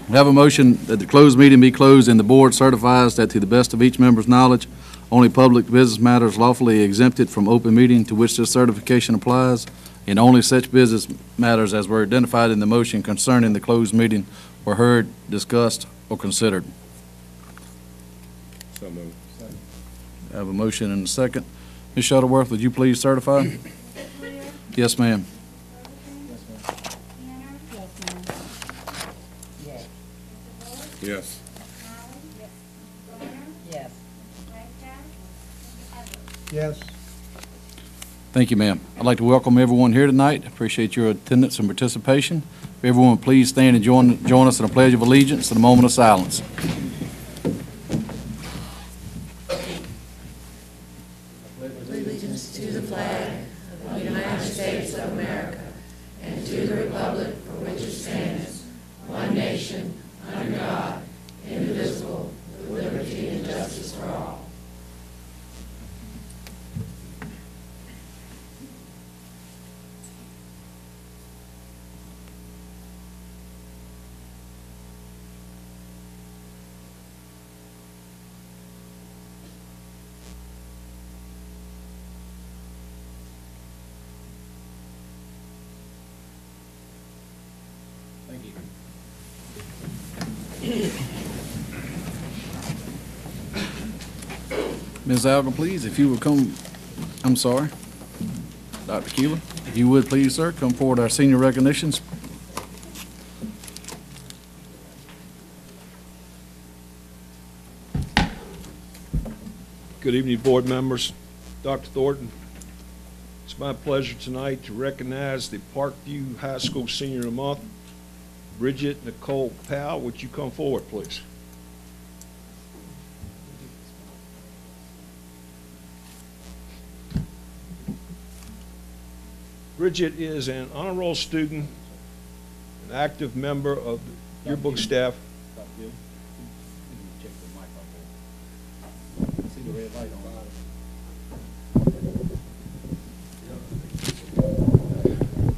We have a motion that the closed meeting be closed and the board certifies that to the best of each member's knowledge, only public business matters lawfully exempted from open meeting to which this certification applies, and only such business matters as were identified in the motion concerning the closed meeting were heard, discussed, or considered. So moved. I have a motion and a second. Ms. Shuttleworth, would you please certify? Yes, ma'am. Yes. Yes. Yes. Thank you, ma'am. I'd like to welcome everyone here tonight. Appreciate your attendance and participation. If everyone would please stand and join us in a pledge of allegiance and a moment of silence. Allegiance to the flag of the United States of America and to the republic for which it stands, one nation, under God, indivisible, with liberty and justice for all. Thank you. Ms. Alger, please, if you would come, I'm sorry, Dr. Keeler, if you would please, sir, come forward our senior recognitions. Good evening, board members. Dr. Thornton, it's my pleasure tonight to recognize the Parkview High School Senior of the Month, Bridget Nicole Powell. Would you come forward, please? Bridget is an honor roll student, an active member of the yearbook staff.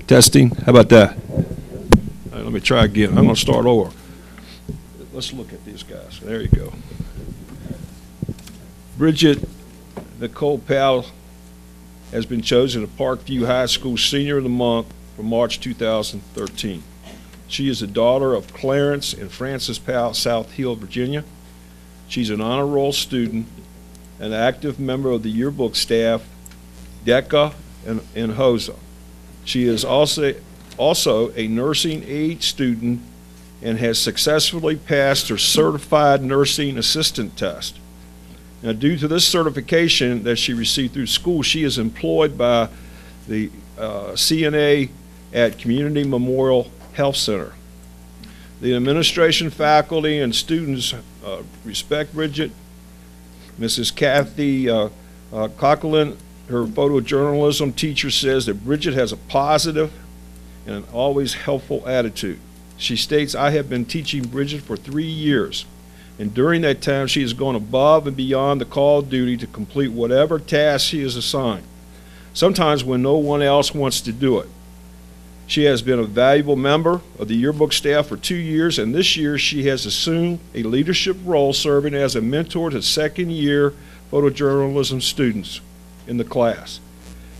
Testing, how about that? All right, let me try again. I'm going to start over. Let's look at these guys. There you go. Bridget Nicole Powell has been chosen a Parkview High School Senior of the Month for March 2013. She is the daughter of Clarence and Frances Powell, South Hill, Virginia. She's an honor roll student, an active member of the yearbook staff, DECA, and HOSA. She is also a nursing aid student and has successfully passed her certified nursing assistant test. Now, due to this certification that she received through school, she is employed by the CNA at Community Memorial Health Center. The administration, faculty, and students respect Bridget. Mrs. Kathy Coughlin, her photojournalism teacher, says that Bridget has a positive and an always helpful attitude. She states, "I have been teaching Bridget for 3 years, and during that time she has gone above and beyond the call of duty to complete whatever task she is assigned, sometimes when no one else wants to do it. She has been a valuable member of the yearbook staff for 2 years, and this year she has assumed a leadership role serving as a mentor to second-year photojournalism students in the class.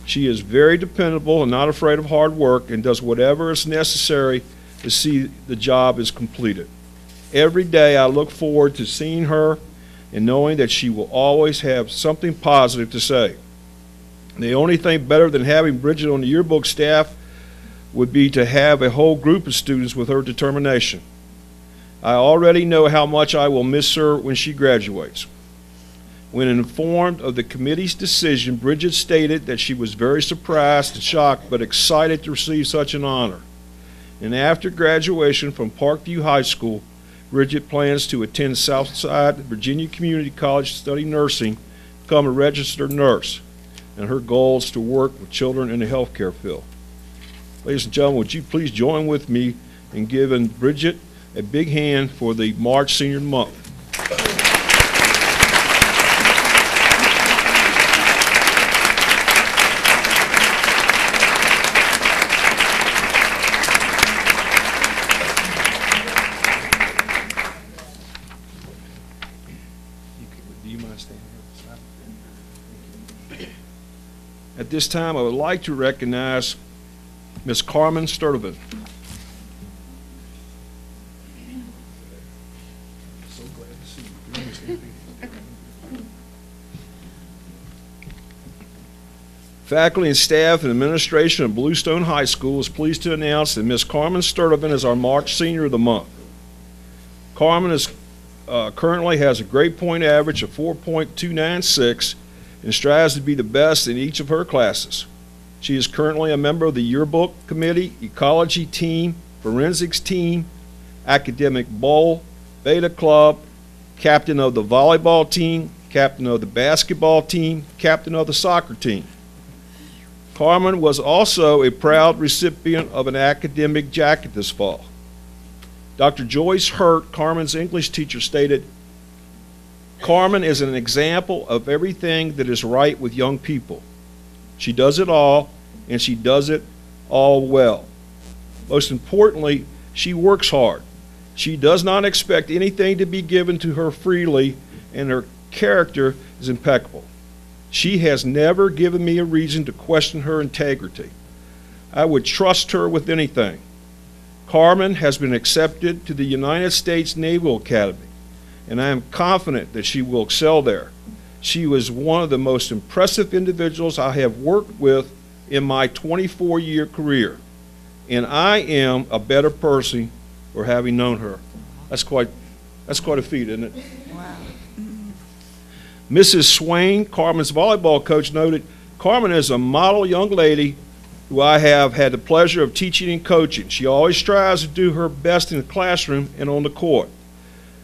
She is very dependable and not afraid of hard work and does whatever is necessary to see the job is completed. Every day I look forward to seeing her and knowing that she will always have something positive to say. The only thing better than having Bridget on the yearbook staff would be to have a whole group of students with her determination. I already know how much I will miss her when she graduates." When informed of the committee's decision, Bridget stated that she was very surprised and shocked but excited to receive such an honor. And after graduation from Parkview High School, Bridget plans to attend Southside Virginia Community College to study nursing, become a registered nurse, and her goal is to work with children in the healthcare field. Ladies and gentlemen, would you please join with me in giving Bridget a big hand for the March Senior Month. At this time, I would like to recognize Ms. Carmen Sturtevant. So glad to see you. Faculty and staff and administration of Bluestone High School is pleased to announce that Ms. Carmen Sturtevant is our March Senior of the Month. Carmen currently has a grade point average of 4.296 and strives to be the best in each of her classes. She is currently a member of the yearbook committee, ecology team, forensics team, academic bowl, beta club, captain of the volleyball team, captain of the basketball team, captain of the soccer team. Carmen was also a proud recipient of an academic jacket this fall. Dr. Joyce Hurt, Carmen's English teacher, stated, "Carmen is an example of everything that is right with young people. She does it all, and she does it all well. Most importantly, she works hard. She does not expect anything to be given to her freely, and her character is impeccable. She has never given me a reason to question her integrity. I would trust her with anything. Carmen has been accepted to the United States Naval Academy, and I am confident that she will excel there. She was one of the most impressive individuals I have worked with in my 24-year career, and I am a better person for having known her." That's quite a feat, isn't it? Wow. Mrs. Swain, Carmen's volleyball coach, noted, "Carmen is a model young lady who I have had the pleasure of teaching and coaching. She always strives to do her best in the classroom and on the court.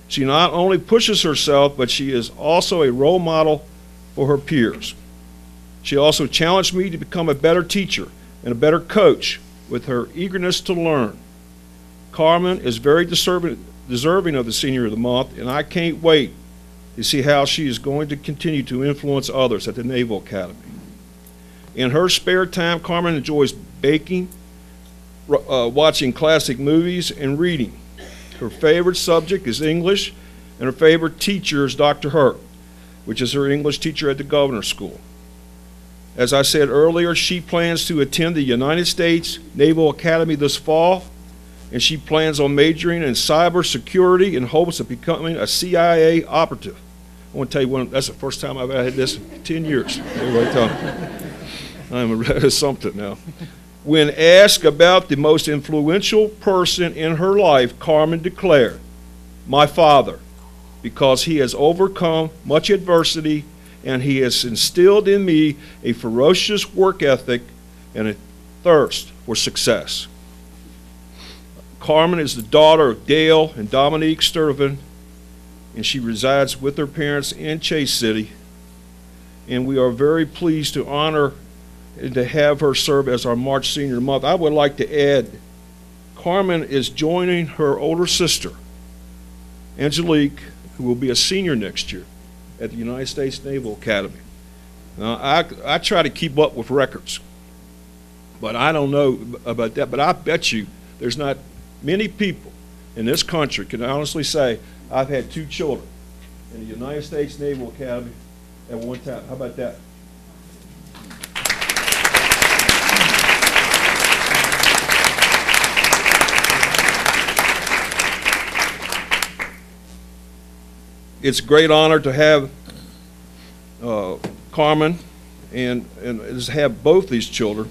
She not only pushes herself, but she is also a role model for her peers. She also challenged me to become a better teacher and a better coach with her eagerness to learn. Carmen is very deserving of the Senior of the Month, and I can't wait to see how she is going to continue to influence others at the Naval Academy. In her spare time, Carmen enjoys baking, watching classic movies, and reading. Her favorite subject is English, and her favorite teacher is Dr. Hurt, which is her English teacher at the Governor's School. As I said earlier, she plans to attend the United States Naval Academy this fall, and she plans on majoring in cybersecurity in hopes of becoming a CIA operative. I want to tell you, that's the first time I've had this in 10 years. Everybody tell me. I'm something now. When asked about the most influential person in her life, Carmen declared, "My father, because he has overcome much adversity and he has instilled in me a ferocious work ethic and a thirst for success." Carmen is the daughter of Dale and Dominique Sturtevant, and she resides with her parents in Chase City. And we are very pleased to honor and to have her serve as our March Senior Month. I would like to add, Carmen is joining her older sister, Angelique, who will be a senior next year at the United States Naval Academy. Now, I try to keep up with records, but I don't know about that. But I bet you there's not many people in this country can honestly say, I've had 2 children in the United States Naval Academy at one time. How about that? It's a great honor to have Carmen and have both these children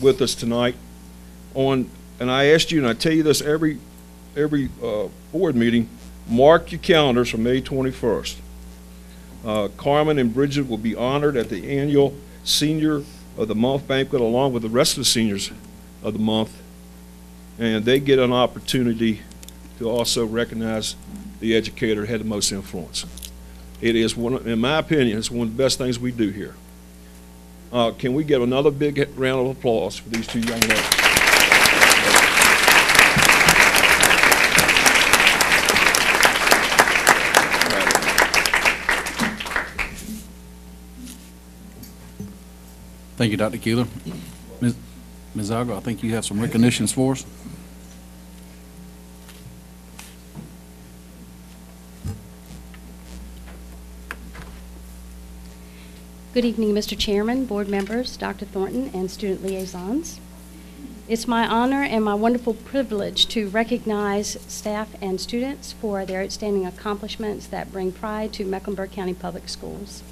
with us tonight. And I asked you, and I tell you this every board meeting, mark your calendars for May 21st. Carmen and Bridget will be honored at the annual Senior of the Month banquet along with the rest of the seniors of the month. And they get an opportunity to also recognize the educator who had the most influence. It is, in my opinion, it's one of the best things we do here. Can we give another big round of applause for these 2 young ladies? Thank you, Dr. Keeler. Ms. Alger, I think you have some recognitions for us. Good evening, Mr. Chairman, board members, Dr. Thornton, and student liaisons. It's my honor and my wonderful privilege to recognize staff and students for their outstanding accomplishments that bring pride to Mecklenburg County Public Schools.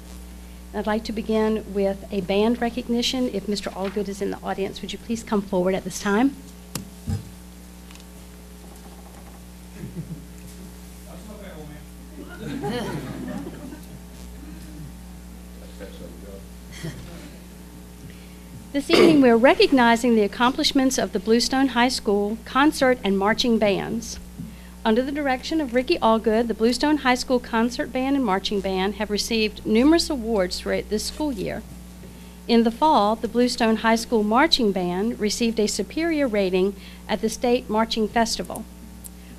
I'd like to begin with a band recognition. If Mr. Allgood is in the audience, would you please come forward at this time? This evening, we're recognizing the accomplishments of the Bluestone High School concert and marching bands. Under the direction of Ricky Allgood, the Bluestone High School Concert Band and Marching Band have received numerous awards throughout this school year. In the fall, the Bluestone High School Marching Band received a superior rating at the State Marching Festival.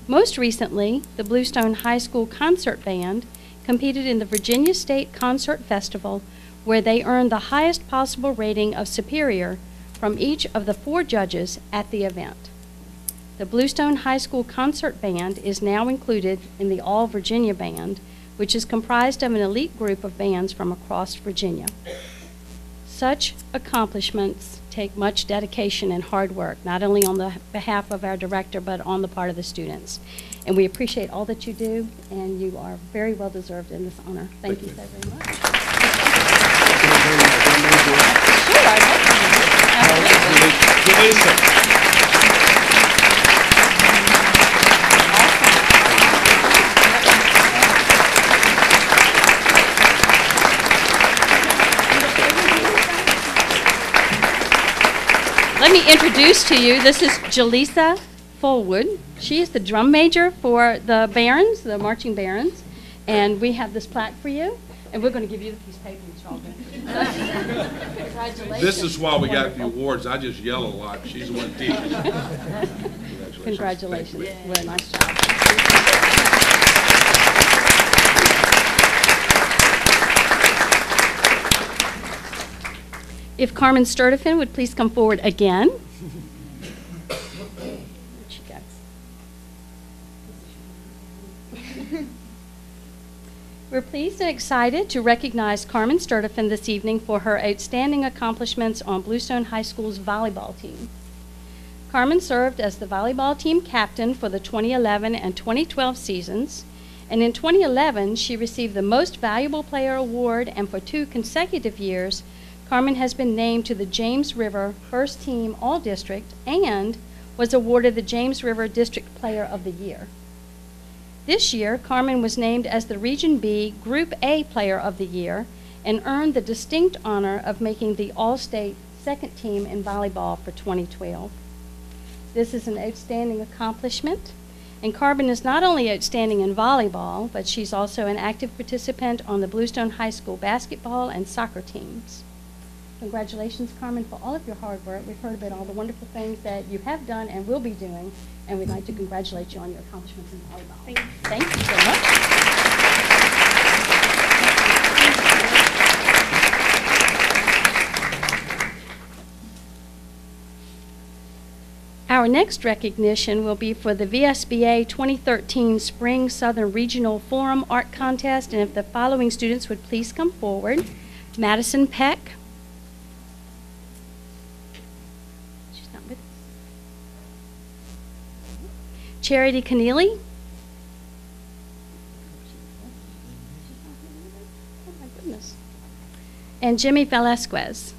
Most recently, the Bluestone High School Concert Band competed in the Virginia State Concert Festival, where they earned the highest possible rating of superior from each of the 4 judges at the event. The Bluestone High School Concert Band is now included in the All Virginia Band, which is comprised of an elite group of bands from across Virginia. Such accomplishments take much dedication and hard work, not only on the behalf of our director, but on the part of the students. And we appreciate all that you do, and you are very well deserved in this honor. Thank you so very much. Let me introduce to you, this is Jaleesa Fullwood. She is the drum major for the Barons, the Marching Barons, and we have this plaque for you, and we're going to give you the piece of paper, Mr. Alden. Congratulations. This is why we got the awards. I just yell a lot. She's the one teaching. Congratulations. What a nice job. If Carmen Sturdifin would please come forward again. We're pleased and excited to recognize Carmen Sturdifin this evening for her outstanding accomplishments on Bluestone High School's volleyball team. Carmen served as the volleyball team captain for the 2011 and 2012 seasons, and in 2011 she received the Most Valuable Player Award, and for 2 consecutive years Carmen has been named to the James River First Team All-District and was awarded the James River District Player of the Year. This year, Carmen was named as the Region B Group A Player of the Year and earned the distinct honor of making the All-State second team in volleyball for 2012. This is an outstanding accomplishment, and Carmen is not only outstanding in volleyball, but she's also an active participant on the Bluestone High School basketball and soccer teams. Congratulations, Carmen, for all of your hard work. We've heard about all the wonderful things that you have done and will be doing, and we'd like to congratulate you on your accomplishments in volleyball. Thank you so much. Our next recognition will be for the VSBA 2013 Spring Southern Regional Forum Art Contest, and if the following students would please come forward. Madison Peck. Charity Keneally. Oh my goodness. And Jimmy Velasquez.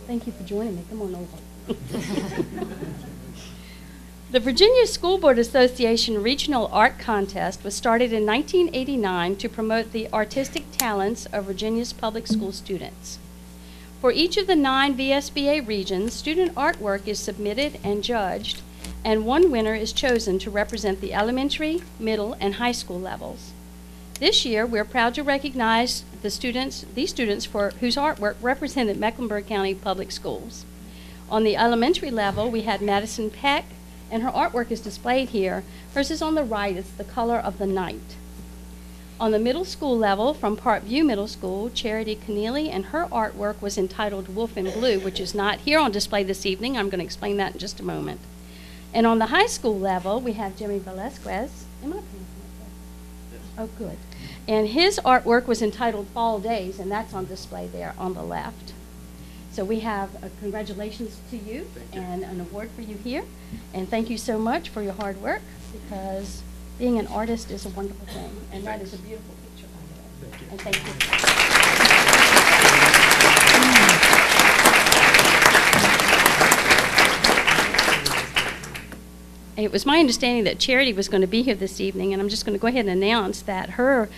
Thank you for joining me. Come on over. The Virginia School Board Association Regional Art Contest was started in 1989 to promote the artistic talents of Virginia's public school students. For each of the 9 VSBA regions, student artwork is submitted and judged, and one winner is chosen to represent the elementary, middle, and high school levels. This year, we're proud to recognize these students for whose artwork represented Mecklenburg County Public Schools. On the elementary level, we had Madison Peck, and her artwork is displayed here. Hers is on the right. It's the color of the night. On the middle school level, from Parkview Middle School, Charity Keneally, and her artwork was entitled Wolf in Blue, which is not here on display this evening. I'm going to explain that in just a moment. And on the high school level, we have Jimmy Velasquez. Am I pronouncing it correctly? Oh, good. And his artwork was entitled Fall Days, and that's on display there on the left. So we have congratulations to you and an award for you here. And thank you so much for your hard work, because being an artist is a wonderful thing. And that is a beautiful picture, by the way. And thank you. It was my understanding that Charity was going to be here this evening, and I'm just going to go ahead and announce that her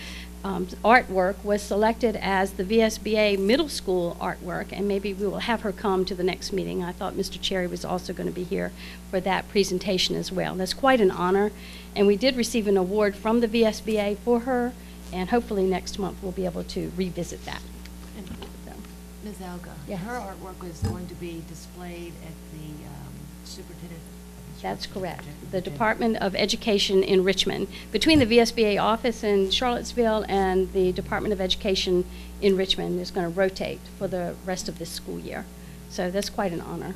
artwork was selected as the VSBA middle school artwork, and maybe we will have her come to the next meeting. I thought Mr. Cherry was also going to be here for that presentation as well. That's quite an honor, and we did receive an award from the VSBA for her, and hopefully next month we'll be able to revisit that. So. Ms. Elga, Yes. her artwork was going to be displayed at the superintendent. That's correct. The Department of Education in Richmond. Between the VSBA office in Charlottesville and the Department of Education in Richmond is going to rotate for the rest of this school year. So that's quite an honor.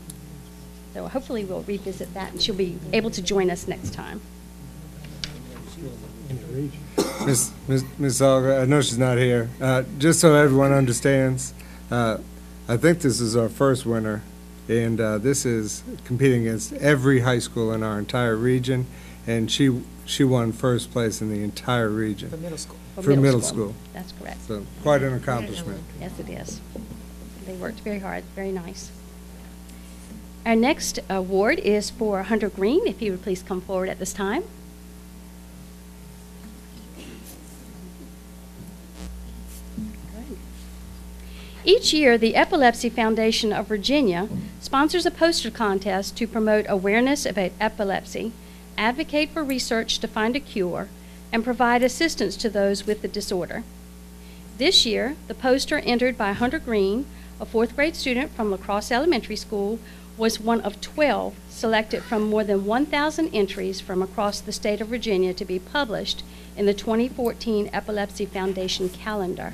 So hopefully we'll revisit that, and she'll be able to join us next time. Ms. Olga, I know she's not here. Just so everyone understands, I think this is our first winner. And this is competing against every high school in our entire region, and she won first place in the entire region. For middle school. For middle school. That's correct. So quite an accomplishment. Yes, it is. They worked very hard. Very nice. Our next award is for Hunter Green. If he would please come forward at this time. Each year, the Epilepsy Foundation of Virginia sponsors a poster contest to promote awareness about epilepsy, advocate for research to find a cure, and provide assistance to those with the disorder. This year, the poster entered by Hunter Green, a fourth grade student from La Crosse Elementary School, was one of 12 selected from more than 1,000 entries from across the state of Virginia to be published in the 2014 Epilepsy Foundation calendar.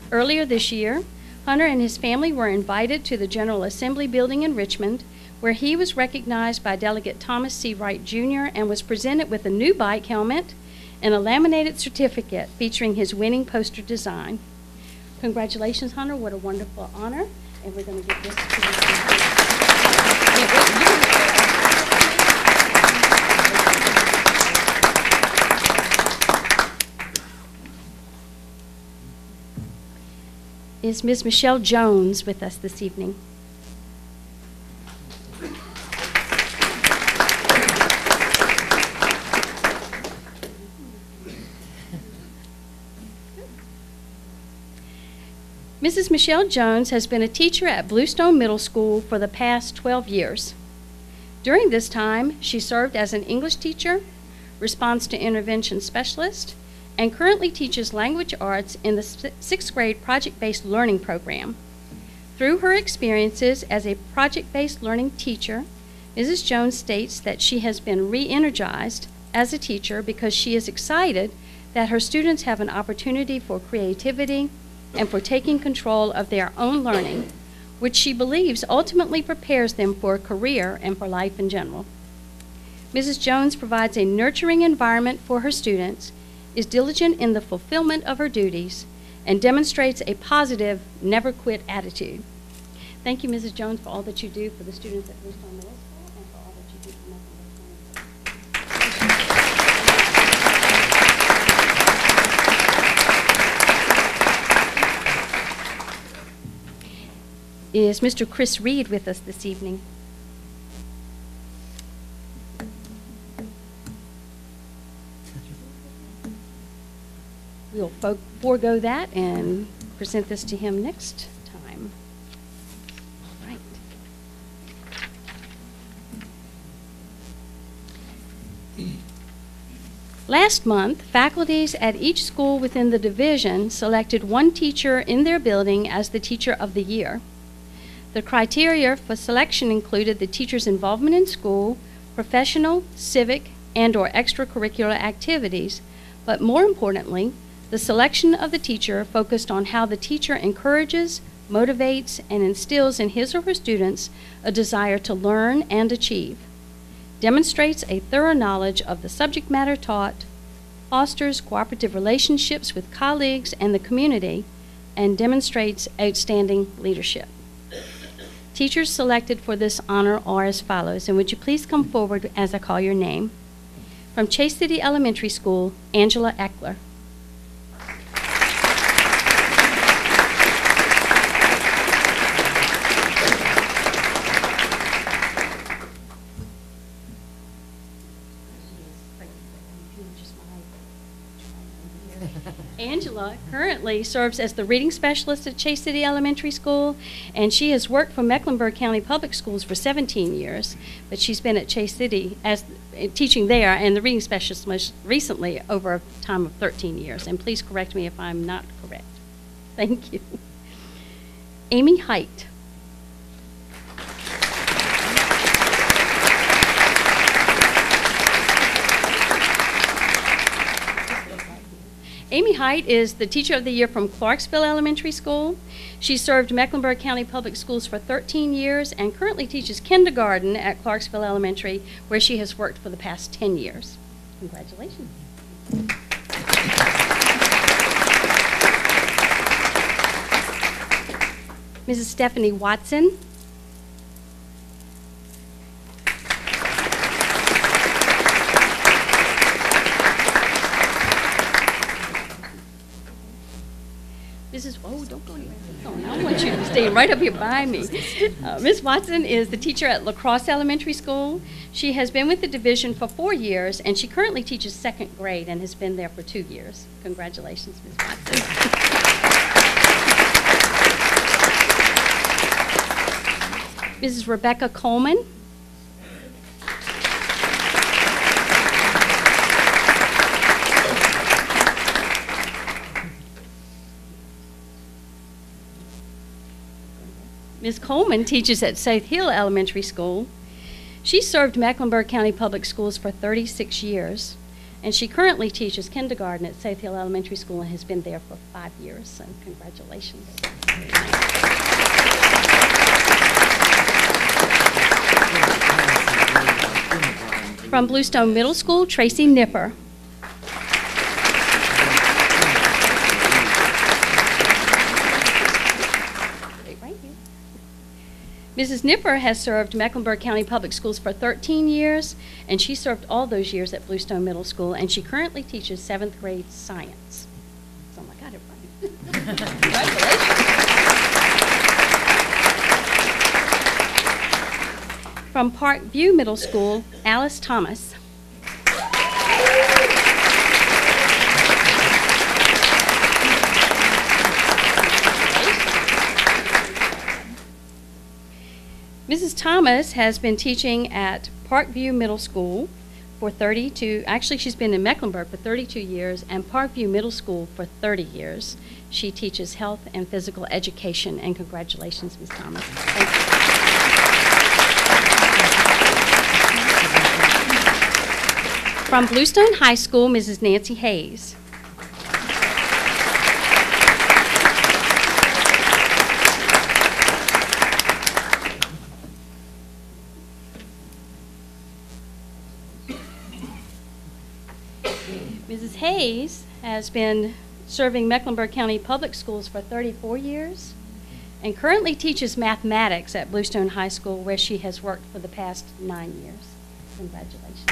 Earlier this year, Hunter and his family were invited to the General Assembly building in Richmond, where he was recognized by Delegate Thomas C. Wright, Jr. and was presented with a new bike helmet and a laminated certificate featuring his winning poster design. Congratulations, Hunter. What a wonderful honor. And we're going to give this to you. Is Ms. Michelle Jones with us this evening? Mrs. Michelle Jones has been a teacher at Bluestone Middle School for the past 12 years. During this time, she served as an English teacher, response to intervention specialist, and currently teaches language arts in the 6th grade project-based learning program. Through her experiences as a project-based learning teacher, Mrs. Jones states that she has been re-energized as a teacher because she is excited that her students have an opportunity for creativity and for taking control of their own learning, which she believes ultimately prepares them for a career and for life in general. Mrs. Jones provides a nurturing environment for her students, is diligent in the fulfillment of her duties, and demonstrates a positive, never-quit attitude. Thank you, Mrs. Jones, for all that you do for the students at Bluestone Middle School and for all that you do for Methodist. Is Mr. Chris Reed with us this evening? We'll forego that and present this to him next time. All right. Last month, faculties at each school within the division selected one teacher in their building as the Teacher of the Year. The criteria for selection included the teacher's involvement in school, professional, civic, and/or extracurricular activities, but more importantly, The selection of the teacher focused on how the teacher encourages, motivates, and instills in his or her students a desire to learn and achieve, demonstrates a thorough knowledge of the subject matter taught, fosters cooperative relationships with colleagues and the community, and demonstrates outstanding leadership. Teachers selected for this honor are as follows, and would you please come forward as I call your name? From Chase City Elementary School, Angela Eckler. Angela currently serves as the reading specialist at Chase City Elementary School, and she has worked for Mecklenburg County Public Schools for 17 years, but she's been at Chase City as teaching there and the reading specialist most recently over a time of 13 years. And please correct me if I'm not correct. Thank you. Amy Height. Amy Height is the Teacher of the Year from Clarksville Elementary School. She served Mecklenburg County Public Schools for 13 years and currently teaches kindergarten at Clarksville Elementary, where she has worked for the past 10 years. Congratulations. Mrs. Stephanie Watson. Don't go anywhere. I want you to stay right up here by me. Ms. Watson is the teacher at La Crosse Elementary School. She has been with the division for 4 years, and she currently teaches 2nd grade and has been there for 2 years. Congratulations, Ms. Watson. Mrs. Rebecca Coleman. Ms. Coleman teaches at South Hill Elementary School. She served Mecklenburg County Public Schools for 36 years, and she currently teaches kindergarten at South Hill Elementary School and has been there for 5 years, so congratulations. From Bluestone Middle School, Tracy Nipper. Mrs. Nipper has served Mecklenburg County Public Schools for 13 years, and she served all those years at Bluestone Middle School, and she currently teaches 7th grade science. So I got it right. Congratulations. From Parkview Middle School, Alice Thomas. Mrs. Thomas has been teaching at Parkview Middle School for 32, actually she's been in Mecklenburg for 32 years and Parkview Middle School for 30 years. She teaches health and physical education, and congratulations, Ms. Thomas. Thank you. From Bluestone High School, Mrs. Nancy Hayes. Mrs. Hayes has been serving Mecklenburg County Public Schools for 34 years and currently teaches mathematics at Bluestone High School, where she has worked for the past 9 years. Congratulations.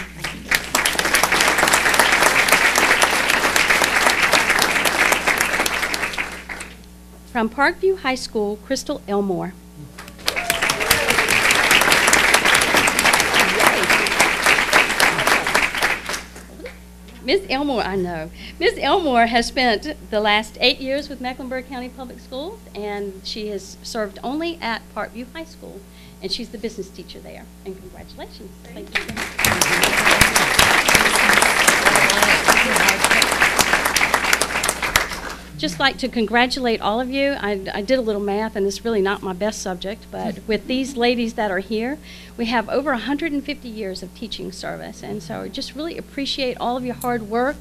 From Parkview High School, Crystal Elmore. Ms. Elmore, I know. Ms. Elmore has spent the last 8 years with Mecklenburg County Public Schools, and she has served only at Parkview High School, and she's the business teacher there. And congratulations. Thank you. Just like to congratulate all of you. I did a little math, and it's really not my best subject, but with these ladies that are here, we have over 150 years of teaching service, and so I just really appreciate all of your hard work.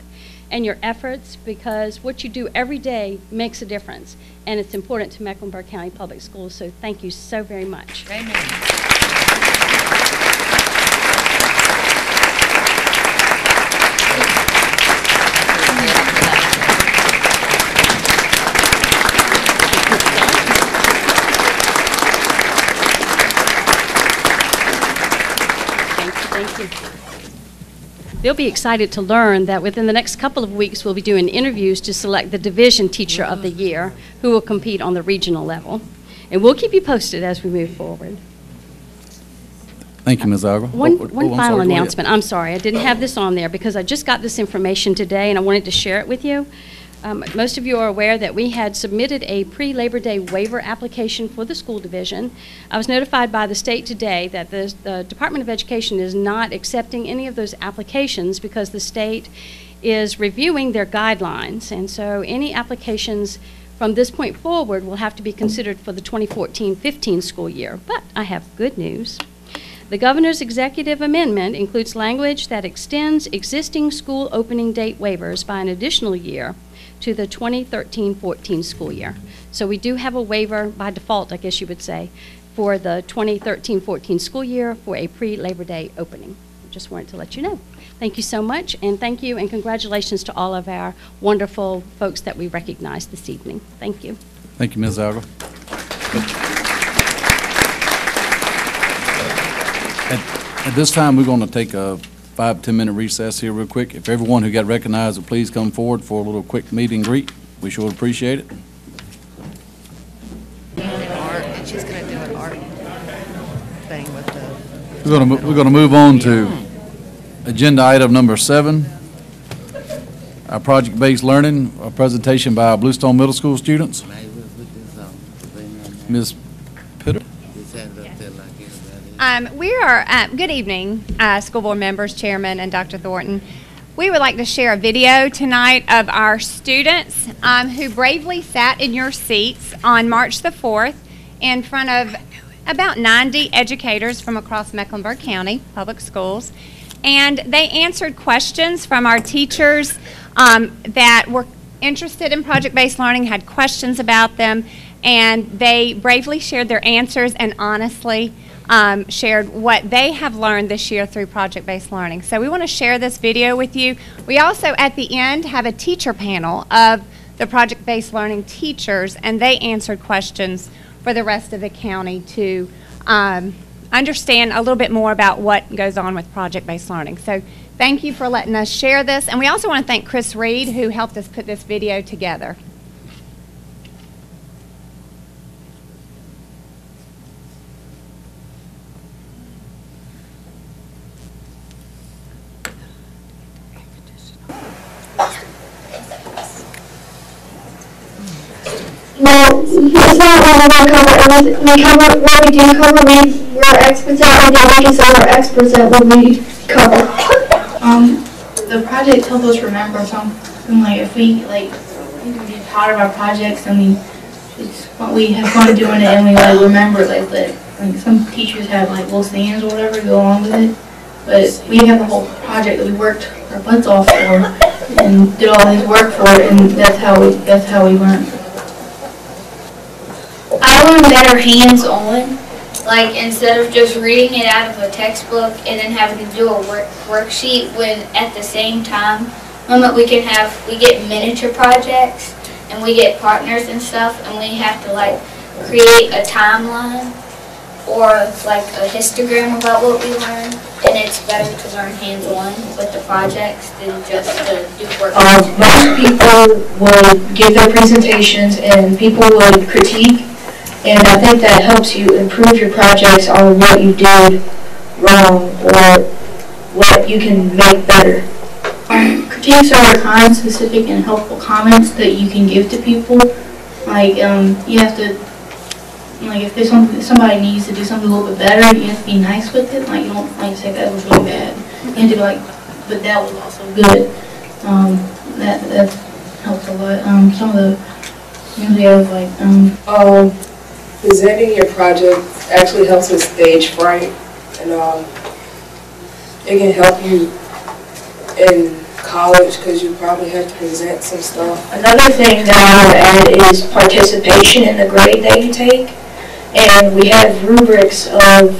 and your efforts, because what you do every day makes a difference, and it's important to Mecklenburg County Public Schools, so thank you so very much. Amen. Thank you. They'll be excited to learn that within the next couple of weeks, we'll be doing interviews to select the Division Teacher of the Year who will compete on the regional level. And we'll keep you posted as we move forward. Thank you, Ms. Alger. One I'm final sorry, go ahead. announcement. I'm sorry, I didn't have this on there because I just got this information today and I wanted to share it with you. Most of you are aware that we had submitted a pre-Labor Day waiver application for the school division. I was notified by the state today that the Department of Education is not accepting any of those applications because the state is reviewing their guidelines. And so any applications from this point forward will have to be considered for the 2014-15 school year. But I have good news. The governor's executive amendment includes language that extends existing school opening date waivers by an additional year to the 2013-14 school year. So we do have a waiver by default, I guess you would say, for the 2013-14 school year for a pre-Labor Day opening. Just wanted to let you know. Thank you so much, and thank you and congratulations to all of our wonderful folks that we recognized this evening. Thank you. Thank you, Ms. Alger. At this time, we're going to take a 5-10 minute recess here real quick. If everyone who got recognized would please come forward for a little quick meet and greet, we sure would appreciate it. Art. She's going to do an art thing with the... We're going to move on to agenda item number 7, our project-based learning, a presentation by our Bluestone Middle School students. Ms. Pitter? Good evening, school board members, chairman, and Dr. Thornton. We would like to share a video tonight of our students who bravely sat in your seats on March the 4th in front of about 90 educators from across Mecklenburg County Public Schools. And they answered questions from our teachers that were interested in project-based learning, had questions about them, and they bravely shared their answers and honestly shared what they have learned this year through project-based learning. So we want to share this video with you. We also, at the end, have a teacher panel of the project-based learning teachers, and they answered questions for the rest of the county to understand a little bit more about what goes on with project-based learning. So thank you for letting us share this. And we also want to thank Chris Reed, who helped us put this video together. Well, it's not really going to cover everything. We cover what we do cover. We're experts at what we do. We can say we're experts at what we cover. The project helps us remember something. Like if we get proud of our projects and it's what we have fun doing it and we remember it. Like some teachers have little sayings or whatever to go along with it. But we have a whole project that we worked our butts off for and did all this work for it, and that's how we learn. I learned better hands-on, instead of just reading it out of a textbook and then having to do a worksheet, when at the same time, we get miniature projects and we get partners and stuff, and we have to create a timeline or a histogram about what we learned, and it's better to learn hands-on with the projects than just to do work. Most people would give their presentations and people would critique. And I think that helps you improve your projects on what you did wrong or what you can make better. Critiques are kind, specific, and helpful comments that you can give to people. You have to, if there's somebody needs to do something a little bit better, you have to be nice with it. You don't say that was really bad. You have to be but that was also good. That helps a lot. Some of the things we have presenting your project actually helps with stage fright, and it can help you in college because you probably have to present some stuff. Another thing that I would add is participation in the grade that you take. And we have rubrics of,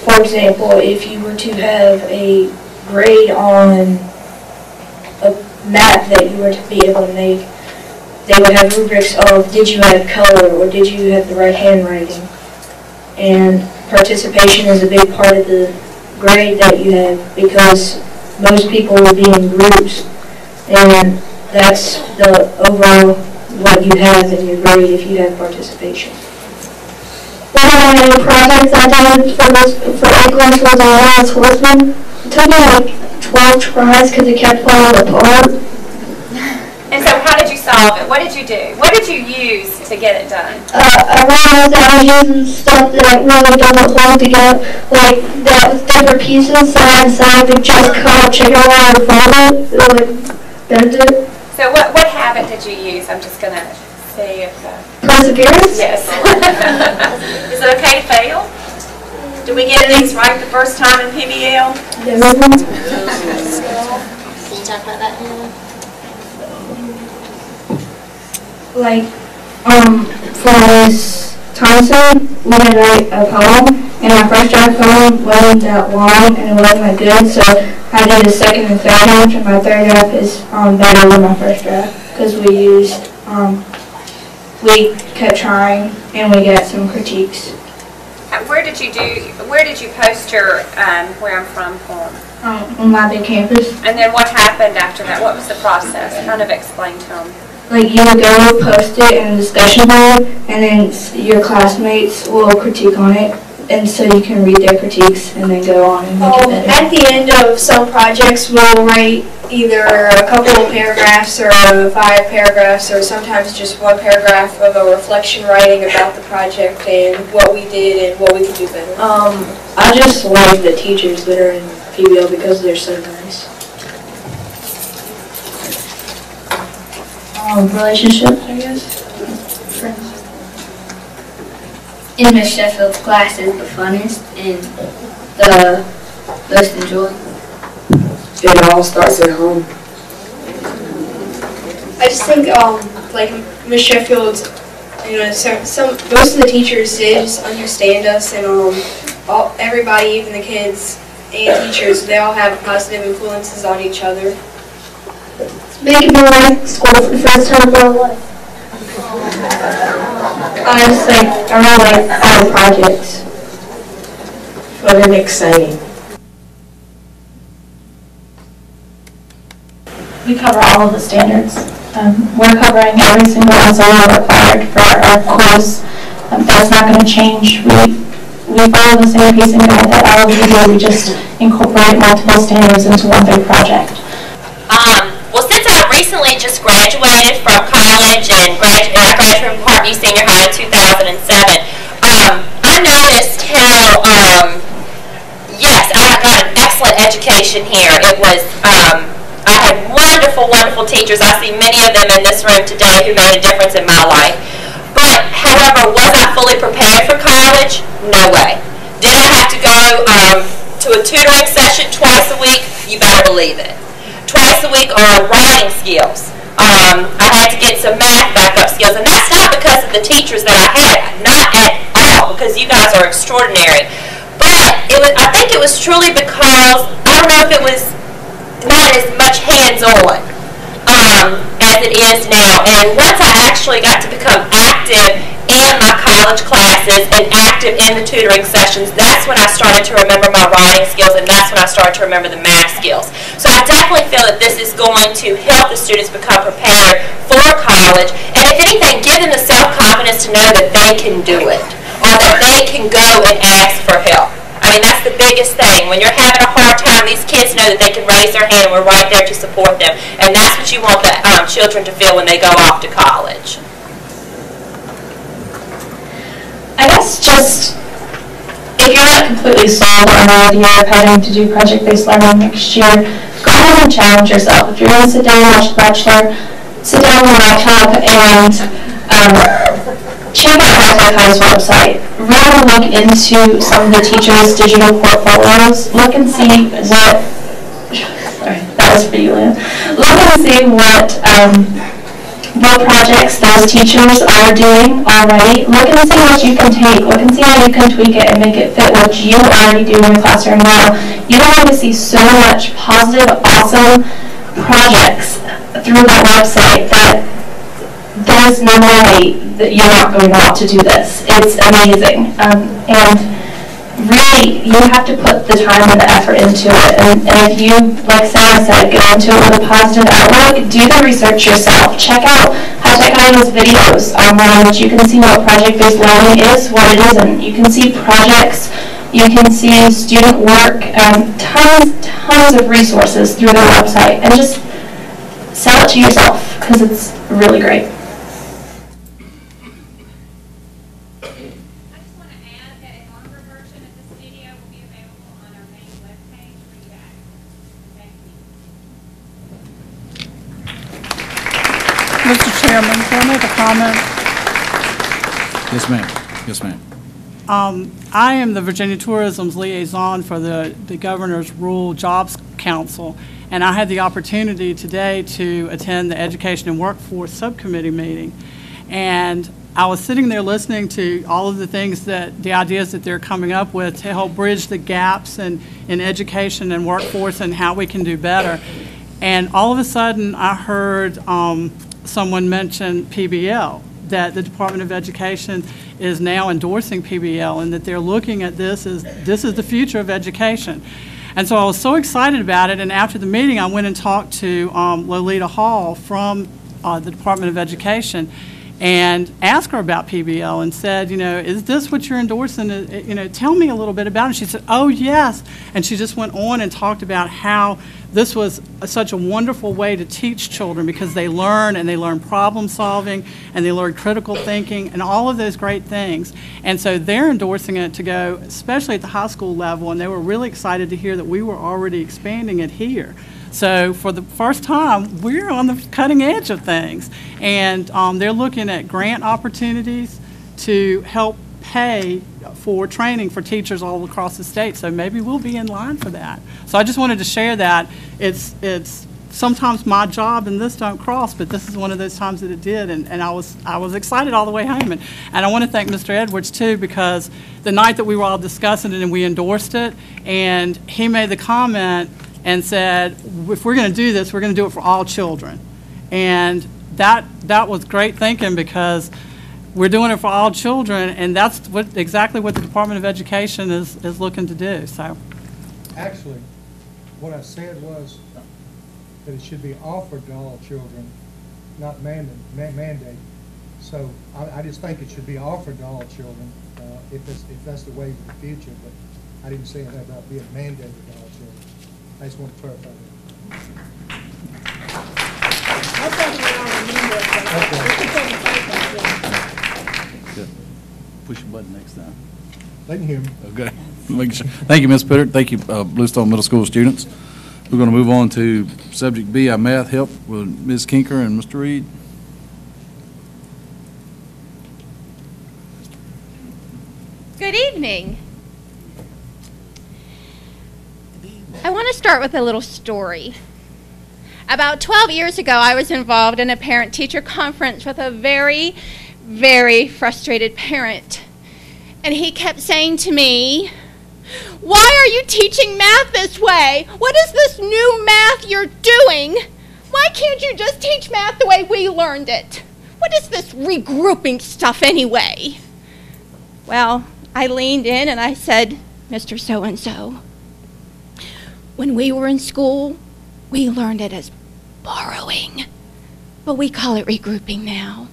for example, if you were to have a grade on a map that you were to be able to make, they would have rubrics of did you have color or did you have the right handwriting. And participation is a big part of the grade that you have because most people will be in groups, and that's the overall what you have in your grade if you have participation. One of my projects I did for English was a law enforcement. It took me like 12 tries because it kept falling apart. And so how did you solve it? What did you do? What did you use to get it done? I realized that I was using stuff that really doesn't hold together, like that was different pieces side to side, but just cut a chicken wire and fold it, like bend it. So what habit did you use? I'm just going to see if... Perseverance? Yes. Is it okay to fail? Did we get things right the first time in PBL? Can you talk about that more? Like, for this time set, we had to write a poem, and my first draft poem wasn't that long and it wasn't that good, so I did a second and third draft, and my third draft is better than my first draft, because we kept trying, and we got some critiques. Where did you post your Where I'm From poem? On my big campus. And then what happened after that? What was the process? Kind of explain to them. Like, you would go post it in a discussion board, and then your classmates will critique on it, and so you can read their critiques and then go on and make it better. At the end of some projects, we'll write either a couple of paragraphs or 5 paragraphs, or sometimes just 1 paragraph of a reflection writing about the project and what we did and what we could do better. I just like the teachers that are in PBL because they're so nice. Relationships, I guess. Friends. In Miss Sheffield's class is the funnest and the most enjoyable. It all starts at home. I just think, like Miss Sheffield's, most of the teachers did just understand us, and everybody, even the kids and teachers, they all have positive influences on each other. Making me like school for the first time in my life. I really like our projects. Fun and exciting. We cover all of the standards. We're covering every single SOL required for our course. That's not going to change. We follow the same pacing guide that all of you do. We just incorporate multiple standards into one big project. Well, since I recently just graduated from college and I graduated from Parkview Senior High in 2007, I noticed how, yes, I got an excellent education here. It was, I had wonderful, wonderful teachers. I see many of them in this room today who made a difference in my life. But, however, was I fully prepared for college? No way. Did I have to go to a tutoring session twice a week? You better believe it. Twice a week on writing skills. I had to get some math backup skills, and that's not because of the teachers that I had, not at all, because you guys are extraordinary. But I think it was truly because, I don't know if it was not as much hands-on as it is now. And once I actually got to become active in my college classes and active in the tutoring sessions, that's when I started to remember my writing skills, and that's when I started to remember the math skills. So I definitely feel that this is going to help the students become prepared for college, and if anything, give them the self-confidence to know that they can do it, or that they can go and ask for help. I mean, that's the biggest thing. When you're having a hard time, these kids know that they can raise their hand and we're right there to support them. And that's what you want the children to feel when they go off to college. I guess just, if you're not completely sold on the idea of having to do project-based learning next year, go ahead and challenge yourself. If you're going to sit down and watch The Bachelor, sit down on your laptop and check out High High's website. Really look into some of the teachers' digital portfolios. Look and see what, sorry, that was for you, Lynn. Look and see what projects those teachers are doing already. Look and see what you can take. Look and see how you can tweak it and make it fit what you already do in your classroom now. You're going to see so much positive, awesome projects through that website that there's no way that you're not going to want to do this. It's amazing. And really, you have to put the time and the effort into it. And if you, like Sarah said, go into it with a positive outlook, do the research yourself. Check out those videos online, which you can see what project-based learning is, what it isn't. You can see projects, you can see student work, tons of resources through their website. And just sell it to yourself, because it's really great. Mr. Chairman, can I make a comment? Yes, ma'am. Yes, ma'am. I am the Virginia Tourism's liaison for the Governor's Rural Jobs Council, and I had the opportunity today to attend the Education and Workforce Subcommittee meeting. And I was sitting there listening to all of the things the ideas that they're coming up with to help bridge the gaps in education and workforce and how we can do better. And all of a sudden, I heard someone mention PBL, that the Department of Education is now endorsing PBL and that they're looking at this as the future of education. And so I was so excited about it, and after the meeting I went and talked to Lolita Hall from the Department of Education and asked her about PBL and said, is this what you're endorsing? Tell me a little bit about it. And she said, oh, yes. And she just went on and talked about how this was such a wonderful way to teach children because they learn, and they learn problem solving, and they learn critical thinking, and all of those great things. And so they're endorsing it to go, especially at the high school level, and they were really excited to hear that we were already expanding it here. So for the first time, we're on the cutting edge of things. And they're looking at grant opportunities to help pay for training for teachers all across the state. So maybe we'll be in line for that. So I just wanted to share that. It's sometimes my job and this don't cross, but this is one of those times that it did. And I was excited all the way home. And I want to thank Mr. Edwards, too, because the night that we were all discussing it and we endorsed it, and he made the comment and said, if we're going to do this, we're going to do it for all children. And that was great thinking, because we're doing it for all children, and that's exactly what the Department of Education is looking to do. So, actually, what I said was that it should be offered to all children, not mandated. So I just think it should be offered to all children if that's the way for the future. But I didn't say that about being mandated to all children. I just want to clarify that. Good. Push your button next time. They can hear me. Okay. Making sure. Thank you, Ms. Pittard. Thank you, Bluestone Middle School students. We're going to move on to subject B, our math help with Ms. Kinker and Mr. Reed. Good evening. I want to start with a little story. About 12 years ago, I was involved in a parent-teacher conference with a very, very frustrated parent. And he kept saying to me, "Why are you teaching math this way? What is this new math you're doing? Why can't you just teach math the way we learned it? What is this regrouping stuff anyway?" Well, I leaned in and I said, "Mr. So-and-so, when we were in school, we learned it as borrowing, but we call it regrouping now."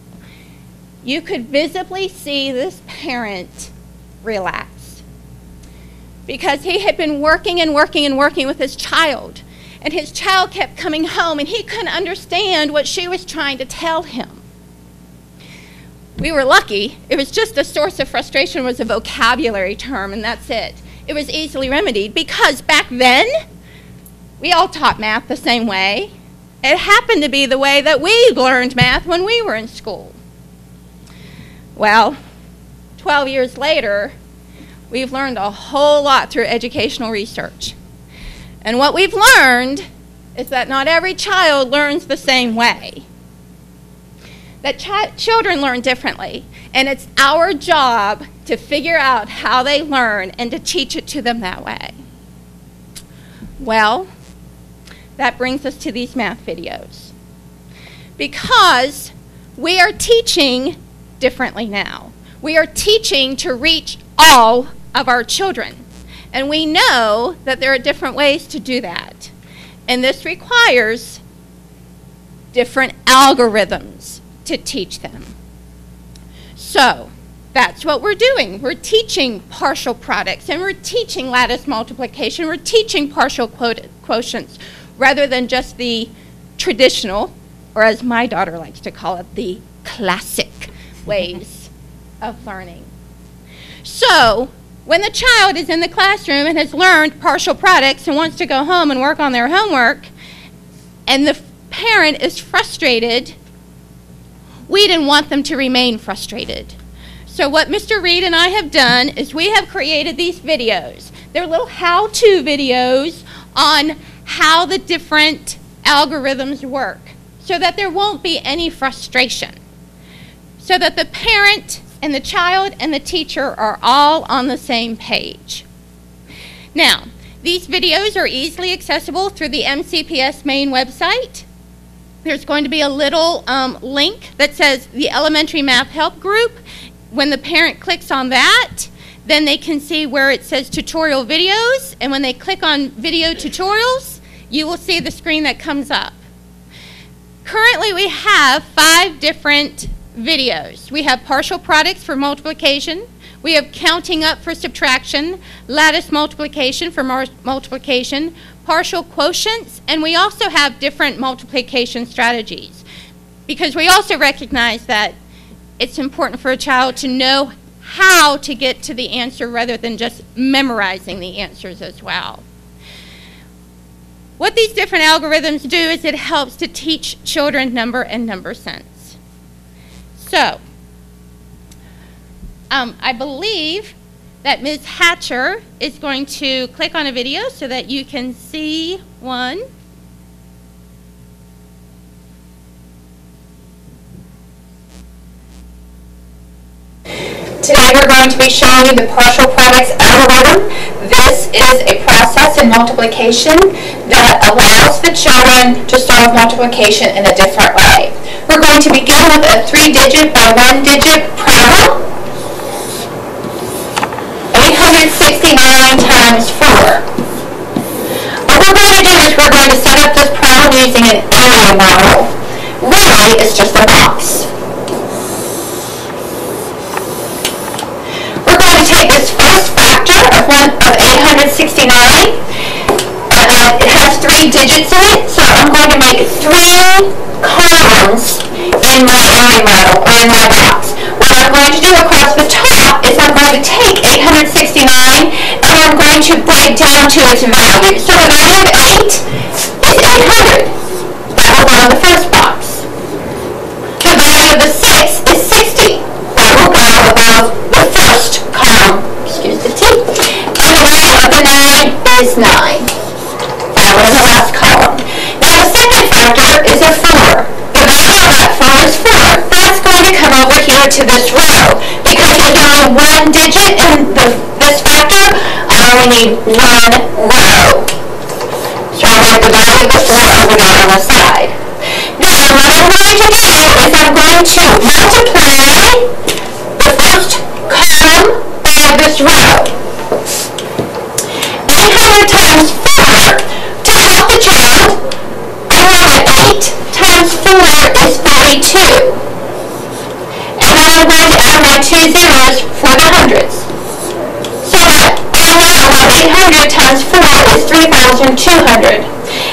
You could visibly see this parent relax, because he had been working and working and working with his child, and his child kept coming home and he couldn't understand what she was trying to tell him. We were lucky. It was just a source of frustration, was a vocabulary term, and that's it. It was easily remedied, because back then we all taught math the same way. It happened to be the way that we learned math when we were in school. Well, 12 years later, we've learned a whole lot through educational research. And what we've learned is that not every child learns the same way. That children learn differently, and it's our job to figure out how they learn and to teach it to them that way. Well, that brings us to these math videos. Because we are teaching differently now. We are teaching to reach all of our children. And we know that there are different ways to do that. And this requires different algorithms to teach them. So that's what we're doing. We're teaching partial products, and we're teaching lattice multiplication. We're teaching partial quotients rather than just the traditional, or as my daughter likes to call it, the classic ways of learning. So when the child is in the classroom and has learned partial products and wants to go home and work on their homework, and the parent is frustrated, we didn't want them to remain frustrated. So what Mr. Reed and I have done is we have created these videos. They're little how-to videos on how the different algorithms work so that there won't be any frustration, so that the parent and the child and the teacher are all on the same page. Now, these videos are easily accessible through the MCPS main website. There's going to be a little link that says the Elementary Math Help Group. When the parent clicks on that, then they can see where it says tutorial videos, and when they click on video tutorials, you will see the screen that comes up. Currently, we have 5 different videos. We have partial products for multiplication, we have counting up for subtraction, lattice multiplication for multiplication, partial quotients, and we also have different multiplication strategies, because we also recognize that it's important for a child to know how to get to the answer rather than just memorizing the answers as well. What these different algorithms do is it helps to teach children number and number sense. So, I believe that Ms. Hatcher is going to click on a video so that you can see one. Today we're going to be showing you the partial products algorithm. This is a process in multiplication that allows the children to solve multiplication in a different way. We're going to begin with a 3-digit by 1-digit problem. 869 times 4. What we're going to do is we're going to set up this problem using an area model. Y is just a box. Take this first factor of 869. It has 3 digits in it, so I'm going to make 3 columns in my area model, or in my box. What I'm going to do across the top is I'm going to take 869 and I'm going to break down to its value. So the value of 8 is 800. That will go in the first box. The value of the 6 is 60. That will go above the first column. Excuse the T. And the value of the 9 is 9. That was the last column. Now the second factor is a 4. The value of that 4 is 4. That's going to come over here to this row. Because there's only 1 digit in this factor, I only need 1 row. So I write the value of the 4 over there on the side. Now what I'm going to do is I'm going to multiply the first column by this row. 800 times 4, to help the child, I know that 8 times 4 is 42. And then I'm going to add my 2 zeros for the hundreds. So that I know that 800 times 4 is 3,200.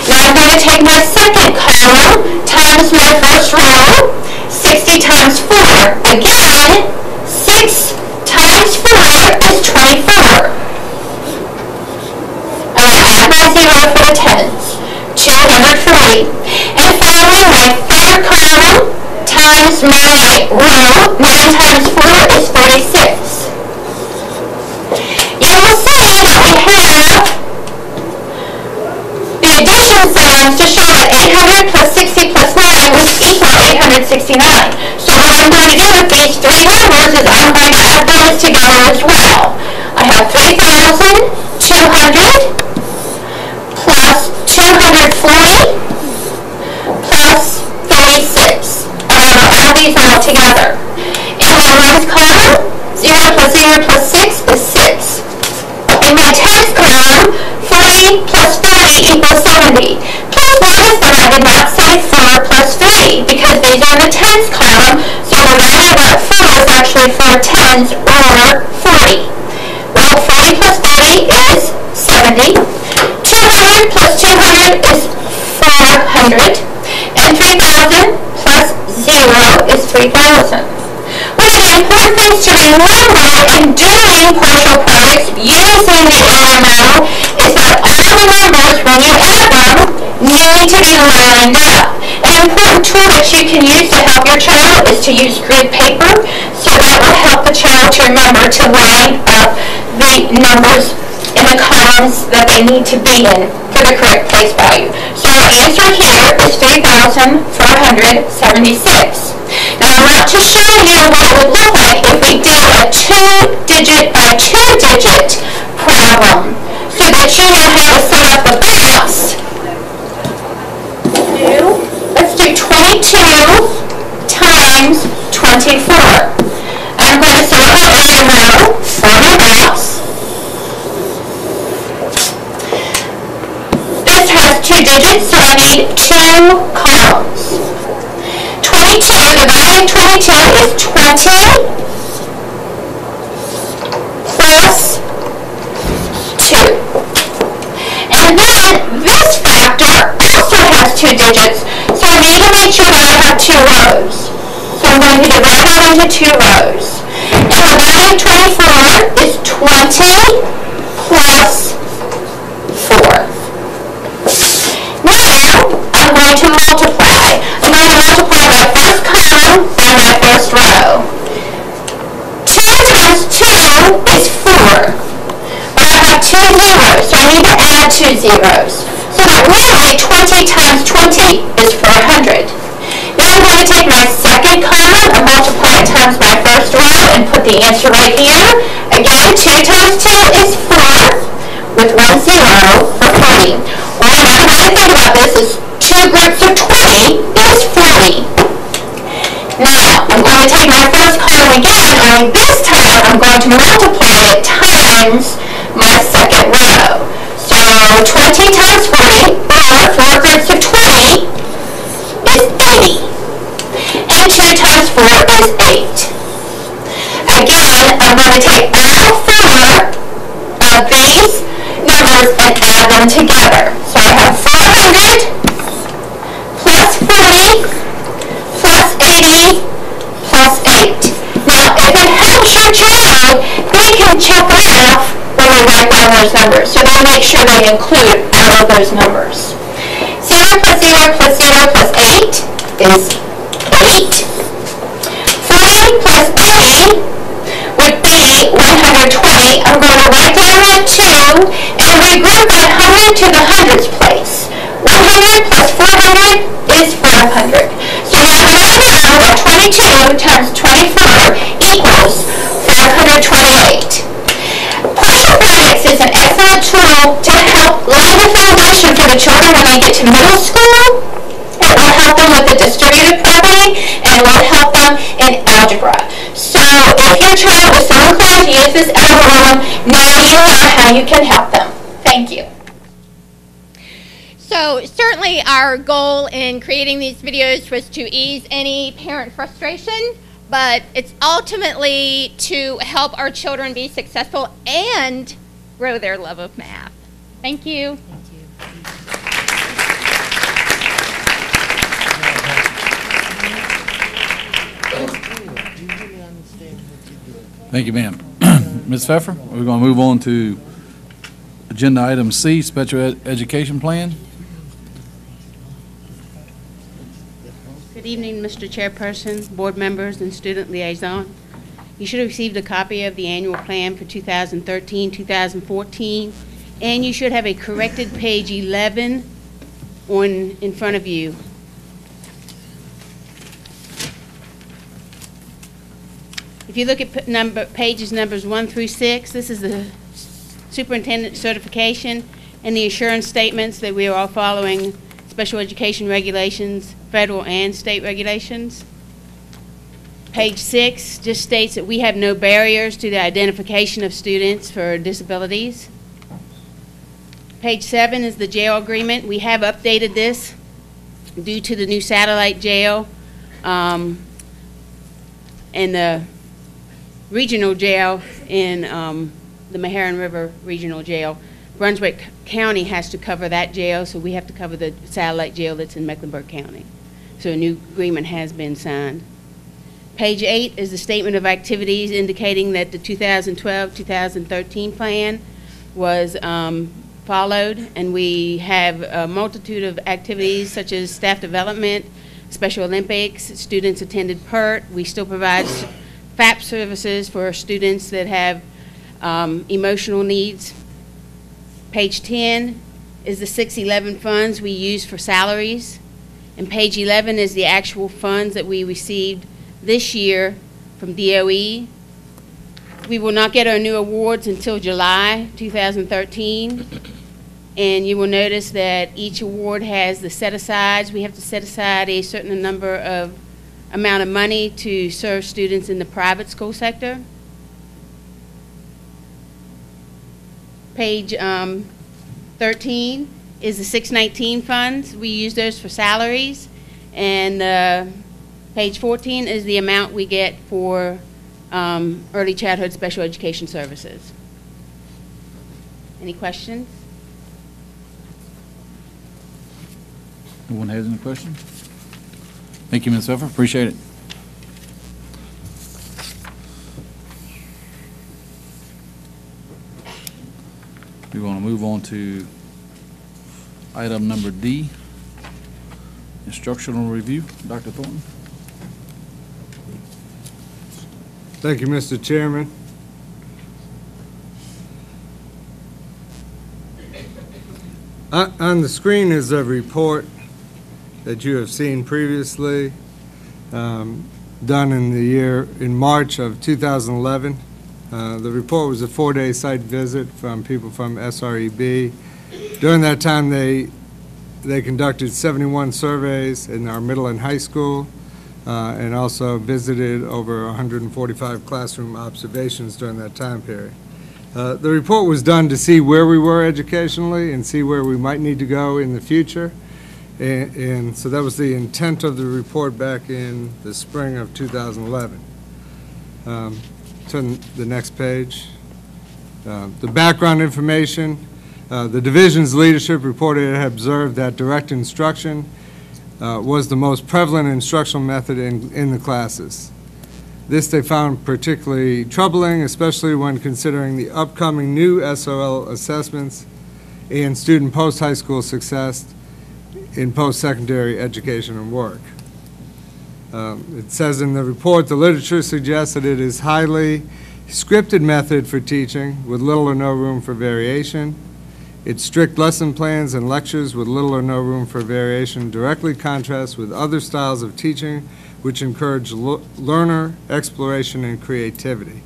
Now I'm going to take my second column times my first row. 60 times 4. Again, 6 times 4 is 24. I'm going to add my 0 for the tens. 240. And finally, my third column times my row. 9 times 4 is 46. You will see that we have the addition sign columns to show that 800 plus 60 plus 9 was equal 869. So what I'm going to do with these three numbers is I'm going to add those together as well. I have 3,200 plus 240 plus 36. I'm going to add these all together. In my lowest column, 0 plus 0 plus 6 is 6. In my tens column, 40 plus 30 equals 70. Please notice that I did not say 4 plus 3 because these are in the tens column, so when I got 4 is actually 4 tens or 40. Well, 40 plus 30 is 70. 200 plus 200 is 400. And 3,000 plus 0 is 3,000. One of the important things to remember in doing partial products using the AMO is that all the numbers, when you add them, need to be lined up. An important tool that you can use to help your child is to use grid paper, so that will help the child to remember to line up the numbers in the columns that they need to be in for the correct place value. So our answer here is 3,476. Now I want to show you what it would look like if we did a 2-digit by 2-digit problem, so that you know how to set up a box. Let's do 22 times 24. I'm going to set up my AMO for my box. This has 2 digits, so I need 2 columns. 22, the value of 22 is 20 plus 2. And then this factor also has 2 digits, so I need to make sure that I have 2 rows. So I'm going to divide that into 2 rows. And the value of 24 is 20 plus 4. Now, I'm going to multiply. I'm going to multiply my first column by my first row. 2 times 2 is 4. But I have 2 zeros, so I need to add 2 zeros. So that really 20 times 20 is 400. Now I'm going to take my second column and multiply it times my first row and put the answer right here. Again, 2 times 2 is 4 with 1 zero for 40. Well, another way to think about this is 2 groups of 20 is 40. Now, I'm going to take my first column again, and this time I'm going to multiply it times my second row. So 20 times 40, or 4 groups of 20, is 80. And 2 times 4 is 8. Again, I'm going to take all 4 of these numbers and add them together. So I have 400 plus 40 plus 80 plus 8. Now, if it helps your child, they can check off when we write down those numbers. So they'll make sure they include all of those numbers. 0 plus 0 plus 0 plus 8 is 8. 40 plus 80 would be 120. I'm going to write down that 2 and regroup that 100 to the hundreds place. 100 plus 400 is 500. So now I know that 22 times 24 equals 528. Partial products is an excellent tool to help lay the foundation for the children when they get to middle school. It will help them with the distributive property, and it will help them in algebra. So if your child is so inclined to use this algorithm, now you know how you can help them. Thank you. So certainly our goal in creating these videos was to ease any parent frustration, but it's ultimately to help our children be successful and grow their love of math. Thank you. Thank you, ma'am. Ms. Pfeffer, we're going to move on to agenda item C, Special Education Plan. Good evening, Mr. Chairperson, board members, and student liaison. You should have received a copy of the annual plan for 2013-2014, and you should have a corrected page 11 in front of you. If you look at pages numbers 1 through 6, this is the superintendent certification and the assurance statements that we are all following special education regulations, federal and state regulations. Page 6 just states that we have no barriers to the identification of students for disabilities. Page 7 is the jail agreement. We have updated this due to the new satellite jail and the regional jail in the Meherrin River Regional Jail. Brunswick County has to cover that jail, so we have to cover the satellite jail that's in Mecklenburg County. So a new agreement has been signed. Page 8 is the statement of activities indicating that the 2012-2013 plan was followed, and we have a multitude of activities such as staff development, Special Olympics, students attended PERT. We still provide FAP services for students that have emotional needs. Page 10 is the 611 funds we use for salaries, and page 11 is the actual funds that we received this year from DOE. We will not get our new awards until July 2013, and you will notice that each award has the set-asides. We have to set aside a certain amount of money to serve students in the private school sector. Page 13 is the 619 funds. We use those for salaries, and page 14 is the amount we get for early childhood special education services. Any questions? Anyone has any questions? Thank you, Ms. Pfeffer. Appreciate it. We want to move on to item number D, instructional review. Dr. Thornton. Thank you, Mr. Chairman. On the screen is a report that you have seen previously, done in March of 2011. The report was a 4-day site visit from people from SREB. During that time, they conducted 71 surveys in our middle and high school, and also visited over 145 classroom observations during that time period. The report was done to see where we were educationally and see where we might need to go in the future. And so that was the intent of the report back in the spring of 2011. Turn the next page. The background information. The division's leadership reported it had observed that direct instruction was the most prevalent instructional method in the classes. This they found particularly troubling, especially when considering the upcoming new SOL assessments and student post-high school success in post-secondary education and work. It says in the report, the literature suggests that it is highly scripted method for teaching with little or no room for variation. Its strict lesson plans and lectures with little or no room for variation directly contrasts with other styles of teaching which encourage learner exploration and creativity.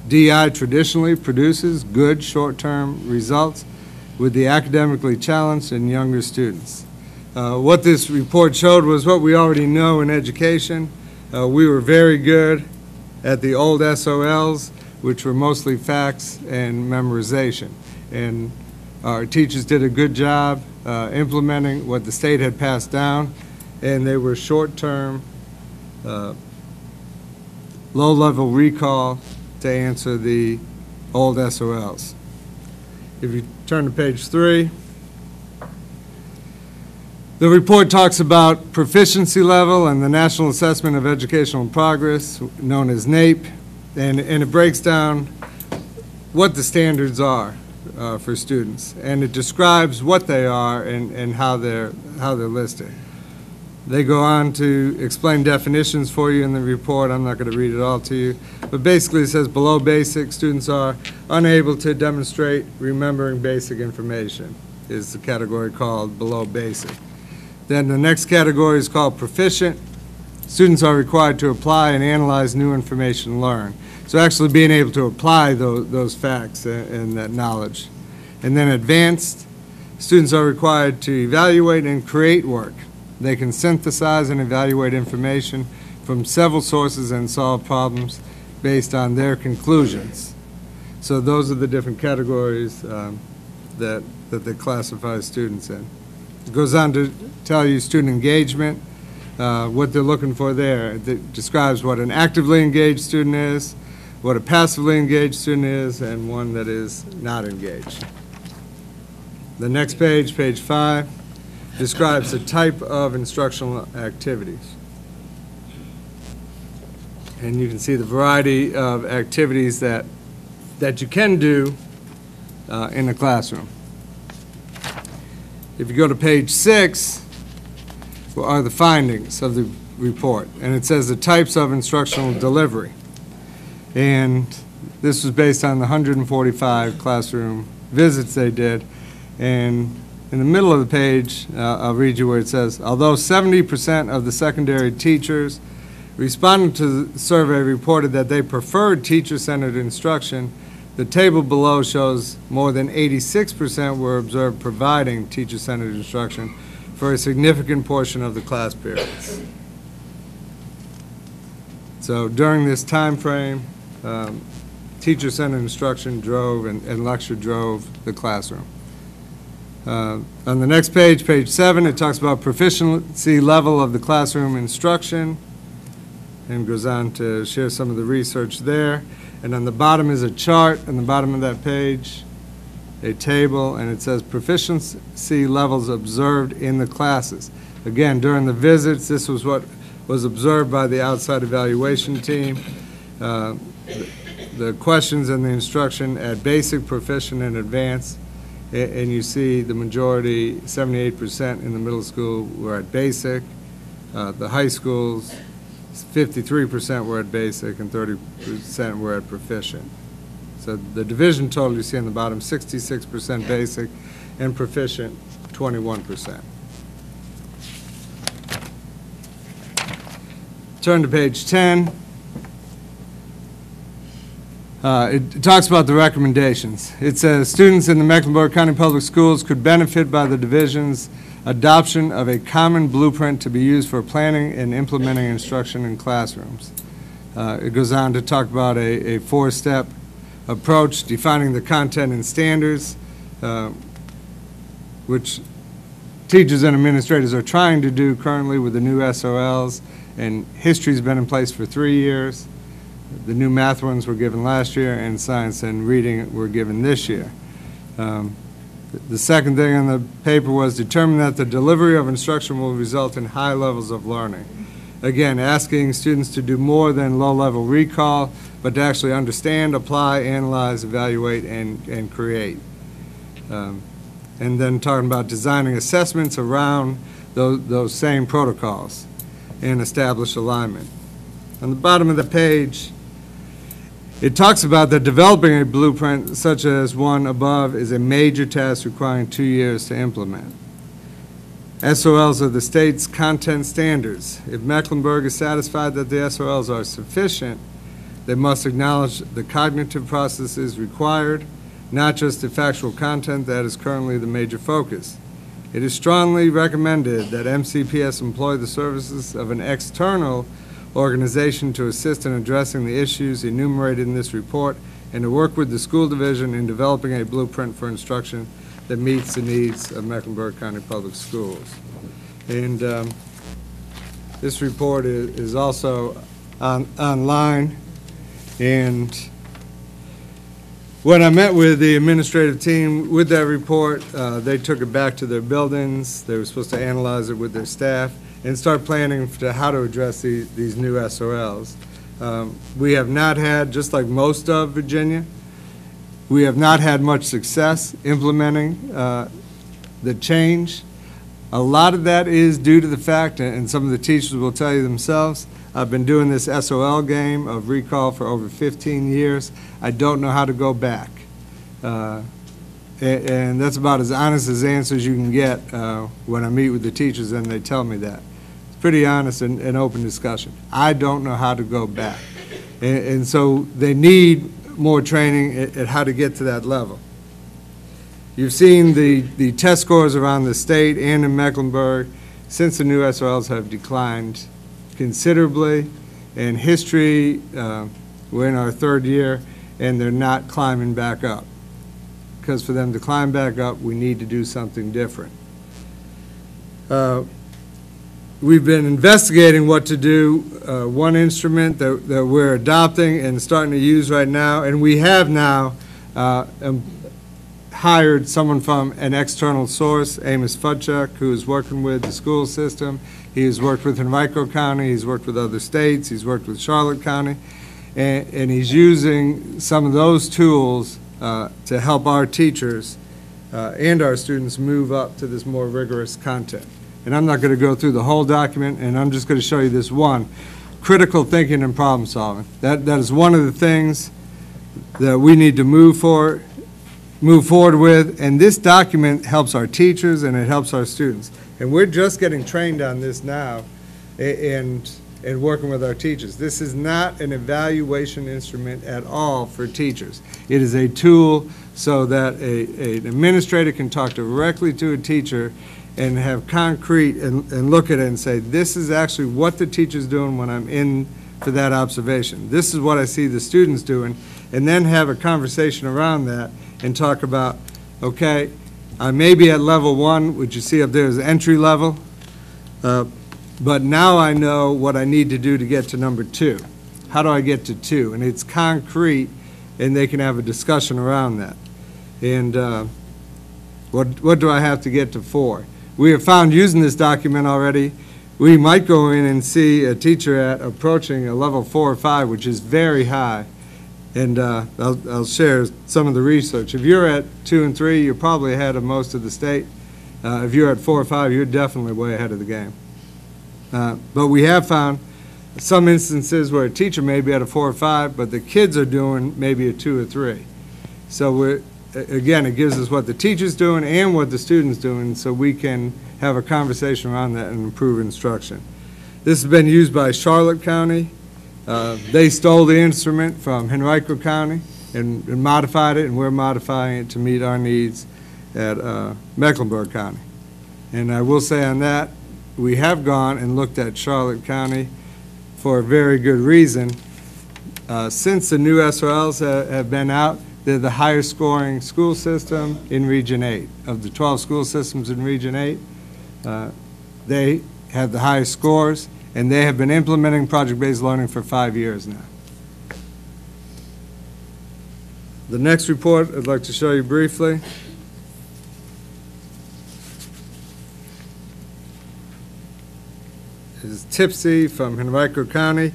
DI traditionally produces good short-term results with the academically challenged and younger students. What this report showed was what we already know in education. We were very good at the old SOLs, which were mostly facts and memorization. And our teachers did a good job implementing what the state had passed down, and they were short-term, low-level recall to answer the old SOLs. If you turn to page 3, the report talks about proficiency level and the National Assessment of Educational Progress, known as NAEP, and it breaks down what the standards are for students, and it describes what they are and how they're listed. They go on to explain definitions for you in the report. I'm not going to read it all to you, but basically it says below basic, students are unable to demonstrate remembering basic information. is the category called below basic. Then the next category is called proficient. Students are required to apply and analyze new information learned. So actually being able to apply those facts and that knowledge. And then advanced, students are required to evaluate and create work. They can synthesize and evaluate information from several sources and solve problems based on their conclusions. So those are the different categories that they classify students in. It goes on to tell you student engagement, what they're looking for there. It describes what an actively engaged student is, what a passively engaged student is, and one that is not engaged. The next page, page 5, describes the type of instructional activities. And you can see the variety of activities that you can do in the classroom. If you go to page 6, are the findings of the report, and it says the types of instructional delivery. And this was based on the 145 classroom visits they did. And in the middle of the page, I'll read you where it says, although 70% of the secondary teachers responding to the survey reported that they preferred teacher-centered instruction, the table below shows more than 86% were observed providing teacher-centered instruction for a significant portion of the class periods. So during this time frame, teacher-centered instruction drove and lecture drove the classroom. On the next page, page 7, it talks about proficiency level of the classroom instruction and goes on to share some of the research there. And on the bottom is a chart on the bottom of that page, a table, and it says proficiency levels observed in the classes. Again, during the visits, this was what was observed by the outside evaluation team. The questions and the instruction at basic, proficient, and advanced, and you see the majority, 78% in the middle school were at basic. The high schools, 53% were at basic and 30% were at proficient. So the division total you see on the bottom, 66% basic and proficient, 21%. Turn to page 10. It talks about the recommendations. It says students in the Mecklenburg County Public Schools could benefit by the division's adoption of a common blueprint to be used for planning and implementing instruction in classrooms. It goes on to talk about a 4-step approach, defining the content and standards, which teachers and administrators are trying to do currently with the new SOLs, and history's been in place for 3 years. The new math ones were given last year, and science and reading were given this year. The second thing on the paper was determine that the delivery of instruction will result in high levels of learning. Again, asking students to do more than low-level recall, but to actually understand, apply, analyze, evaluate, and create. And then talking about designing assessments around those same protocols and establish alignment. On the bottom of the page, it talks about that developing a blueprint such as one above is a major task requiring 2 years to implement. SOLs are the state's content standards. If Mecklenburg is satisfied that the SOLs are sufficient, they must acknowledge the cognitive processes required, not just the factual content that is currently the major focus. It is strongly recommended that MCPS employ the services of an external organization to assist in addressing the issues enumerated in this report and to work with the school division in developing a blueprint for instruction that meets the needs of Mecklenburg County Public Schools. And this report is also online. And when I met with the administrative team with that report, they took it back to their buildings. They were supposed to analyze it with their staff and start planning for how to address these new SOLs. We have not had, just like most of Virginia, we have not had much success implementing the change. A lot of that is due to the fact, and some of the teachers will tell you themselves, I've been doing this SOL game of recall for over 15 years. I don't know how to go back. and that's about as honest as answers you can get when I meet with the teachers and they tell me that. It's pretty honest and open discussion. I don't know how to go back. And so they need more training at how to get to that level. You've seen the test scores around the state and in Mecklenburg since the new SRLs have declined considerably. In history, we're in our third year, and they're not climbing back up. Because for them to climb back up, we need to do something different. We've been investigating what to do. One instrument that we're adopting and starting to use right now, and we have now hired someone from an external source, Amos Fudchuk, who is working with the school system. He has worked with Henrico County, he's worked with other states, he's worked with Charlotte County, and he's using some of those tools to help our teachers and our students move up to this more rigorous content. And I'm not going to go through the whole document, and I'm just going to show you this one, critical thinking and problem solving. That is one of the things that we need to move forward with, and this document helps our teachers and it helps our students. And we're just getting trained on this now and working with our teachers. This is not an evaluation instrument at all for teachers. It is a tool so that an administrator can talk directly to a teacher and have concrete and look at it and say, this is actually what the teacher's doing when I'm in for that observation. This is what I see the students doing, and then have a conversation around that and talk about, okay, I may be at level 1, which you see up there is entry level, but now I know what I need to do to get to number 2. How do I get to 2? And it's concrete, and they can have a discussion around that. And what do I have to get to 4? We have found using this document already, we might go in and see a teacher at approaching a level 4 or 5, which is very high. And I'll share some of the research. If you're at 2 and 3, you're probably ahead of most of the state. If you're at 4 or 5, you're definitely way ahead of the game. But we have found some instances where a teacher may be at a 4 or 5, but the kids are doing maybe a 2 or 3. So again, it gives us what the teacher's doing and what the student's doing, so we can have a conversation around that and improve instruction. This has been used by Charlotte County. They stole the instrument from Henrico County and modified it, and we're modifying it to meet our needs at Mecklenburg County. And I will say on that, we have gone and looked at Charlotte County for a very good reason. Since the new SRLs have been out, they're the highest scoring school system in Region 8. Of the 12 school systems in Region 8, they have the highest scores, and they have been implementing project-based learning for 5 years now. The next report I'd like to show you briefly is Tipsy from Henrico County,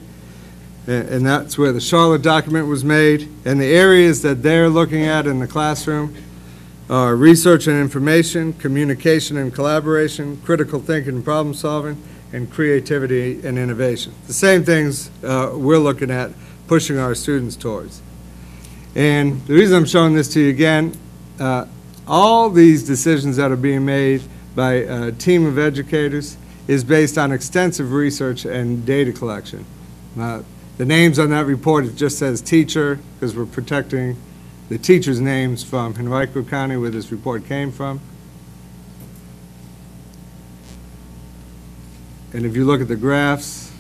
and that's where the Charlotte document was made. And the areas that they're looking at in the classroom are research and information, communication and collaboration, critical thinking and problem solving, and creativity and innovation. The same things we're looking at pushing our students towards. And the reason I'm showing this to you again, all these decisions that are being made by a team of educators is based on extensive research and data collection. The names on that report, it just says teacher, because we're protecting the teachers' names from Henrico County, where this report came from. And if you look at the graphs,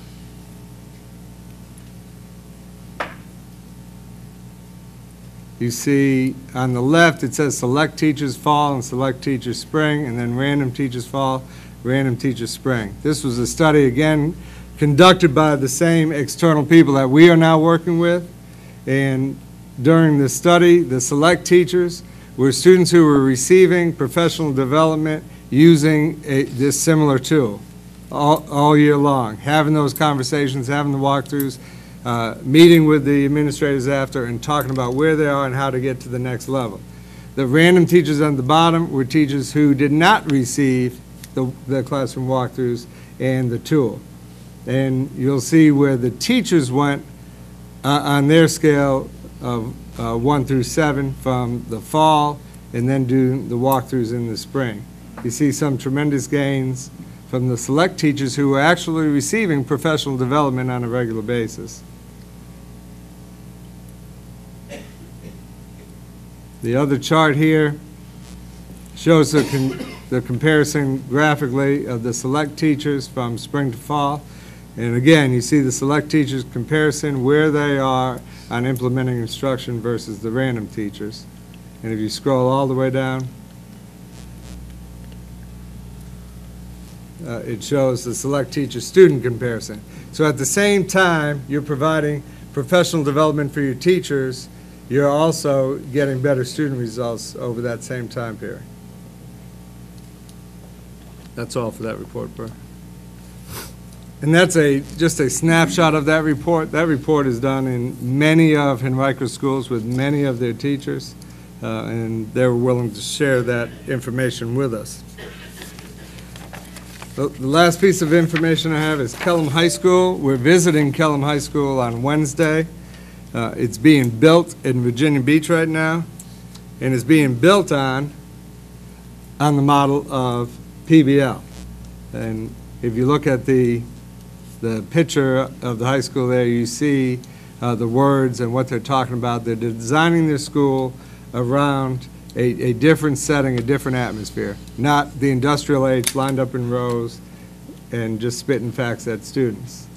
you see on the left it says select teachers fall and select teachers spring, and then random teachers fall, random teachers spring. This was a study, again, conducted by the same external people that we are now working with. And during the study, the select teachers were students who were receiving professional development using this similar tool all year long, having those conversations, having the walkthroughs, meeting with the administrators after and talking about where they are and how to get to the next level. The random teachers on the bottom were teachers who did not receive the classroom walkthroughs and the tool. And you'll see where the teachers went on their scale of 1 through 7 from the fall and then do the walkthroughs in the spring. You see some tremendous gains from the select teachers who are actually receiving professional development on a regular basis. The other chart here shows the comparison graphically of the select teachers from spring to fall. And again, you see the select teachers comparison where they are on implementing instruction versus the random teachers. And if you scroll all the way down, it shows the select teacher-student comparison. So at the same time you're providing professional development for your teachers, you're also getting better student results over that same time period. That's all for that report, Burr. And that's just a snapshot of that report. That report is done in many of Henrico schools with many of their teachers, and they're willing to share that information with us. The last piece of information I have is Kellam High School. We're visiting Kellam High School on Wednesday. It's being built in Virginia Beach right now, and it's being built on the model of PBL. And if you look at the picture of the high school there, you see the words and what they're talking about. They're designing their school around a different setting, a different atmosphere, not the industrial age lined up in rows and just spitting facts at students.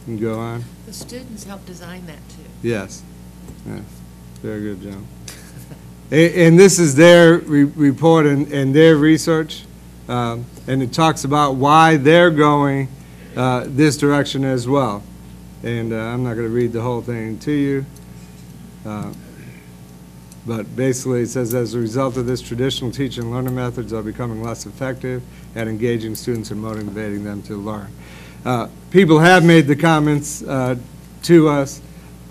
You can go on. The students helped design that too. Yes. Yes. Very good, John. And this is their report and their research, and it talks about why they're going this direction as well. And I'm not going to read the whole thing to you. But basically it says, as a result of this, traditional teaching and learning methods are becoming less effective at engaging students and motivating them to learn. People have made the comments to us,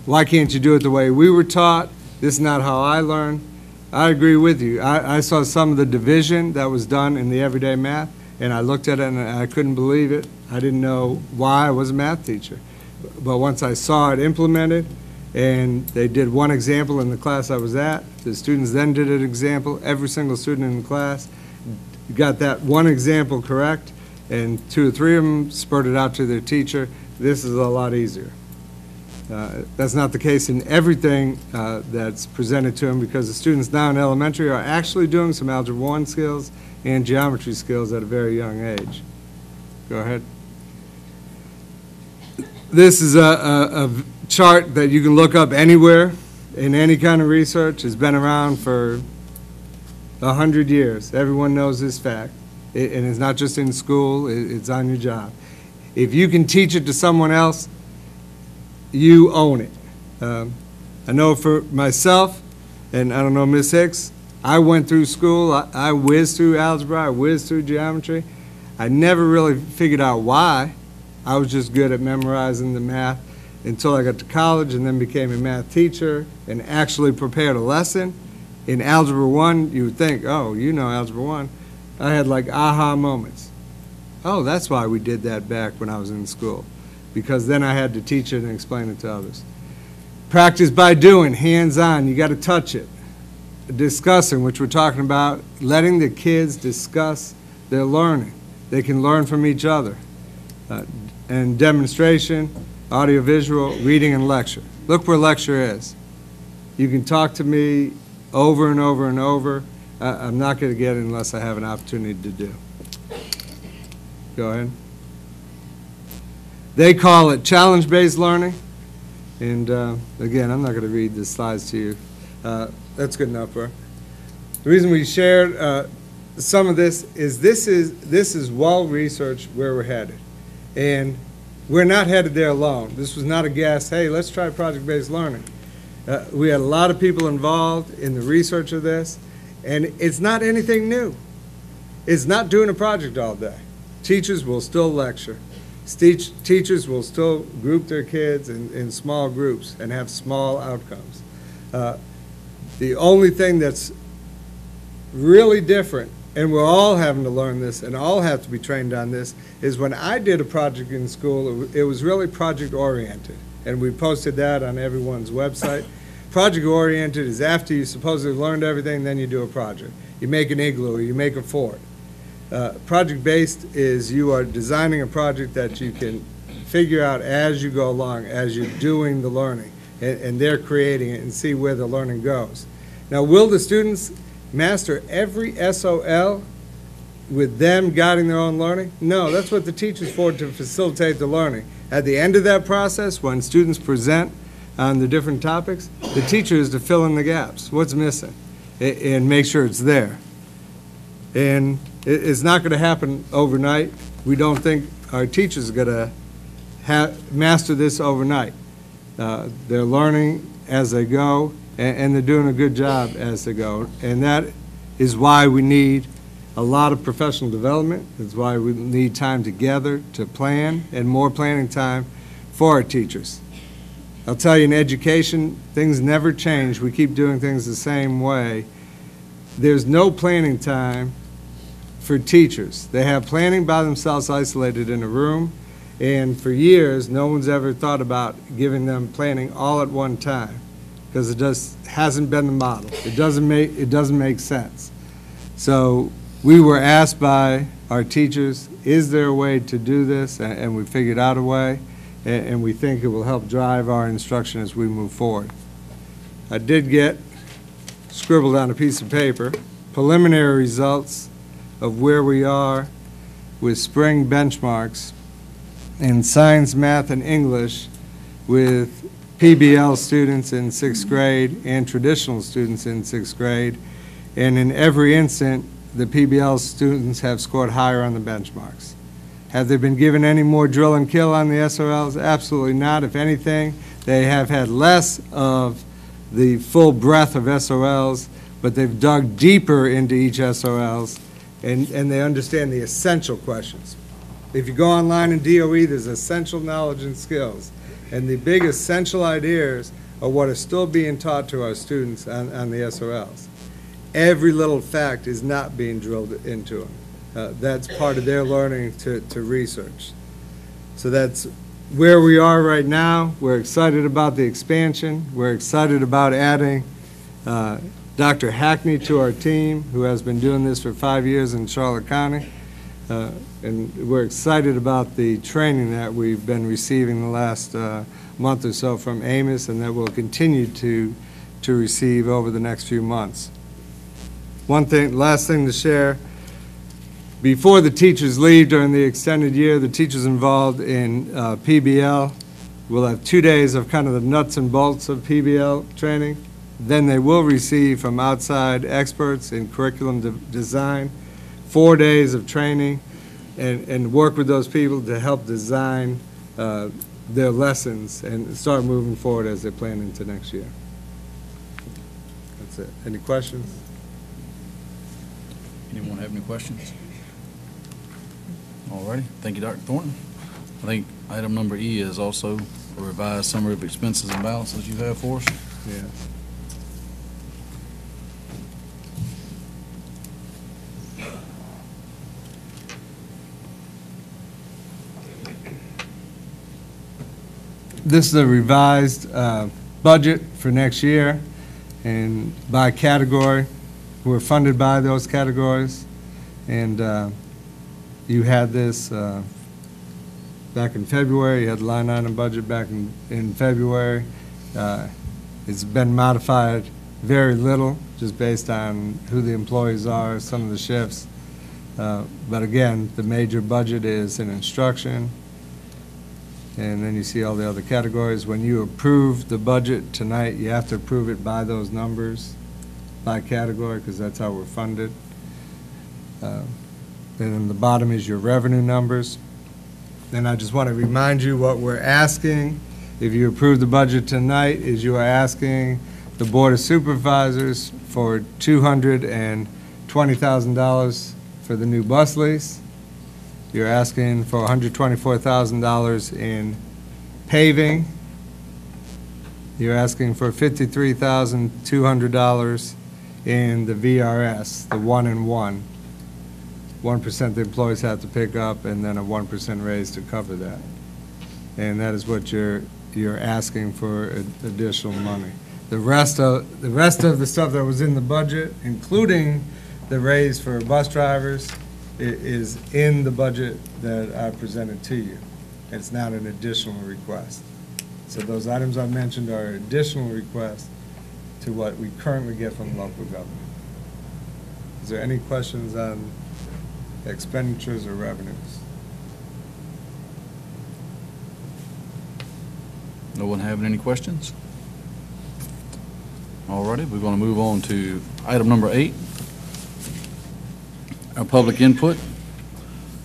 why can't you do it the way we were taught? This is not how I learned. I agree with you. I saw some of the division that was done in the everyday math, and I looked at it and I couldn't believe it. I didn't know why I was a math teacher. But once I saw it implemented, and they did one example in the class I was at. The students then did an example. Every single student in the class got that one example correct, and 2 or 3 of them spurted out to their teacher. This is a lot easier. That's not the case in everything that's presented to them, because the students now in elementary are actually doing some Algebra 1 skills and geometry skills at a very young age. Go ahead. This is a chart that you can look up anywhere in any kind of research. It's been around for 100 years. Everyone knows this fact. And it's not just in school, it's on your job. If you can teach it to someone else, you own it. I know for myself, and I don't know Ms. Hicks, I went through school, I whizzed through algebra, I whizzed through geometry. I never really figured out why. I was just good at memorizing the math until I got to college and then became a math teacher and actually prepared a lesson. In Algebra 1, you would think, oh, you know Algebra 1. I had like aha moments. Oh, that's why we did that back when I was in school, because then I had to teach it and explain it to others. Practice by doing, hands-on, you got to touch it. Discussing, which we're talking about, letting the kids discuss their learning. They can learn from each other. And demonstration, audiovisual, reading, and lecture. Look where lecture is. You can talk to me over and over and over. I'm not going to get it unless I have an opportunity to do. Go ahead. They call it challenge-based learning. And again, I'm not going to read the slides to you. That's good enough for. The reason we shared some of this is well-researched where we're headed. And we're not headed there alone. This was not a guess, hey, let's try project-based learning. We had a lot of people involved in the research of this, and it's not anything new. It's not doing a project all day. Teachers will still lecture. Teachers will still group their kids in small groups and have small outcomes. The only thing that's really different, and we're all having to learn this and all have to be trained on this, is when I did a project in school, it was really project oriented. And we posted that on everyone's website. Project-oriented is after you supposedly learned everything, then you do a project. You make an igloo, or you make a fort. Project-based is you are designing a project that you can figure out as you go along, as you're doing the learning, and they're creating it and see where the learning goes. Now, will the students master every SOL with them guiding their own learning? No, that's what the teacher's for, to facilitate the learning. At the end of that process, when students present on the different topics, the teacher is to fill in the gaps, what's missing, and make sure it's there. And it's not going to happen overnight. We don't think our teachers are going to master this overnight. They're learning as they go, and they're doing a good job as they go. And that is why we need a lot of professional development. It's why we need time together to plan, and more planning time for our teachers. I'll tell you, in education, things never change. We keep doing things the same way. There's no planning time for teachers. They have planning by themselves, isolated in a room, and for years, no one's ever thought about giving them planning all at one time, because it just hasn't been the model. It doesn't make sense. So we were asked by our teachers, is there a way to do this? And we figured out a way, and we think it will help drive our instruction as we move forward. I did get, scribbled on a piece of paper, preliminary results of where we are with spring benchmarks in science, math, and English with PBL students in 6th grade and traditional students in 6th grade. And in every instant, the PBL students have scored higher on the benchmarks. Have they been given any more drill and kill on the SOLs? Absolutely not. If anything, they have had less of the full breadth of SOLs, but they've dug deeper into each SOLs, and they understand the essential questions. If you go online in DOE, there's essential knowledge and skills. And the big essential ideas are what are still being taught to our students on the SOLs. Every little fact is not being drilled into them. That's part of their learning to research. So that's where we are right now. We're excited about the expansion. We're excited about adding Dr. Hackney to our team, who has been doing this for 5 years in Charlotte County. And we're excited about the training that we've been receiving the last month or so from Amos, and that we'll continue to receive over the next few months. Last thing to share, before the teachers leave during the extended year, the teachers involved in PBL will have 2 days of kind of the nuts and bolts of PBL training. Then they will receive from outside experts in curriculum design 4 days of training, and work with those people to help design their lessons and start moving forward as they plan into next year. That's it. Any questions? Anyone have any questions? All righty. Thank you, Dr. Thornton. I think item number E is also a revised summary of expenses and balances you have for us. Yeah. This is a revised budget for next year, and by category. We're funded by those categories, and you had this back in February. You had the line item budget back in February. It's been modified very little, just based on who the employees are, some of the shifts. But again, the major budget is in instruction. And then you see all the other categories. When you approve the budget tonight, you have to approve it by those numbers, by category, because that's how we're funded. And then the bottom is your revenue numbers. And I just want to remind you what we're asking, if you approve the budget tonight, is you are asking the Board of Supervisors for $220,000 for the new bus lease. You're asking for $124,000 in paving. You're asking for $53,200 in the VRS, the 1-in-1. 1% the employees have to pick up, and then a 1% raise to cover that. And that is what you're asking for additional money. The rest of the stuff that was in the budget, including the raise for bus drivers, is in the budget that I presented to you. It's not an additional request. So those items I mentioned are additional requests to what we currently get from local government. Is there any questions on expenditures or revenues? No one having any questions? All righty, we're going to move on to item number 8, our public input.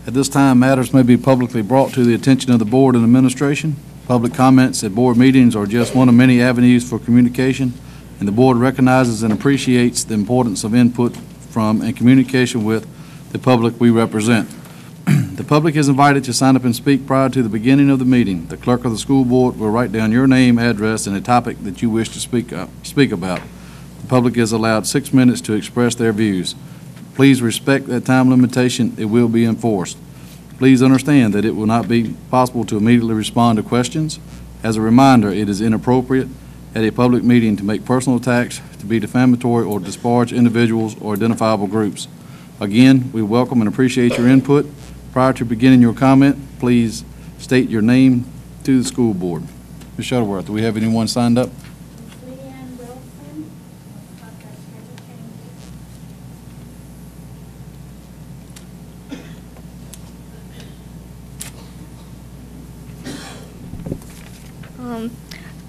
At this time, matters may be publicly brought to the attention of the board and administration. Public comments at board meetings are just one of many avenues for communication, and the board recognizes and appreciates the importance of input from and communication with the public we represent. The public is invited to sign up and speak prior to the beginning of the meeting. The clerk of the school board will write down your name, address, and the topic that you wish to speak about. The public is allowed 6 minutes to express their views. Please respect that time limitation. It will be enforced. Please understand that it will not be possible to immediately respond to questions. As a reminder, it is inappropriate at a public meeting to make personal attacks, to be defamatory, or disparage individuals or identifiable groups. Again, we welcome and appreciate your input. Prior to beginning your comment, please state your name to the school board. Ms. Shuttleworth, do we have anyone signed up?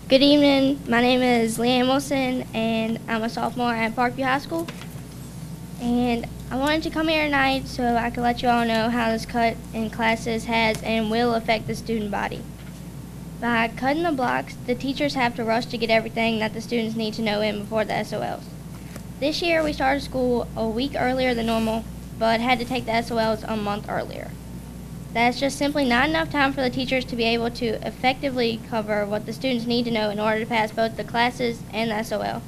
Good evening. My name is Leanne Wilson, and I'm a sophomore at Parkview High School. And I wanted to come here tonight so I could let you all know how this cut in classes has and will affect the student body. By cutting the blocks, the teachers have to rush to get everything that the students need to know in before the SOLs. This year we started school a week earlier than normal, but had to take the SOLs a month earlier. That's just simply not enough time for the teachers to be able to effectively cover what the students need to know in order to pass both the classes and the SOL.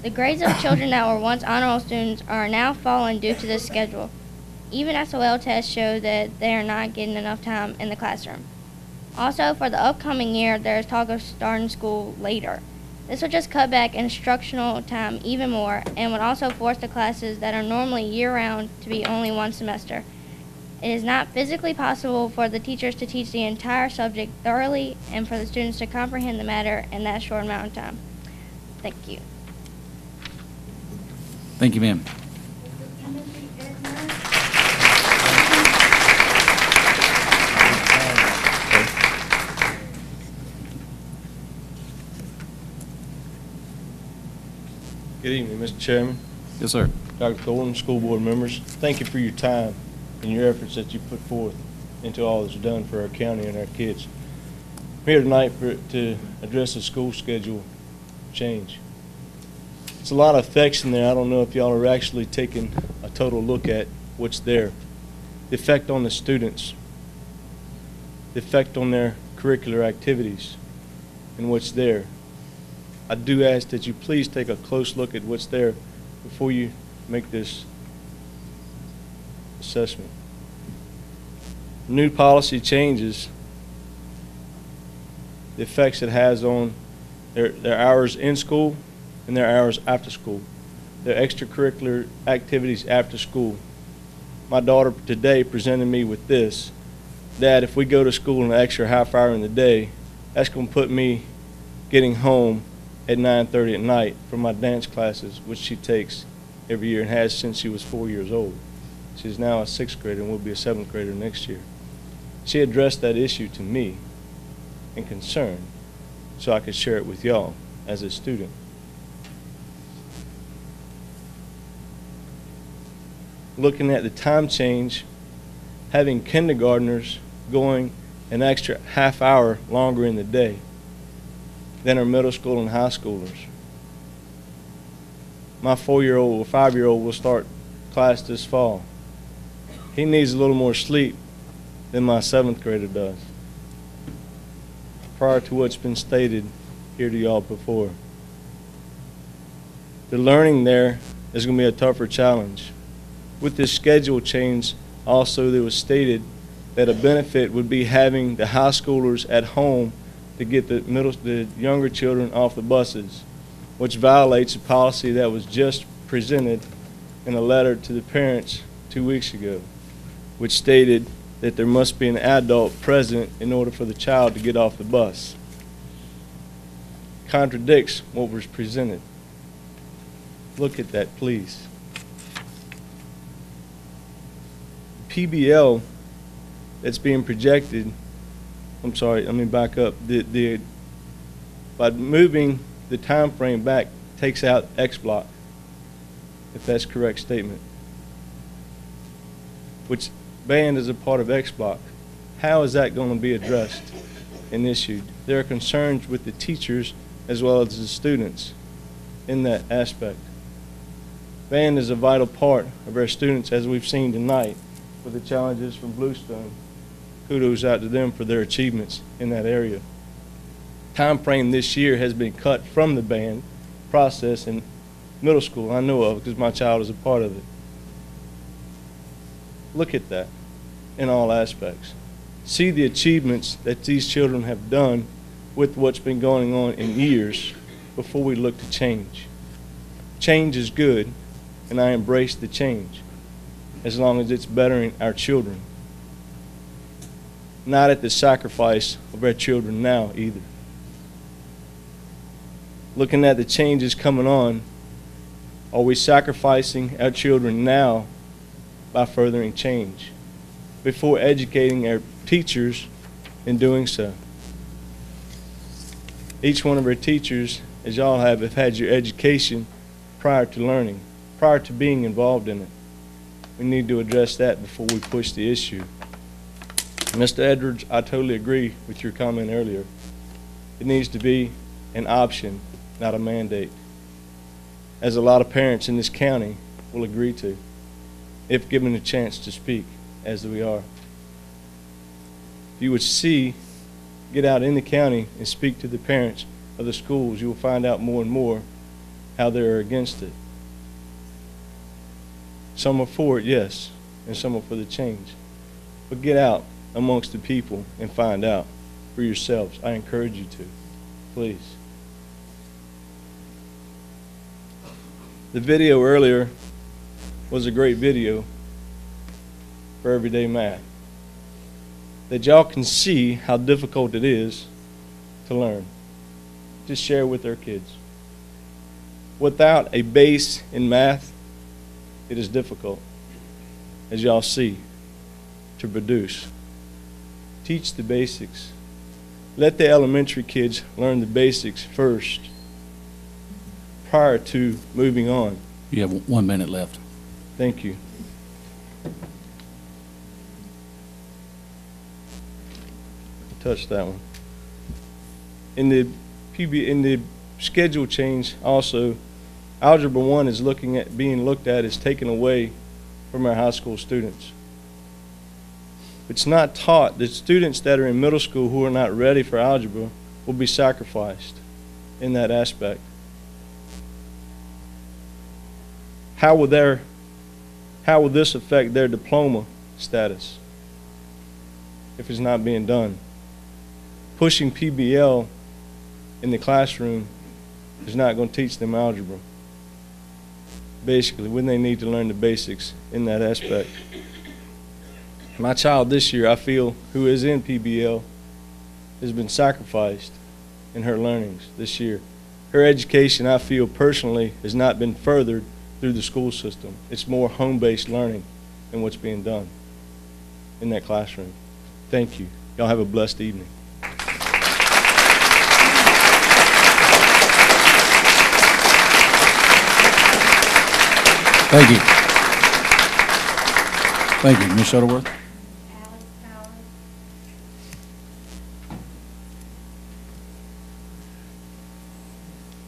The grades of children that were once honor roll students are now falling due to this schedule. Even SOL tests show that they are not getting enough time in the classroom. Also, for the upcoming year, there is talk of starting school later. This will just cut back instructional time even more and would also force the classes that are normally year-round to be only one semester. It is not physically possible for the teachers to teach the entire subject thoroughly and for the students to comprehend the matter in that short amount of time. Thank you. Thank you, ma'am. Good evening, Mr. Chairman. Yes, sir. Dr. Thornton, school board members. Thank you for your time and your efforts that you put forth into all that's done for our county and our kids. I'm here tonight to address the school schedule change. It's a lot of effects in there. I don't know if y'all are actually taking a total look at what's there. The effect on the students, the effect on their curricular activities, and what's there. I do ask that you please take a close look at what's there before you make this assessment. New policy changes, the effects it has on their hours in school and their hours after school, their extracurricular activities after school. My daughter today presented me with this: Dad, if we go to school an extra half hour in the day, that's going to put me getting home at 9:30 at night from my dance classes, which she takes every year and has since she was 4 years old. She's now a 6th grader and will be a 7th grader next year. She addressed that issue to me in concern so I could share it with y'all as a student. Looking at the time change, having kindergartners going an extra half hour longer in the day than our middle school and high schoolers. My 4-year-old or 5-year-old will start class this fall. He needs a little more sleep than my 7th grader does, prior to what's been stated here to y'all before. The learning there is going to be a tougher challenge. With this schedule change, also there was stated that a benefit would be having the high schoolers at home to get the younger children off the buses. which violates a policy that was just presented in a letter to the parents 2 weeks ago, which stated that there must be an adult present in order for the child to get off the bus. Contradicts what was presented. Look at that, please. PBL that's being projected, I'm sorry, let me back up. By moving the time frame back takes out X block, if that's correct statement, which band is a part of X block. How is that going to be addressed and issued? There are concerns with the teachers as well as the students in that aspect. Band is a vital part of our students, as we've seen tonight with the challenges from Bluestone. Kudos out to them for their achievements in that area. Time frame this year has been cut from the band process in middle school. I know of because my child is a part of it. Look at that in all aspects. See the achievements that these children have done with what's been going on in years before we look to change. Change is good, and I embrace the change as long as it's bettering our children. Not at the sacrifice of our children now either. Looking at the changes coming on, are we sacrificing our children now by furthering change before educating our teachers in doing so? Each one of our teachers, as y'all have had your education prior to learning, prior to being involved in it. We need to address that before we push the issue. Mr. Edwards, I totally agree with your comment earlier. It needs to be an option, not a mandate, as a lot of parents in this county will agree to, if given a chance to speak, as we are. If you would get out in the county and speak to the parents of the schools, you will find out more and more how they're against it. Some are for it, yes, and some are for the change. But get out amongst the people and find out for yourselves. I encourage you to, please. The video earlier was a great video for everyday math, that y'all can see how difficult it is to learn. Just share with our kids. Without a base in math, it is difficult, as y'all see, to produce. Teach the basics. Let the elementary kids learn the basics first prior to moving on. You have 1 minute left. Thank you. Touch that one. In the schedule change also, Algebra 1 is being looked at as taken away from our high school students. It's not taught. The students that are in middle school who are not ready for algebra will be sacrificed in that aspect. How will this affect their diploma status if it's not being done? Pushing PBL in the classroom is not going to teach them algebra, basically, when they need to learn the basics in that aspect. My child this year, I feel, who is in PBL, has been sacrificed in her learnings this year. Her education, I feel personally, has not been furthered through the school system. It's more home-based learning than what's being done in that classroom. Thank you. Y'all have a blessed evening. Thank you. Thank you. Ms. Shuttleworth?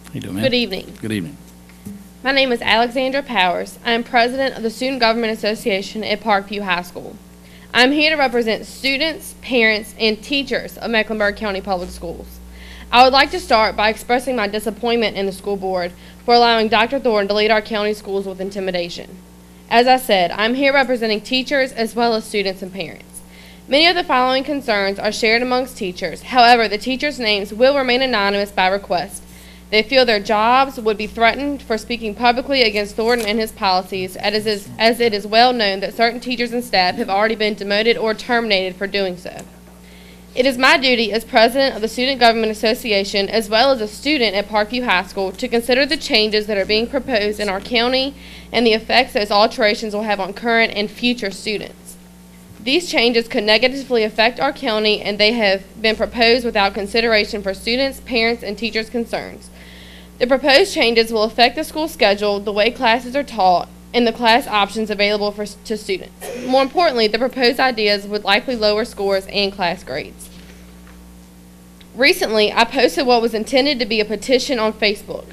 How you doing, ma'am? Good evening. Good evening. My name is Alexandra Powers. I am president of the Student Government Association at Parkview High School. I'm here to represent students, parents, and teachers of Mecklenburg County Public Schools. I would like to start by expressing my disappointment in the school board for allowing Dr. Thornton to lead our county schools with intimidation. As I said, I'm here representing teachers as well as students and parents. Many of the following concerns are shared amongst teachers. However, the teachers' names will remain anonymous by request. They feel their jobs would be threatened for speaking publicly against Thornton and his policies, as it is well known that certain teachers and staff have already been demoted or terminated for doing so. It is my duty as president of the Student Government Association, as well as a student at Parkview High School, to consider the changes that are being proposed in our county and the effects those alterations will have on current and future students. These changes could negatively affect our county, and they have been proposed without consideration for students, parents, and teachers' concerns. The proposed changes will affect the school schedule, the way classes are taught, and the class options available to students. More importantly, the proposed ideas would likely lower scores and class grades. Recently, I posted what was intended to be a petition on Facebook.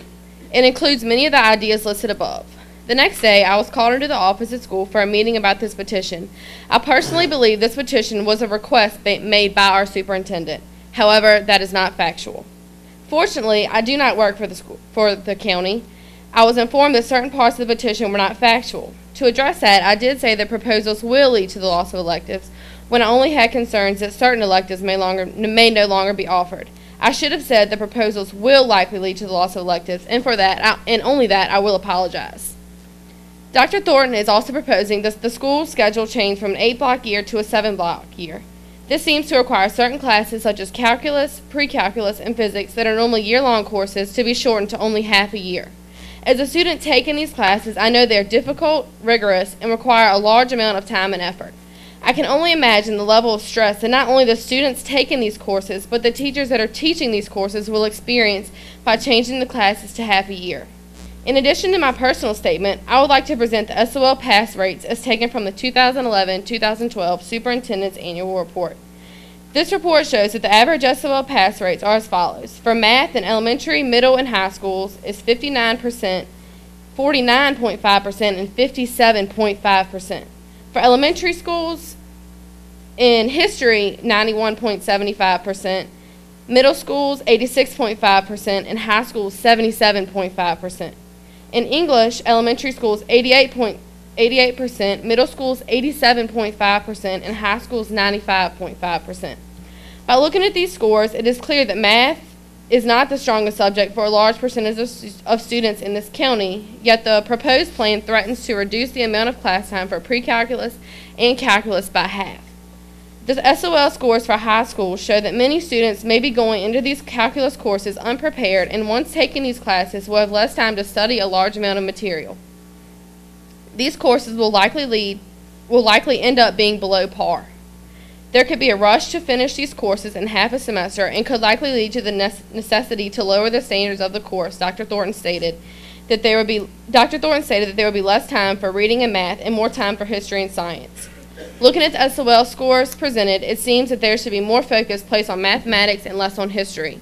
It includes many of the ideas listed above. The next day, I was called into the office at school for a meeting about this petition. I personally believe this petition was a request made by our superintendent. However, that is not factual. Fortunately, I do not work for the county. I was informed that certain parts of the petition were not factual. To address that, I did say that proposals will lead to the loss of electives, when I only had concerns that certain electives may no longer be offered. I should have said the proposals will likely lead to the loss of electives, and for that, and only that, I will apologize. Dr. Thornton is also proposing that the school schedule change from an 8-block year to a 7-block year. This seems to require certain classes such as calculus, pre-calculus, and physics that are normally year-long courses to be shortened to only half a year. As a student taking these classes, I know they are difficult, rigorous, and require a large amount of time and effort. I can only imagine the level of stress that not only the students taking these courses, but the teachers that are teaching these courses will experience by changing the classes to half a year. In addition to my personal statement, I would like to present the SOL pass rates as taken from the 2011-2012 Superintendent's Annual Report. This report shows that the average SOL pass rates are as follows. For math in elementary, middle, and high schools is 59%, 49.5%, and 57.5%. For elementary schools, in history, 91.75%, middle schools, 86.5%, and high schools, 77.5%. In English, elementary schools, 88%, middle schools, 87.5%, and high schools, 95.5%. By looking at these scores, it is clear that math is not the strongest subject for a large percentage of students in this county, yet the proposed plan threatens to reduce the amount of class time for pre-calculus and calculus by half. The SOL scores for high school show that many students may be going into these calculus courses unprepared, and once taking these classes will have less time to study a large amount of material. These courses will likely end up being below par. There could be a rush to finish these courses in half a semester and could likely lead to the necessity to lower the standards of the course. Dr. Thornton stated that there would be less time for reading and math and more time for history and science. Looking at the SOL scores presented, it seems that there should be more focus placed on mathematics and less on history.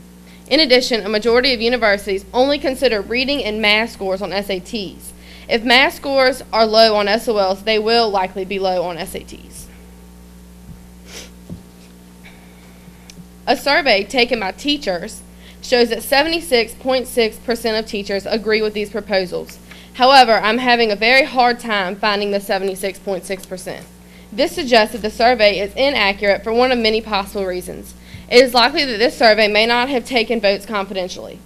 In addition, a majority of universities only consider reading and math scores on SATs. If math scores are low on SOLs, they will likely be low on SATs. A survey taken by teachers shows that 76.6% of teachers agree with these proposals. However, I'm having a very hard time finding the 76.6%. This suggests that the survey is inaccurate for one of many possible reasons. It is likely that this survey may not have taken votes confidentially.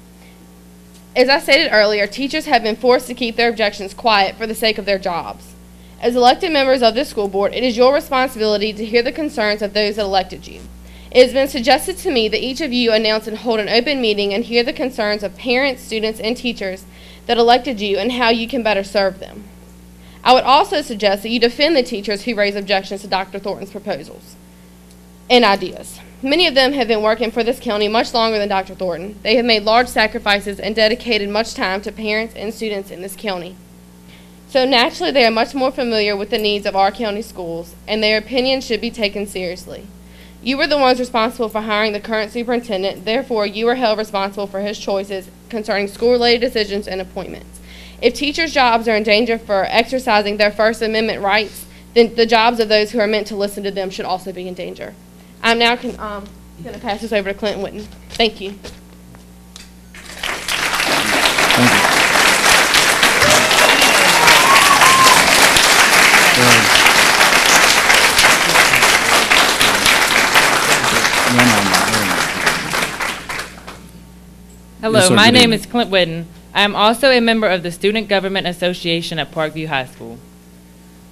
As I stated earlier, teachers have been forced to keep their objections quiet for the sake of their jobs. As elected members of this school board, it is your responsibility to hear the concerns of those that elected you. It has been suggested to me that each of you announce and hold an open meeting and hear the concerns of parents, students, and teachers that elected you and how you can better serve them. I would also suggest that you defend the teachers who raise objections to Dr. Thornton's proposals and ideas. Many of them have been working for this county much longer than Dr. Thornton. They have made large sacrifices and dedicated much time to parents and students in this county. So naturally, they are much more familiar with the needs of our county schools, and their opinions should be taken seriously. You were the ones responsible for hiring the current superintendent, therefore you are held responsible for his choices concerning school-related decisions and appointments. If teachers' jobs are in danger for exercising their First Amendment rights, then the jobs of those who are meant to listen to them should also be in danger. I'm now going to pass this over to Clinton Witten. Thank you. Hello, Yes, sir. my Good name evening. is Clint Whitten. I am also a member of the Student Government Association at Parkview High School.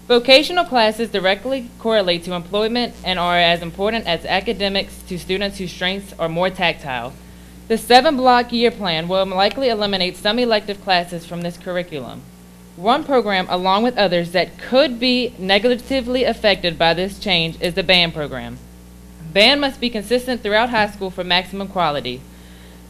Vocational classes directly correlate to employment and are as important as academics to students whose strengths are more tactile. The 7-block year plan will likely eliminate some elective classes from this curriculum. One program, along with others, that could be negatively affected by this change is the band program. Band must be consistent throughout high school for maximum quality.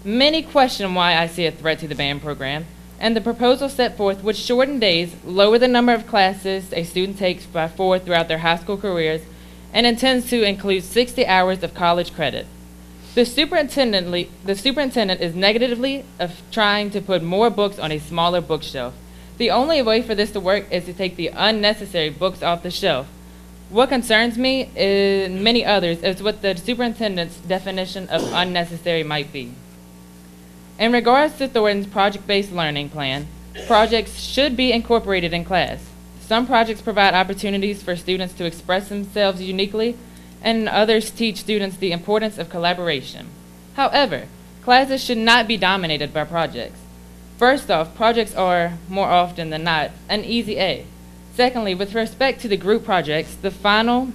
Many question why I see a threat to the band program, and the proposal set forth would shorten days, lower the number of classes a student takes by 4 throughout their high school careers, and intends to include 60 hours of college credit. The superintendent is negatively trying to put more books on a smaller bookshelf. The only way for this to work is to take the unnecessary books off the shelf. What concerns me and many others is what the superintendent's definition of unnecessary might be. In regards to Thornton's project-based learning plan, projects should be incorporated in class. Some projects provide opportunities for students to express themselves uniquely, and others teach students the importance of collaboration. However, classes should not be dominated by projects. First off, projects are, more often than not, an easy A. Secondly, with respect to the group projects, the final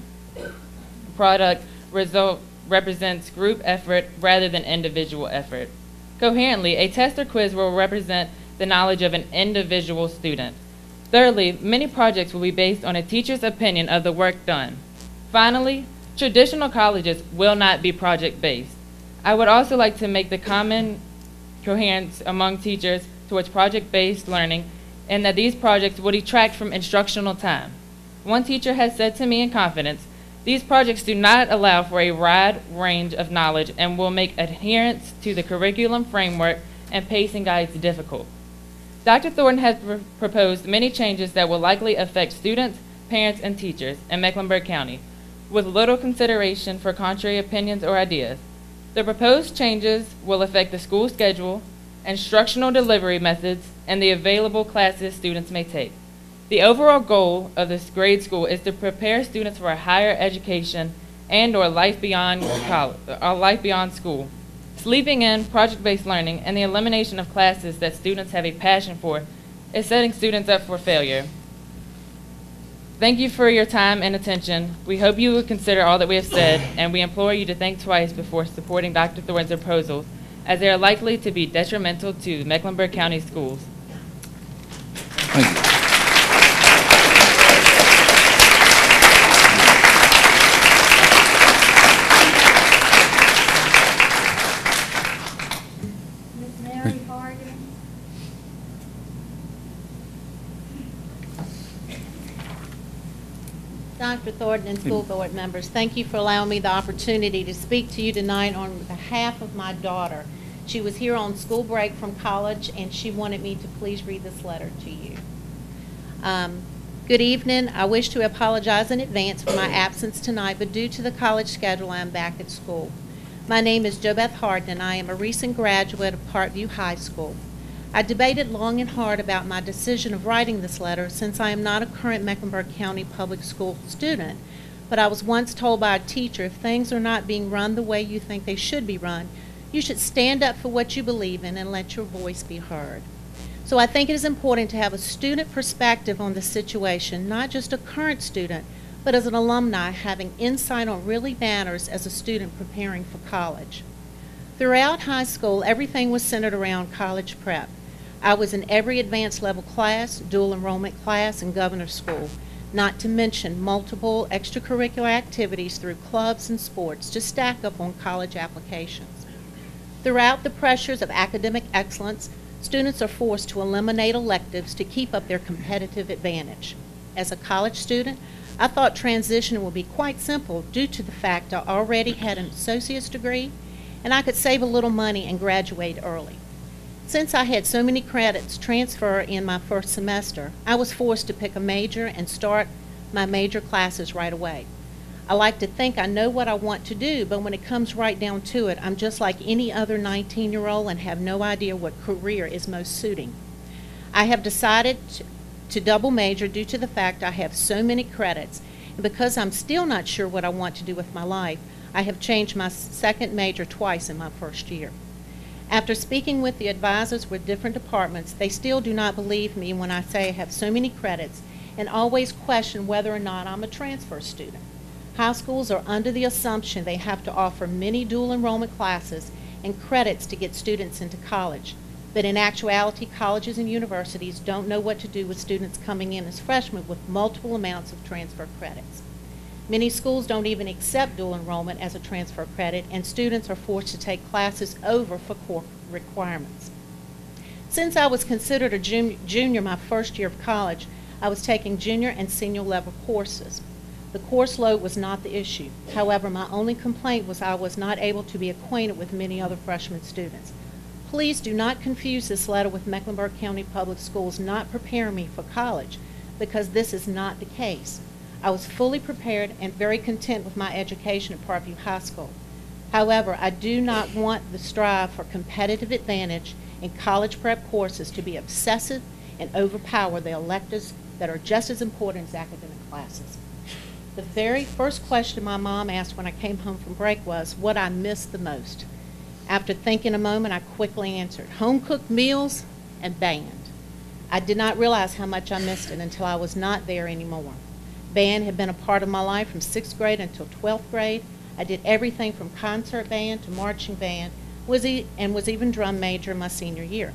product result represents group effort rather than individual effort. Coherently, a test or quiz will represent the knowledge of an individual student. Thirdly, many projects will be based on a teacher's opinion of the work done. Finally, traditional colleges will not be project-based. I would also like to make the common coherence among teachers towards project-based learning, and that these projects will detract from instructional time. One teacher has said to me in confidence, these projects do not allow for a wide range of knowledge and will make adherence to the curriculum framework and pacing guides difficult. Dr. Thornton has proposed many changes that will likely affect students, parents, and teachers in Mecklenburg County, with little consideration for contrary opinions or ideas. The proposed changes will affect the school schedule, instructional delivery methods, and the available classes students may take. The overall goal of this grade school is to prepare students for a higher education and or life beyond school. Sleeping in, project-based learning, and the elimination of classes that students have a passion for is setting students up for failure. Thank you for your time and attention. We hope you will consider all that we have said, and we implore you to think twice before supporting Dr. Thornton's proposals, as they are likely to be detrimental to Mecklenburg County schools. Thank you. Dr. Thornton and school board members, thank you for allowing me the opportunity to speak to you tonight on behalf of my daughter. She was here on school break from college, and she wanted me to please read this letter to you. Good evening. I wish to apologize in advance for my absence tonight, but due to the college schedule, I am back at school. My name is JoBeth Harden, and I am a recent graduate of Parkview High School. I debated long and hard about my decision of writing this letter since I am not a current Mecklenburg County public school student, but I was once told by a teacher, if things are not being run the way you think they should be run, you should stand up for what you believe in and let your voice be heard. So I think it is important to have a student perspective on the situation, not just a current student, but as an alumni having insight on really matters as a student preparing for college. Throughout high school, everything was centered around college prep. I was in every advanced level class, dual enrollment class, and governor's school, not to mention multiple extracurricular activities through clubs and sports to stack up on college applications. Throughout the pressures of academic excellence, students are forced to eliminate electives to keep up their competitive advantage. As a college student, I thought transition would be quite simple due to the fact I already had an associate's degree and I could save a little money and graduate early. Since I had so many credits transfer in my first semester, I was forced to pick a major and start my major classes right away. I like to think I know what I want to do, but when it comes right down to it, I'm just like any other 19-year-old and have no idea what career is most suiting. I have decided to double major due to the fact I have so many credits, and because I'm still not sure what I want to do with my life, I have changed my second major twice in my first year. After speaking with the advisors with different departments, they still do not believe me when I say I have so many credits and always question whether or not I'm a transfer student. High schools are under the assumption they have to offer many dual enrollment classes and credits to get students into college. But in actuality, colleges and universities don't know what to do with students coming in as freshmen with multiple amounts of transfer credits. Many schools don't even accept dual enrollment as a transfer credit, and students are forced to take classes over for core requirements. Since I was considered a junior my first year of college, I was taking junior and senior level courses. The course load was not the issue. However, my only complaint was I was not able to be acquainted with many other freshman students. Please do not confuse this letter with Mecklenburg County Public Schools not preparing me for college, because this is not the case. I was fully prepared and very content with my education at Parkview High School. However, I do not want the strive for competitive advantage in college prep courses to be obsessive and overpower the electives that are just as important as academic classes. The very first question my mom asked when I came home from break was what I missed the most. After thinking a moment, I quickly answered, home-cooked meals and band. I did not realize how much I missed it until I was not there anymore. Band had been a part of my life from 6th grade until 12th grade. I did everything from concert band to marching band, and was even drum major in my senior year.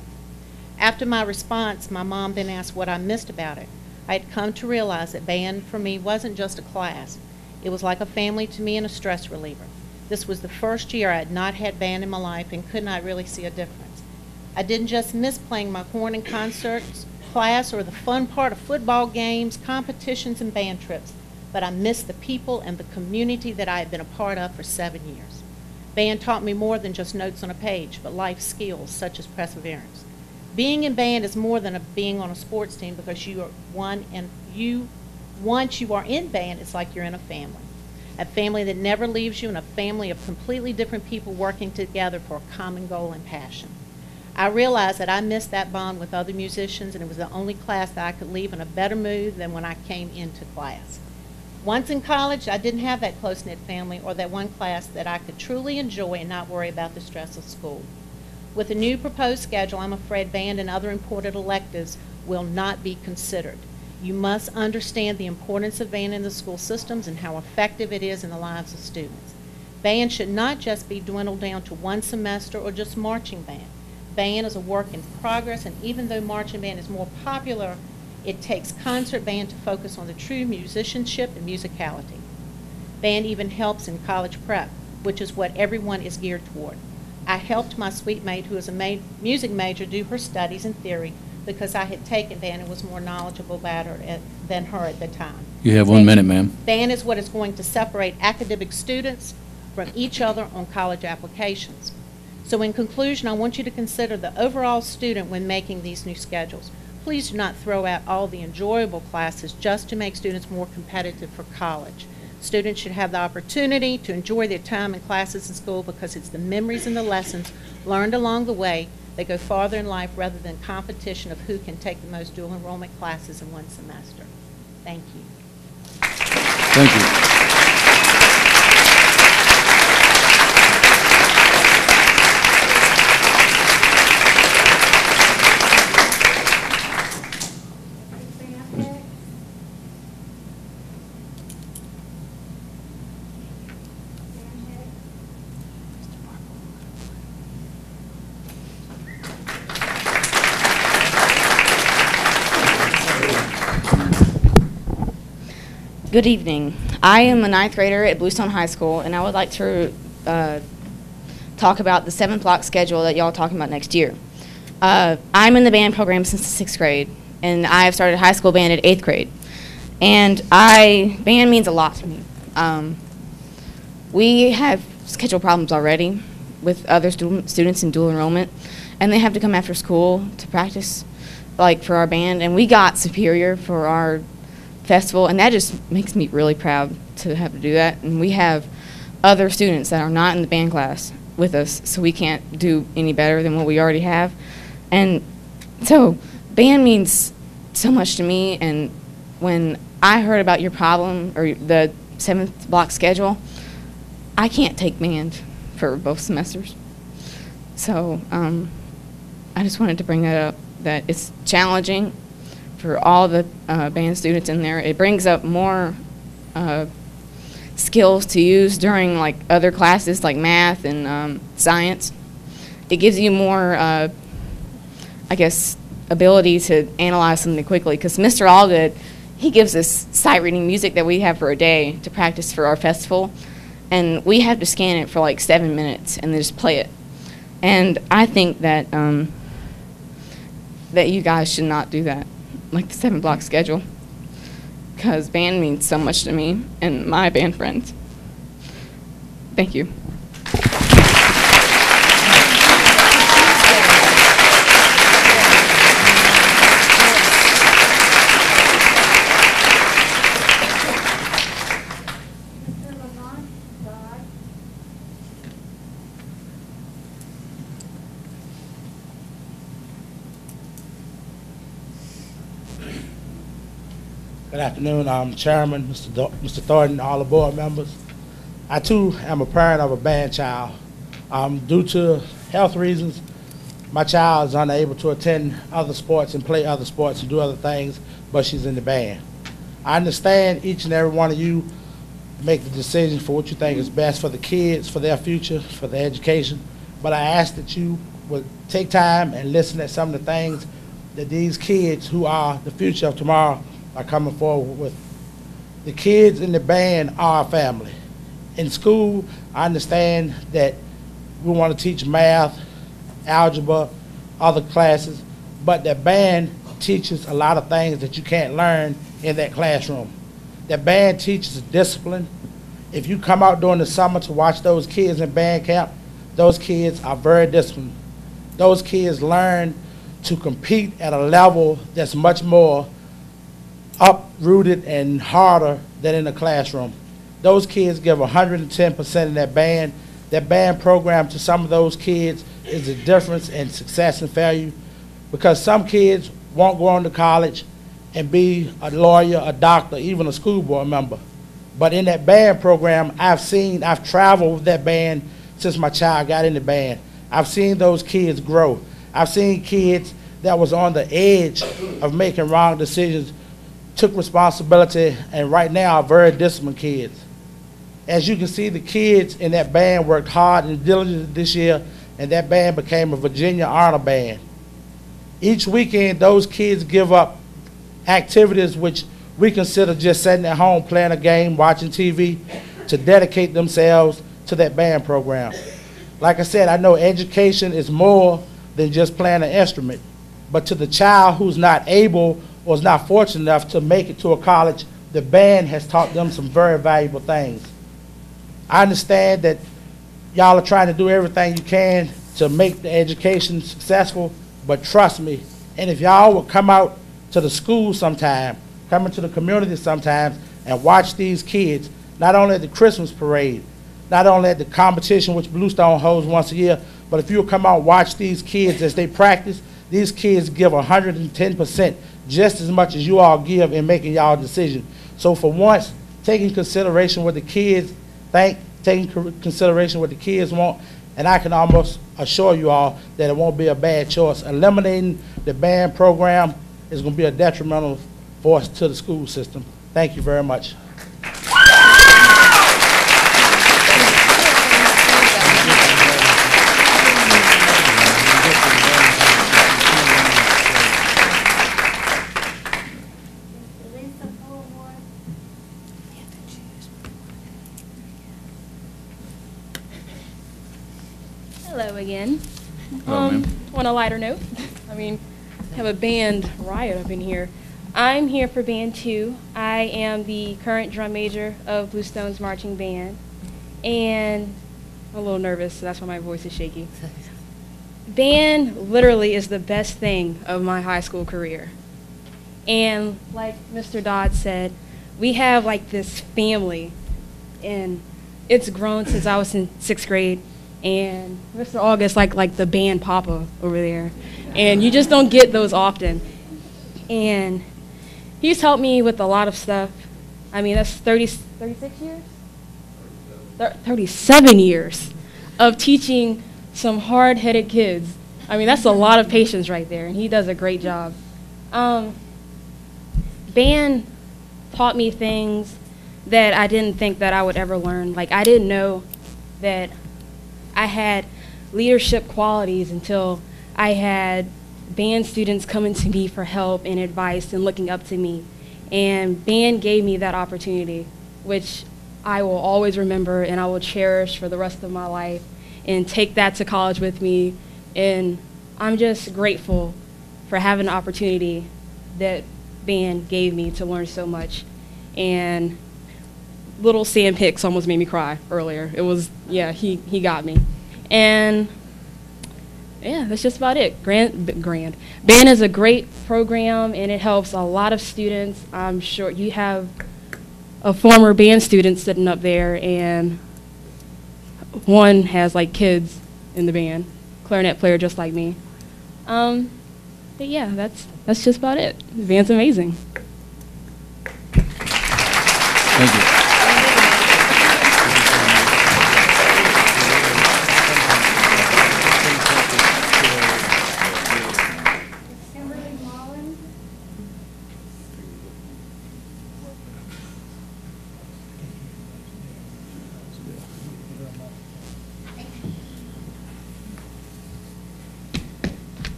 After my response, my mom then asked what I missed about it. I had come to realize that band for me wasn't just a class. It was like a family to me and a stress reliever. This was the first year I had not had band in my life and could not really see a difference. I didn't just miss playing my horn in concerts, class, or the fun part of football games, competitions, and band trips, but I missed the people and the community that I had been a part of for 7 years. Band taught me more than just notes on a page, but life skills such as perseverance. Being in band is more than being on a sports team, because you are one, and once you are in band, it's like you're in a family that never leaves you, and a family of completely different people working together for a common goal and passion. I realized that I missed that bond with other musicians, and it was the only class that I could leave in a better mood than when I came into class. Once in college, I didn't have that close-knit family or that one class that I could truly enjoy and not worry about the stress of school. With the new proposed schedule, I'm afraid band and other important electives will not be considered. You must understand the importance of band in the school systems and how effective it is in the lives of students. Band should not just be dwindled down to one semester or just marching band. Band is a work in progress, and even though marching band is more popular, it takes concert band to focus on the true musicianship and musicality. Band even helps in college prep, which is what everyone is geared toward. I helped my sweet mate, who is a music major, do her studies in theory because I had taken band and was more knowledgeable about her than her at the time. You have 1 minute, ma'am. Band is what is going to separate academic students from each other on college applications. So in conclusion, I want you to consider the overall student when making these new schedules. Please do not throw out all the enjoyable classes just to make students more competitive for college. Students should have the opportunity to enjoy their time in classes in school, because it's the memories and the lessons learned along the way that go farther in life, rather than competition of who can take the most dual enrollment classes in one semester. Thank you. Thank you. Good evening. I am a 9th grader at Bluestone High School, and I would like to talk about the 7th block schedule that y'all are talking about next year. I'm in the band program since the 6th grade, and I have started high school band at 8th grade. And band means a lot to me. We have schedule problems already with other students in dual enrollment, and they have to come after school to practice, like for our band, and we got Superior for our festival, and that just makes me really proud to have to do that. And we have other students that are not in the band class with us, so we can't do any better than what we already have. And so band means so much to me, and when I heard about your problem, or the 7th block schedule, I can't take band for both semesters. So I just wanted to bring that up, that it's challenging for all the band students in there. It brings up more skills to use during like other classes like math and science. It gives you more, I guess, ability to analyze something quickly, because Mr. Allgood, he gives us sight reading music that we have for a day to practice for our festival, and we have to scan it for like 7 minutes and then just play it. And I think that that you guys should not do that, like the 7-block schedule, because band means so much to me and my band friends. Thank you. Good afternoon. I'm Chairman, Mr. Thornton, all the board members. I too am a parent of a band child. Due to health reasons, my child is unable to attend other sports and play other sports and do other things, but she's in the band. I understand each and every one of you make the decision for what you think is best for the kids, for their future, for their education, but I ask that you would take time and listen to some of the things that these kids who are the future of tomorrow are coming forward with. The kids in the band are our family. In school, I understand that we want to teach math, algebra, other classes, but the band teaches a lot of things that you can't learn in that classroom. The band teaches discipline. If you come out during the summer to watch those kids in band camp, those kids are very disciplined. Those kids learn to compete at a level that's much more uprooted and harder than in the classroom. Those kids give 110% in that band. That band program to some of those kids is the difference in success and failure, because some kids won't go on to college and be a lawyer, a doctor, even a school board member. But in that band program, I've traveled with that band since my child got in the band. I've seen those kids grow. I've seen kids that was on the edge of making wrong decisions took responsibility, and right now are very disciplined kids. As you can see, the kids in that band worked hard and diligently this year, and that band became a Virginia honor band. Each weekend, those kids give up activities which we consider just sitting at home playing a game, watching TV, to dedicate themselves to that band program. Like I said, I know education is more than just playing an instrument, but to the child who's not able or is not fortunate enough to make it to a college, the band has taught them some very valuable things. I understand that y'all are trying to do everything you can to make the education successful, but trust me, and if y'all would come out to the school sometime, come into the community sometimes, and watch these kids, not only at the Christmas parade, not only at the competition which Bluestone holds once a year, but if you would come out and watch these kids as they practice, these kids give 110%, just as much as you all give in making y'all decision. So for once, taking consideration what the kids think, taking consideration what the kids want, and I can almost assure you all that it won't be a bad choice. Eliminating the band program is going to be a detrimental force to the school system. Thank you very much. Hello again. Hello, ma'am. On a lighter note, have a band riot up in here. I'm here for Band 2. I am the current drum major of Bluestone's marching band, and I'm a little nervous, so that's why my voice is shaky. Band literally is the best thing of my high school career. And like Mr. Dodd said, we have like this family, and it's grown since I was in 6th grade. And Mr. August, like the band papa over there. And you just don't get those often. And he's helped me with a lot of stuff. That's 36 years? 37 years of teaching some hard-headed kids. I mean, that's a lot of patience right there, and he does a great job. Band taught me things that I didn't think that I would ever learn. Like, I didn't know that I had leadership qualities until I had band students coming to me for help and advice and looking up to me. And band gave me that opportunity, which I will always remember and I will cherish for the rest of my life and take that to college with me. And I'm just grateful for having the opportunity that band gave me to learn so much. And little Sam Hicks almost made me cry earlier. It was, yeah, he got me. And yeah, that's just about it. Band is a great program, and it helps a lot of students. I'm sure you have a former band student sitting up there, and one has like kids in the band, clarinet player just like me. But yeah, that's just about it. The band's amazing. Thank you.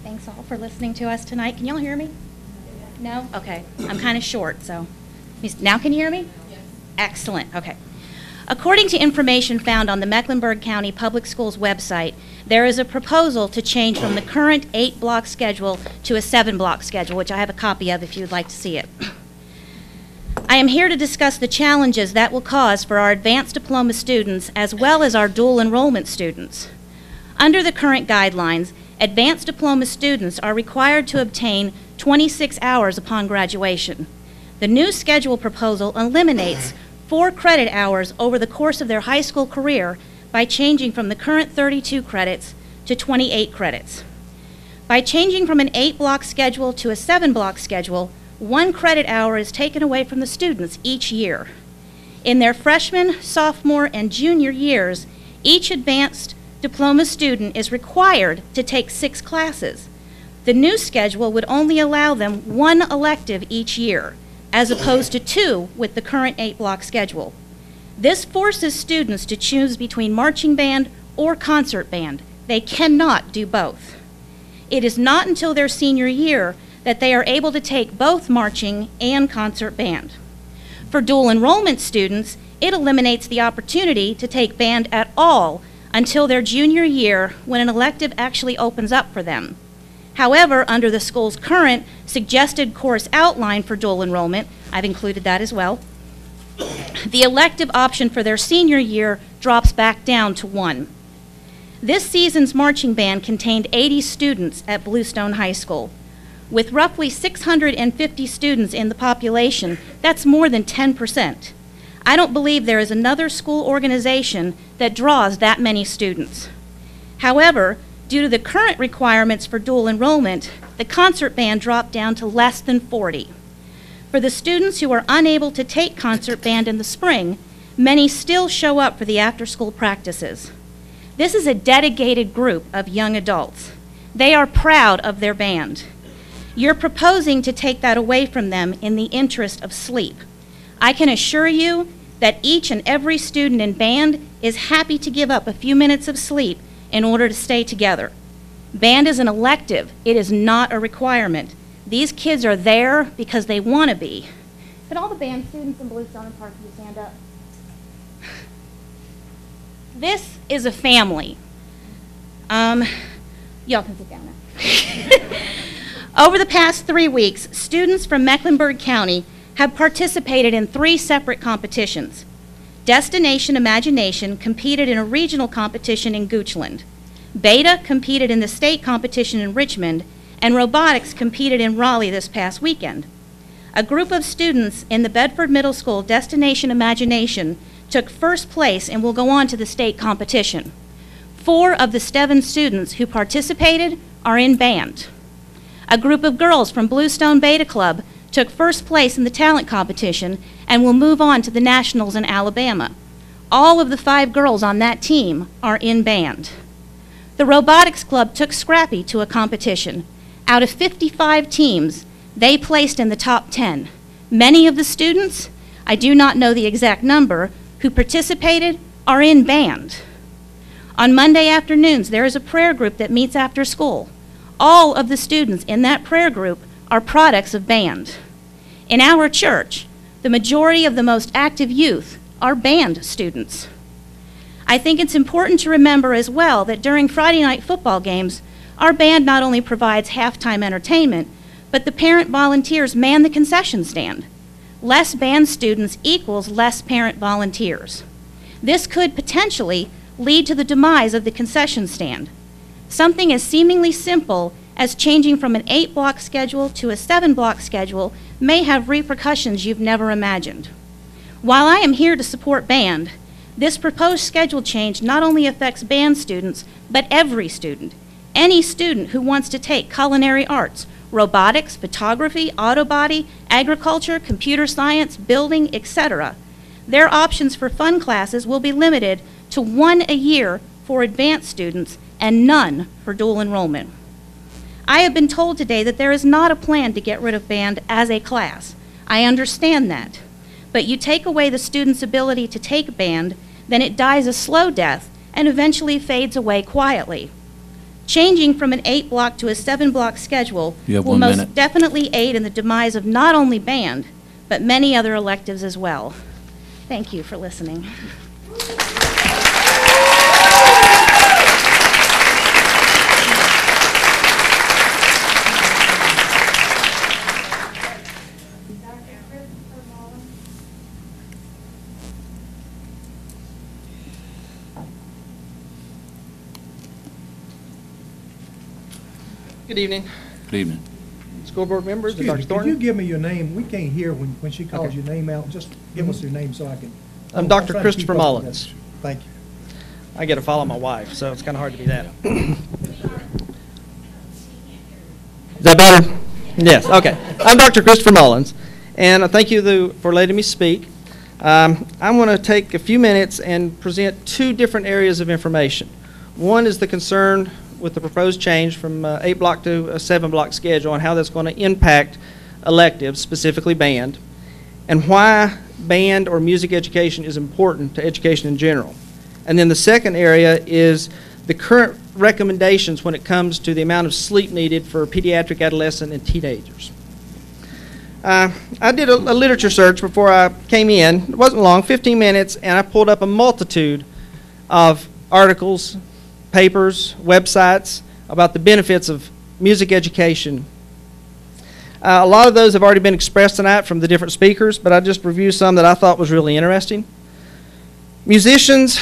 Thanks all for listening to us tonight. Can y'all hear me? No? Okay. I'm kind of short, so. Now can you hear me? Yes. Excellent. Okay. According to information found on the Mecklenburg County Public Schools website, there is a proposal to change from the current 8-block schedule to a 7-block schedule, which I have a copy of if you would like to see it. I am here to discuss the challenges that will cause for our advanced diploma students as well as our dual enrollment students. Under the current guidelines, advanced diploma students are required to obtain 26 hours upon graduation. The new schedule proposal eliminates 4 credit hours over the course of their high school career by changing from the current 32 credits to 28 credits. By changing from an 8-block schedule to a 7-block schedule, 1 credit hour is taken away from the students each year. In their freshman, sophomore, and junior years, each advanced diploma student is required to take 6 classes. The new schedule would only allow them 1 elective each year, as opposed to 2 with the current 8-block schedule. This forces students to choose between marching band or concert band. They cannot do both. It is not until their senior year that they are able to take both marching and concert band. For dual enrollment students, it eliminates the opportunity to take band at all until their junior year when an elective actually opens up for them. However, under the school's current suggested course outline for dual enrollment, I've included that as well, the elective option for their senior year drops back down to 1. This season's marching band contained 80 students at Bluestone High School. With roughly 650 students in the population, that's more than 10%. I don't believe there is another school organization that draws that many students. However, due to the current requirements for dual enrollment, the concert band dropped down to less than 40. For the students who are unable to take concert band in the spring, many still show up for the after-school practices. This is a dedicated group of young adults. They are proud of their band. You're proposing to take that away from them in the interest of sleep. I can assure you that each and every student in band is happy to give up a few minutes of sleep in order to stay together. Band is an elective. It is not a requirement. These kids are there because they want to be. Could all the band students in Bluestone and Parkview stand up? This is a family. Y'all can sit down now. Over the past 3 weeks, students from Mecklenburg County have participated in 3 separate competitions. Destination Imagination competed in a regional competition in Goochland. Beta competed in the state competition in Richmond, and Robotics competed in Raleigh this past weekend. A group of students in the Bedford Middle School Destination Imagination took first place and will go on to the state competition. 4 of the 7 students who participated are in band. A group of girls from Bluestone Beta Club took first place in the talent competition and will move on to the nationals in Alabama. All of the 5 girls on that team are in band. The robotics club took Scrappy to a competition. Out of 55 teams, they placed in the top 10. Many of the students, I do not know the exact number, who participated are in band. On Monday afternoons, there is a prayer group that meets after school. All of the students in that prayer group are products of band. In our church, the majority of the most active youth are band students. I think it's important to remember as well that during Friday night football games, our band not only provides halftime entertainment, but the parent volunteers man the concession stand. Less band students equals less parent volunteers. This could potentially lead to the demise of the concession stand. Something as seemingly simple as changing from an 8-block schedule to a 7-block schedule may have repercussions you've never imagined. While I am here to support band, this proposed schedule change not only affects band students, but every student. Any student who wants to take culinary arts, robotics, photography, auto body, agriculture, computer science, building, etc. Their options for fun classes will be limited to 1 a year for advanced students and none for dual enrollment. I have been told today that there is not a plan to get rid of band as a class. I understand that. But you take away the student's ability to take band, then it dies a slow death and eventually fades away quietly. Changing from an 8-block to a 7-block schedule will most definitely aid in the demise of not only band, but many other electives as well. Thank you for listening. Good evening. Good evening. School board members, Excuse Dr. me, Thornton. Could you give me your name? We can't hear when she calls Okay. your name out. Just give us your name so I can. I'm trying Dr. to Christopher keep up with Mullins. this. Thank you. I get to follow my wife, so it's kind of hard to be that. Is that better? Yes, okay. I'm Dr. Christopher Mullins, and thank you for letting me speak. I want to take a few minutes and present 2 different areas of information. One is the concern with the proposed change from 8-block to a 7-block schedule and how that's going to impact electives, specifically band, and why band or music education is important to education in general. And then the second area is the current recommendations when it comes to the amount of sleep needed for pediatric, adolescent, and teenagers. I did a literature search before I came in. It wasn't long, 15 minutes, and I pulled up a multitude of articles, papers, websites about the benefits of music education. A lot of those have already been expressed tonight from the different speakers, but I just reviewed some that I thought was really interesting. Musicians,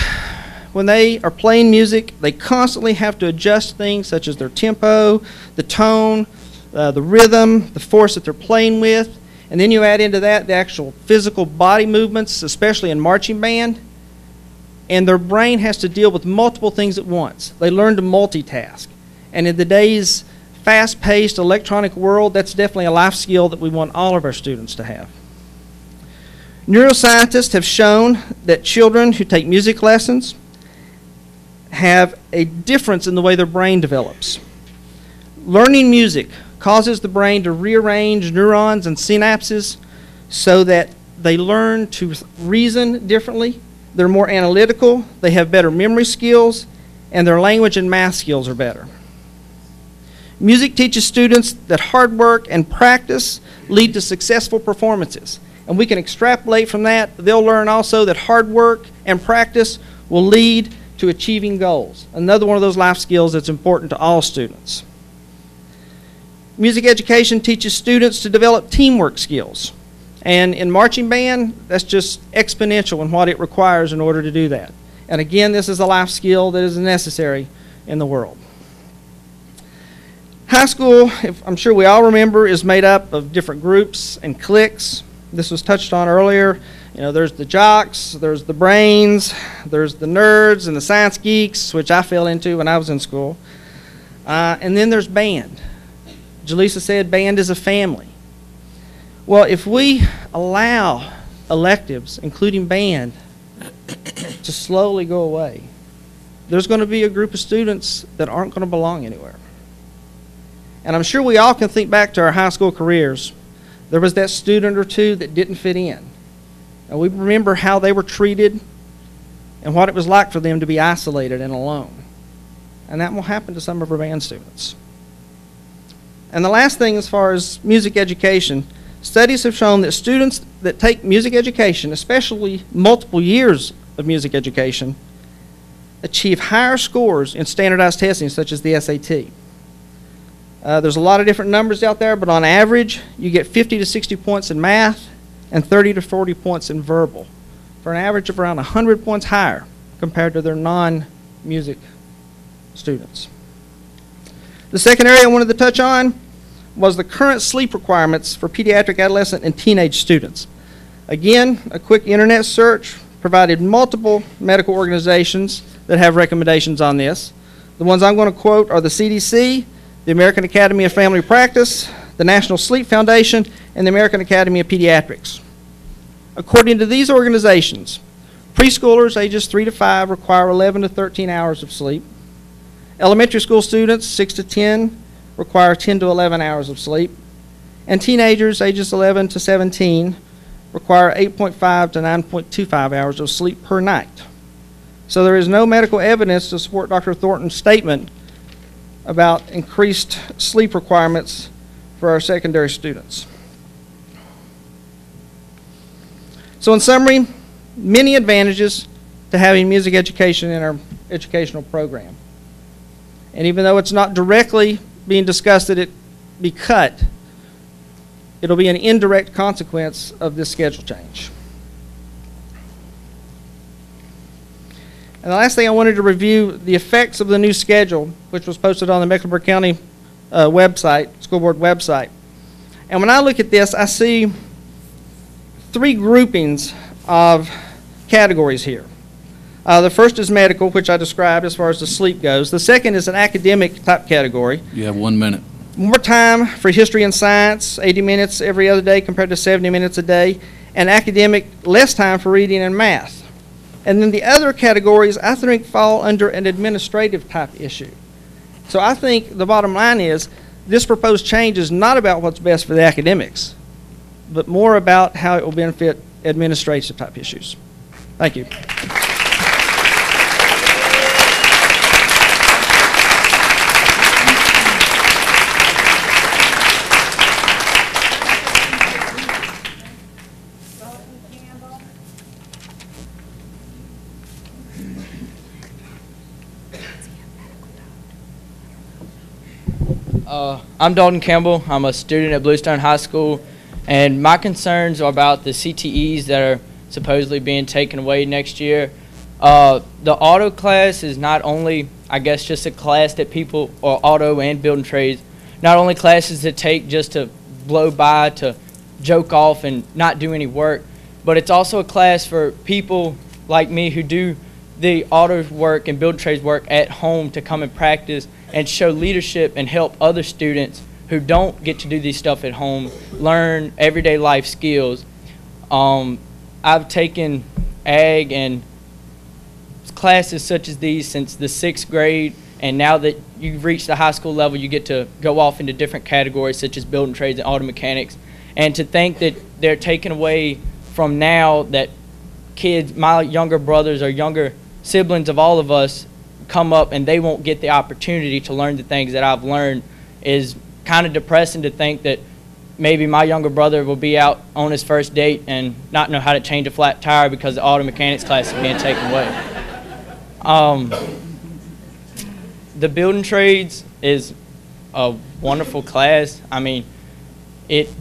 when they are playing music, they constantly have to adjust things such as their tempo, the tone, the rhythm, the force that they're playing with, and then you add into that the actual physical body movements, especially in marching band, and their brain has to deal with multiple things at once. They learn to multitask, and in today's fast-paced electronic world, that's definitely a life skill that we want all of our students to have. Neuroscientists have shown that children who take music lessons have a difference in the way their brain develops. Learning music causes the brain to rearrange neurons and synapses so that they learn to reason differently. They're more analytical, they have better memory skills, and their language and math skills are better. Music teaches students that hard work and practice lead to successful performances. And we can extrapolate from that. They'll learn also that hard work and practice will lead to achieving goals. Another one of those life skills that's important to all students. Music education teaches students to develop teamwork skills. And in marching band, that's just exponential in what it requires in order to do that. And again, this is a life skill that is necessary in the world. High school, I'm sure we all remember, is made up of different groups and cliques. This was touched on earlier. You know, there's the jocks, there's the brains, there's the nerds and the science geeks, which I fell into when I was in school. And then there's band. Jaleesa said band is a family. Well, if we allow electives, including band, to slowly go away, there's going to be a group of students that aren't going to belong anywhere. And I'm sure we all can think back to our high school careers. There was that student or two that didn't fit in. And we remember how they were treated and what it was like for them to be isolated and alone. And that will happen to some of our band students. And the last thing, as far as music education, studies have shown that students that take music education, especially multiple years of music education, achieve higher scores in standardized testing such as the SAT. There's a lot of different numbers out there, but on average, you get 50 to 60 points in math and 30 to 40 points in verbal, for an average of around 100 points higher compared to their non-music students. The second area I wanted to touch on was the current sleep requirements for pediatric, adolescent, and teenage students. Again, a quick internet search provided multiple medical organizations that have recommendations on this. The ones I'm going to quote are the CDC, the American Academy of Family Practice, the National Sleep Foundation, and the American Academy of Pediatrics. According to these organizations, preschoolers ages 3 to 5 require 11 to 13 hours of sleep. Elementary school students 6 to 10 require 10 to 11 hours of sleep. And teenagers ages 11 to 17 require 8.5 to 9.25 hours of sleep per night. So there is no medical evidence to support Dr. Thornton's statement about increased sleep requirements for our secondary students. So in summary, many advantages to having music education in our educational program. And even though it's not directly being discussed that it be cut, it'll be an indirect consequence of this schedule change. And the last thing I wanted to review, the effects of the new schedule, which was posted on the Mecklenburg County website, school board website. And when I look at this, I see 3 groupings of categories here. The first is medical, which I described as far as the sleep goes. The second is an academic type category. You have 1 minute. More time for history and science, 80 minutes every other day compared to 70 minutes a day. And academic, less time for reading and math. And then the other categories, I think, fall under an administrative type issue. So I think the bottom line is this proposed change is not about what's best for the academics, but more about how it will benefit administrative type issues. Thank you. I'm Dalton Campbell. I'm a student at Bluestone High School, and my concerns are about the CTEs that are supposedly being taken away next year. The auto class is not only, I guess, just a class that people, or auto and building trades, not only classes that take just to blow by, to joke off and not do any work, but it's also a class for people like me who do the auto work and build trades work at home to come and practice and show leadership and help other students who don't get to do these stuff at home learn everyday life skills. I've taken ag and classes such as these since the 6th grade, and now that you've reached the high school level, you get to go off into different categories such as building trades and auto mechanics. And to think that they're taken away from now that kids, my younger brothers or younger siblings of all of us, come up and they won't get the opportunity to learn the things that I've learned is kind of depressing to think that maybe my younger brother will be out on his first date and not know how to change a flat tire because the auto mechanics class is being taken away. The building trades is a wonderful class. I mean,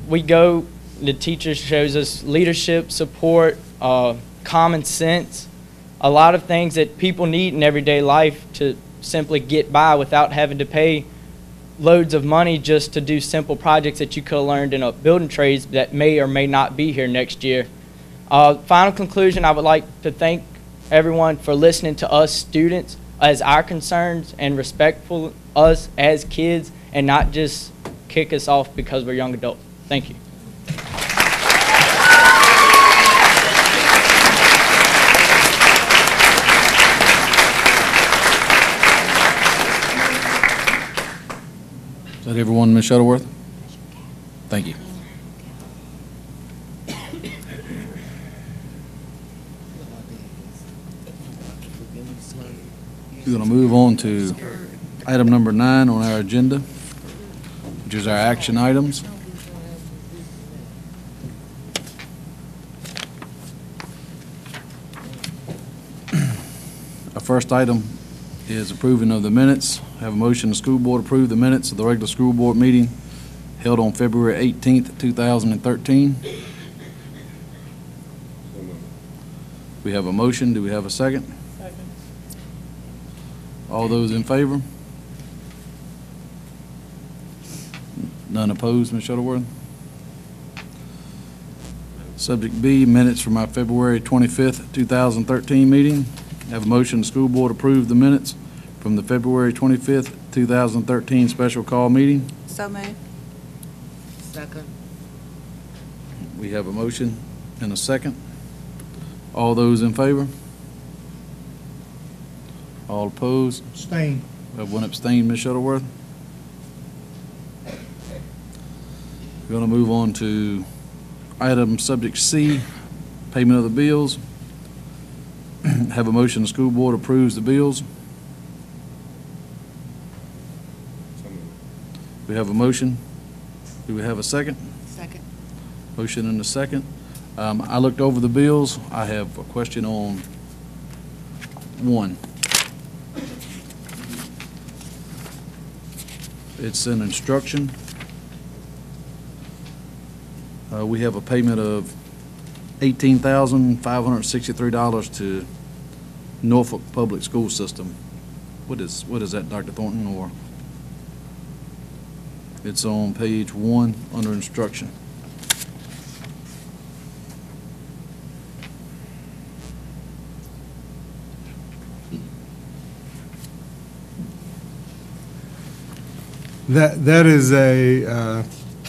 we go, the teacher shows us leadership, support, common sense, a lot of things that people need in everyday life to simply get by without having to pay loads of money just to do simple projects that you could have learned in a building trades that may or may not be here next year. Final conclusion, I would like to thank everyone for listening to us students as our concerns and respectful us as kids and not just kick us off because we're young adults. Thank you. that everyone, Ms. Shuttleworth? Thank you. We're going to move on to item number 9 on our agenda, which is our action items. Our first item is approving of the minutes. Have a motion the school board approve the minutes of the regular school board meeting held on February 18th, 2013. We have a motion. Do we have a second? Second. All those in favor? None opposed, Ms. Shuttleworth? Subject B, minutes from our February 25th, 2013 meeting. Have a motion the school board approve the minutes from the February 25th, 2013 special call meeting. So moved. Second. We have a motion and a second. All those in favor? All opposed? Abstain. We have one abstain, Ms. Shuttleworth. We're going to move on to item subject C, payment of the bills. Have a motion the school board approves the bills. We have a motion. Do we have a second? Second. Motion and a second. I looked over the bills. I have a question on one. It's an instruction. We have a payment of $18,563 to Norfolk Public School System. What is that, Dr. Thornton? Or it's on page 1 under instruction. That is a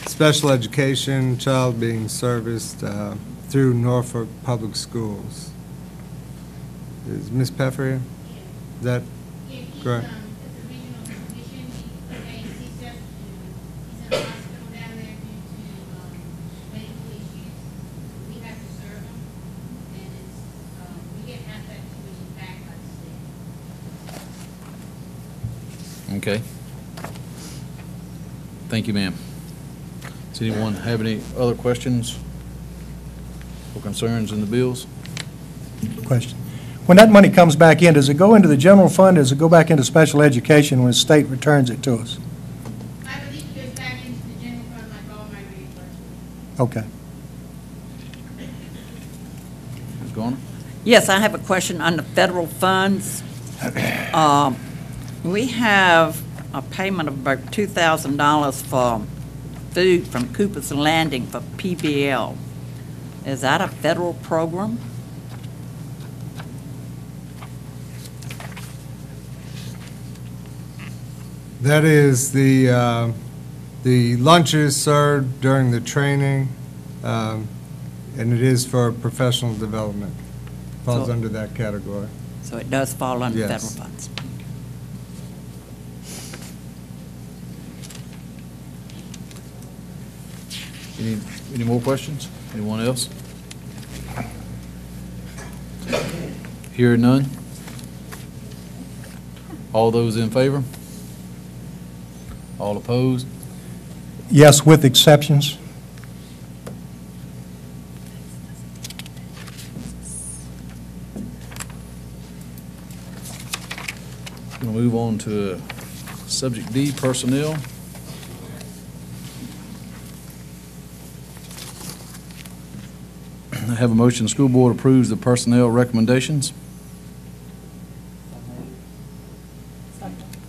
special education child being serviced through Norfolk Public Schools. Is Ms. Peffer here? Is that correct? Okay. Thank you, ma'am. Does anyone have any other questions or concerns in the bills? Question. When that money comes back in, does it go into the general fund, or does it go back into special education when the state returns it to us? I believe it goes back into the general fund like all my reimbursements. Okay. Ms. Garner? Yes, I have a question on the federal funds. We have a payment of about $2,000 for food from Cooper's Landing for PBL. Is that a federal program? That is the lunches served during the training, and it is for professional development. Falls under that category. So it does fall under Yes. federal funds. Any more questions? Anyone else? Hearing none? All those in favor? All opposed? Yes, with exceptions. We'll move on to subject D, personnel. I have a motion, the school board approves the personnel recommendations.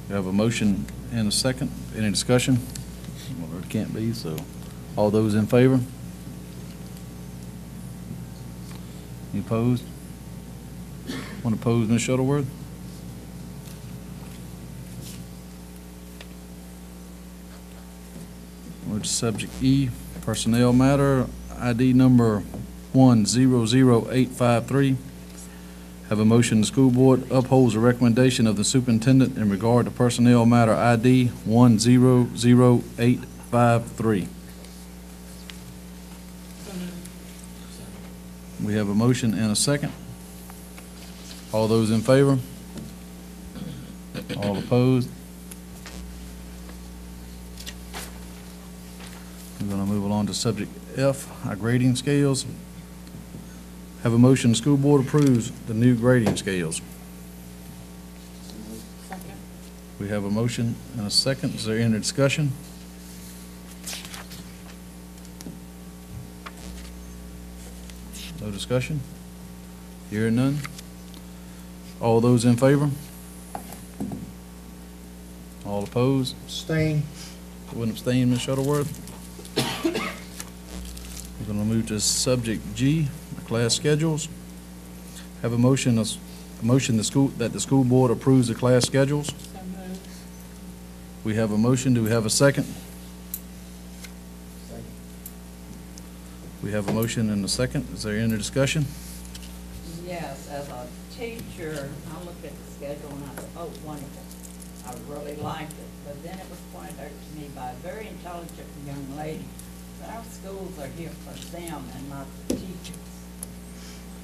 We have a motion and a second. Any discussion? Well, there can't be, so all those in favor? Any opposed? One opposed, Ms. Shuttleworth? We're to subject E, personnel matter, ID number 100853. Have a motion, the school board upholds the recommendation of the superintendent in regard to personnel matter ID 100853. We have a motion and a second. All those in favor? All opposed? We're going to move along to subject F, our grading scales. Have a motion, the school board approves the new grading scales. Second. We have a motion and a second. Is there any discussion? No discussion? Hearing none? All those in favor? All opposed? Abstain. One abstain, Ms. Shuttleworth. We're going to move to subject G, the class schedules. Have a motion, that the school board approves the class schedules. So moved. We have a motion. Do we have a second? Second. We have a motion and a second. Is there any discussion? Yes, as a teacher, I looked at the schedule and I thought, oh, wonderful. I really liked it. But then it was pointed out to me by a very intelligent young lady that our schools are here for them and not the teachers.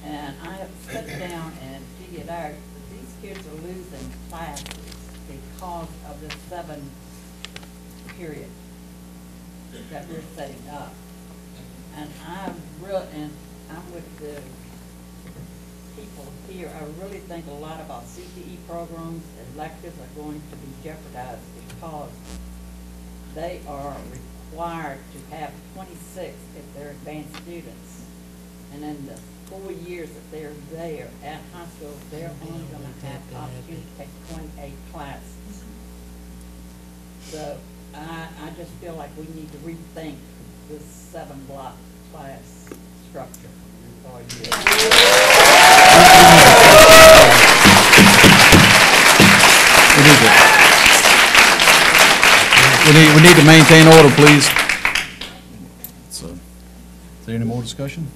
And I have sat down and figured out that these kids are losing classes because of the 7 period that we're setting up. And I'm with the people here, I really think a lot of our CTE programs, electives are going to be jeopardized because they are required to have 26 if they're advanced students. And in the 4 years that they're there at high school, they're only going to have the opportunity to take 28 classes. So I just feel like we need to rethink this 7-block class structure for years. We need to maintain order, please. So, is there any more discussion?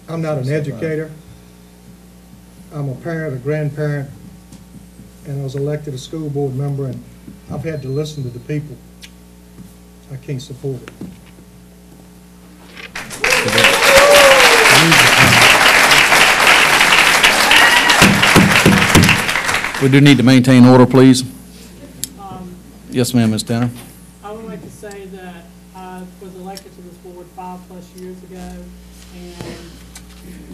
I'm not an educator. I'm a parent, a grandparent, and I was elected a school board member, and I've had to listen to the people. I can't support it. We do need to maintain order, please. Yes, ma'am, Ms. Tanner. I would like to say that I was elected to this board 5+ years ago, and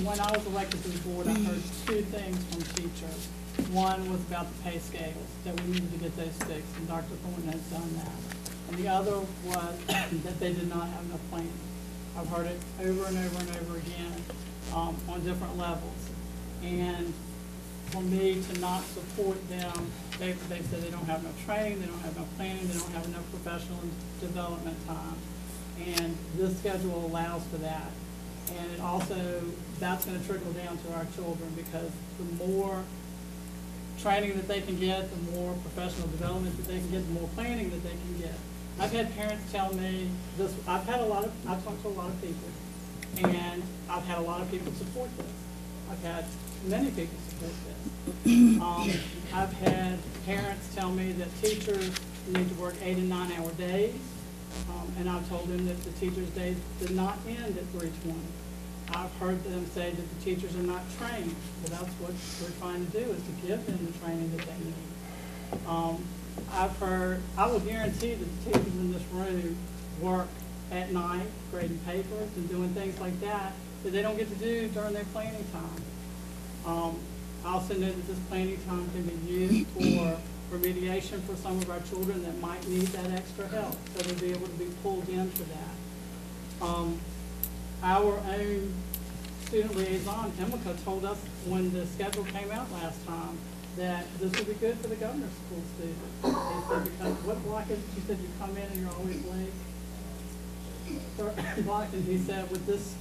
when I was elected to the board, I heard 2 things from teachers. One was about the pay scales, that we needed to get those fixed, and Dr. Thornton has done that. And the other was that they did not have enough planning. I've heard it over and over and over again on different levels. And for me to not support them, they said they don't have enough training, they don't have enough planning, they don't have enough professional development time. And this schedule allows for that. And it also, that's going to trickle down to our children, because the more training that they can get, the more professional development that they can get, the more planning that they can get. I've had parents tell me this, I've talked to a lot of people, and I've had a lot of people support this. I've had many people support this. I've had parents tell me that teachers need to work 8 and 9 hour days, and I've told them that the teachers' days did not end at 3:20. I've heard them say that the teachers are not trained. Well, that's what we're trying to do, is to give them the training that they need. I will guarantee that the teachers in this room work at night, grading papers and doing things like that they don't get to do during their planning time. I also know that this planning time can be used for remediation for some of our children that might need that extra help, so they'll be able to be pulled in for that. Our own student liaison, Emeka, told us when the schedule came out last time that this would be good for the governor's school students. They said, because what block is it? She said you come in and you're always late. Block, and he said with this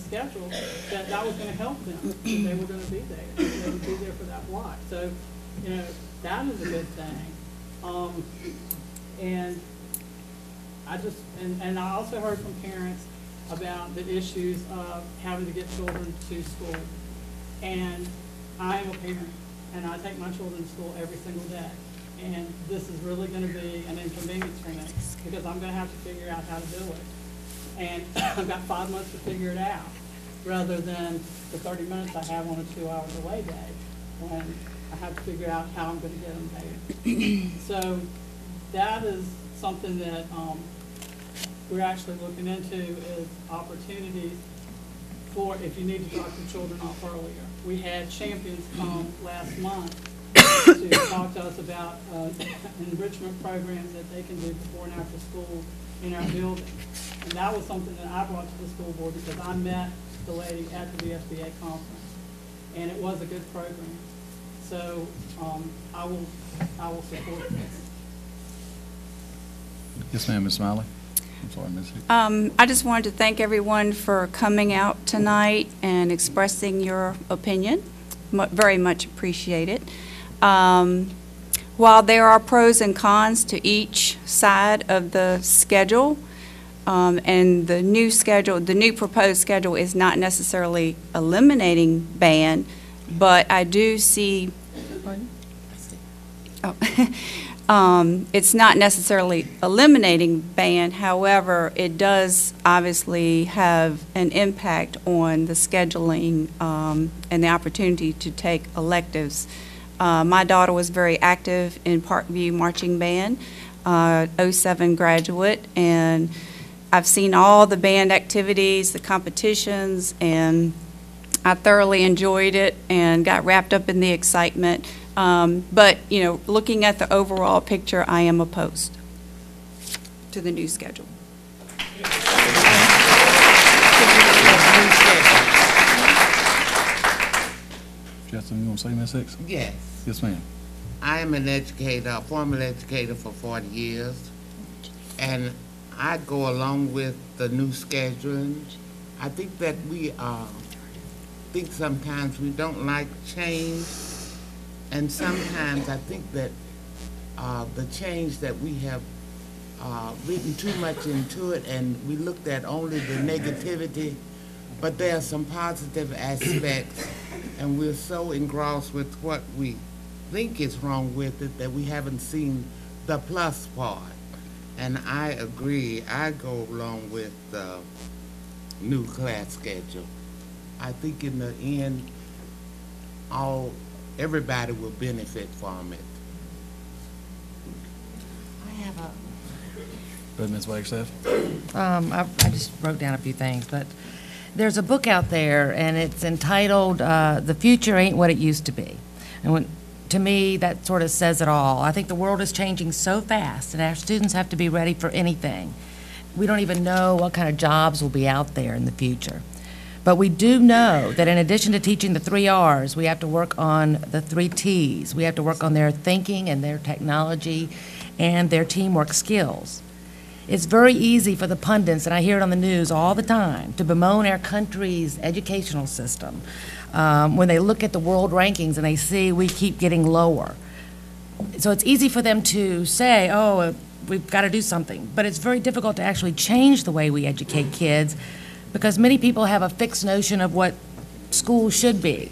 schedule that was going to help them, that they were going to be there, they would be there for that block. So, that is a good thing. And I also heard from parents about the issues of having to get children to school. And I am a parent, and I take my children to school every single day. And this is really going to be an inconvenience for me because I'm going to have to figure out how to do it. And I've got 5 months to figure it out rather than the 30 minutes I have on a 2-hour delay day when I have to figure out how I'm going to get them paid. So that is something that we're actually looking into is opportunities for if you need to drop your children off earlier. We had champions come last month to talk to us about enrichment programs that they can do before and after school in our building. And that was something that I brought to the school board because I met the lady at the VSBA conference, and it was a good program. So I will support this. Yes, ma'am, Ms. Smiley. I'm sorry, Ms. Hicks. I just wanted to thank everyone for coming out tonight and expressing your opinion. Very much appreciated. While there are pros and cons to each side of the schedule, and the new proposed schedule is not necessarily eliminating band, but I do see, it's not necessarily eliminating band. However, it does obviously have an impact on the scheduling and the opportunity to take electives. My daughter was very active in Parkview Marching Band, 07 graduate, and I've seen all the band activities, the competitions, and I thoroughly enjoyed it and got wrapped up in the excitement. But, you know, looking at the overall picture, I am opposed to the new schedule. Justin, you want to say, Ms. Hicks? Yes. Yes, ma'am. I am an educator, a former educator for 40 years, and I go along with the new scheduling. I think that we think sometimes we don't like change, and sometimes I think that the change that we have written too much into it, and we looked at only the negativity, but there are some positive aspects, and we're so engrossed with what we think is wrong with it that we haven't seen the plus part. And I agree, I go along with the new class schedule. I think in the end, everybody will benefit from it. I have a... Go ahead, Ms. Wagstaff. I just wrote down a few things, but there's a book out there, and it's entitled The Future Ain't What It Used to Be. And to me, that sort of says it all. I think the world is changing so fast, and our students have to be ready for anything. We don't even know what kind of jobs will be out there in the future. But we do know that in addition to teaching the 3 R's, we have to work on the 3 T's. We have to work on their thinking and their technology and their teamwork skills. It's very easy for the pundits, and I hear it on the news all the time, to bemoan our country's educational system when they look at the world rankings and they see we keep getting lower. So it's easy for them to say, oh, we've got to do something. But it's very difficult to actually change the way we educate kids because many people have a fixed notion of what school should be.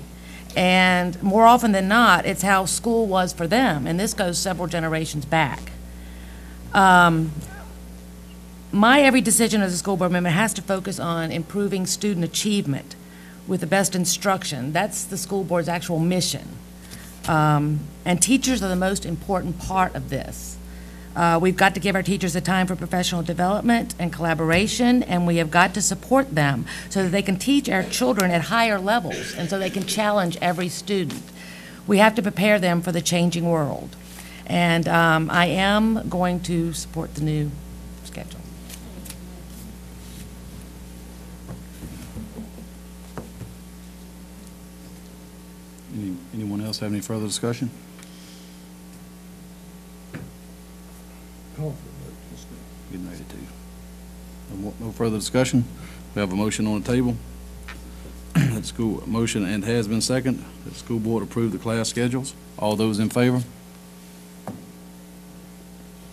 And more often than not, it's how school was for them. And this goes several generations back. My every decision as a school board member has to focus on improving student achievement with the best instruction. That's the school board's actual mission. And teachers are the most important part of this. We've got to give our teachers the time for professional development and collaboration, and we have got to support them so that they can teach our children at higher levels and so they can challenge every student. We have to prepare them for the changing world. And I am going to support the new schedule. Anyone else have any further discussion? Getting ready to. No further discussion. We have a motion on the table. The school motion and has been seconded. The school board approved the class schedules. All those in favor?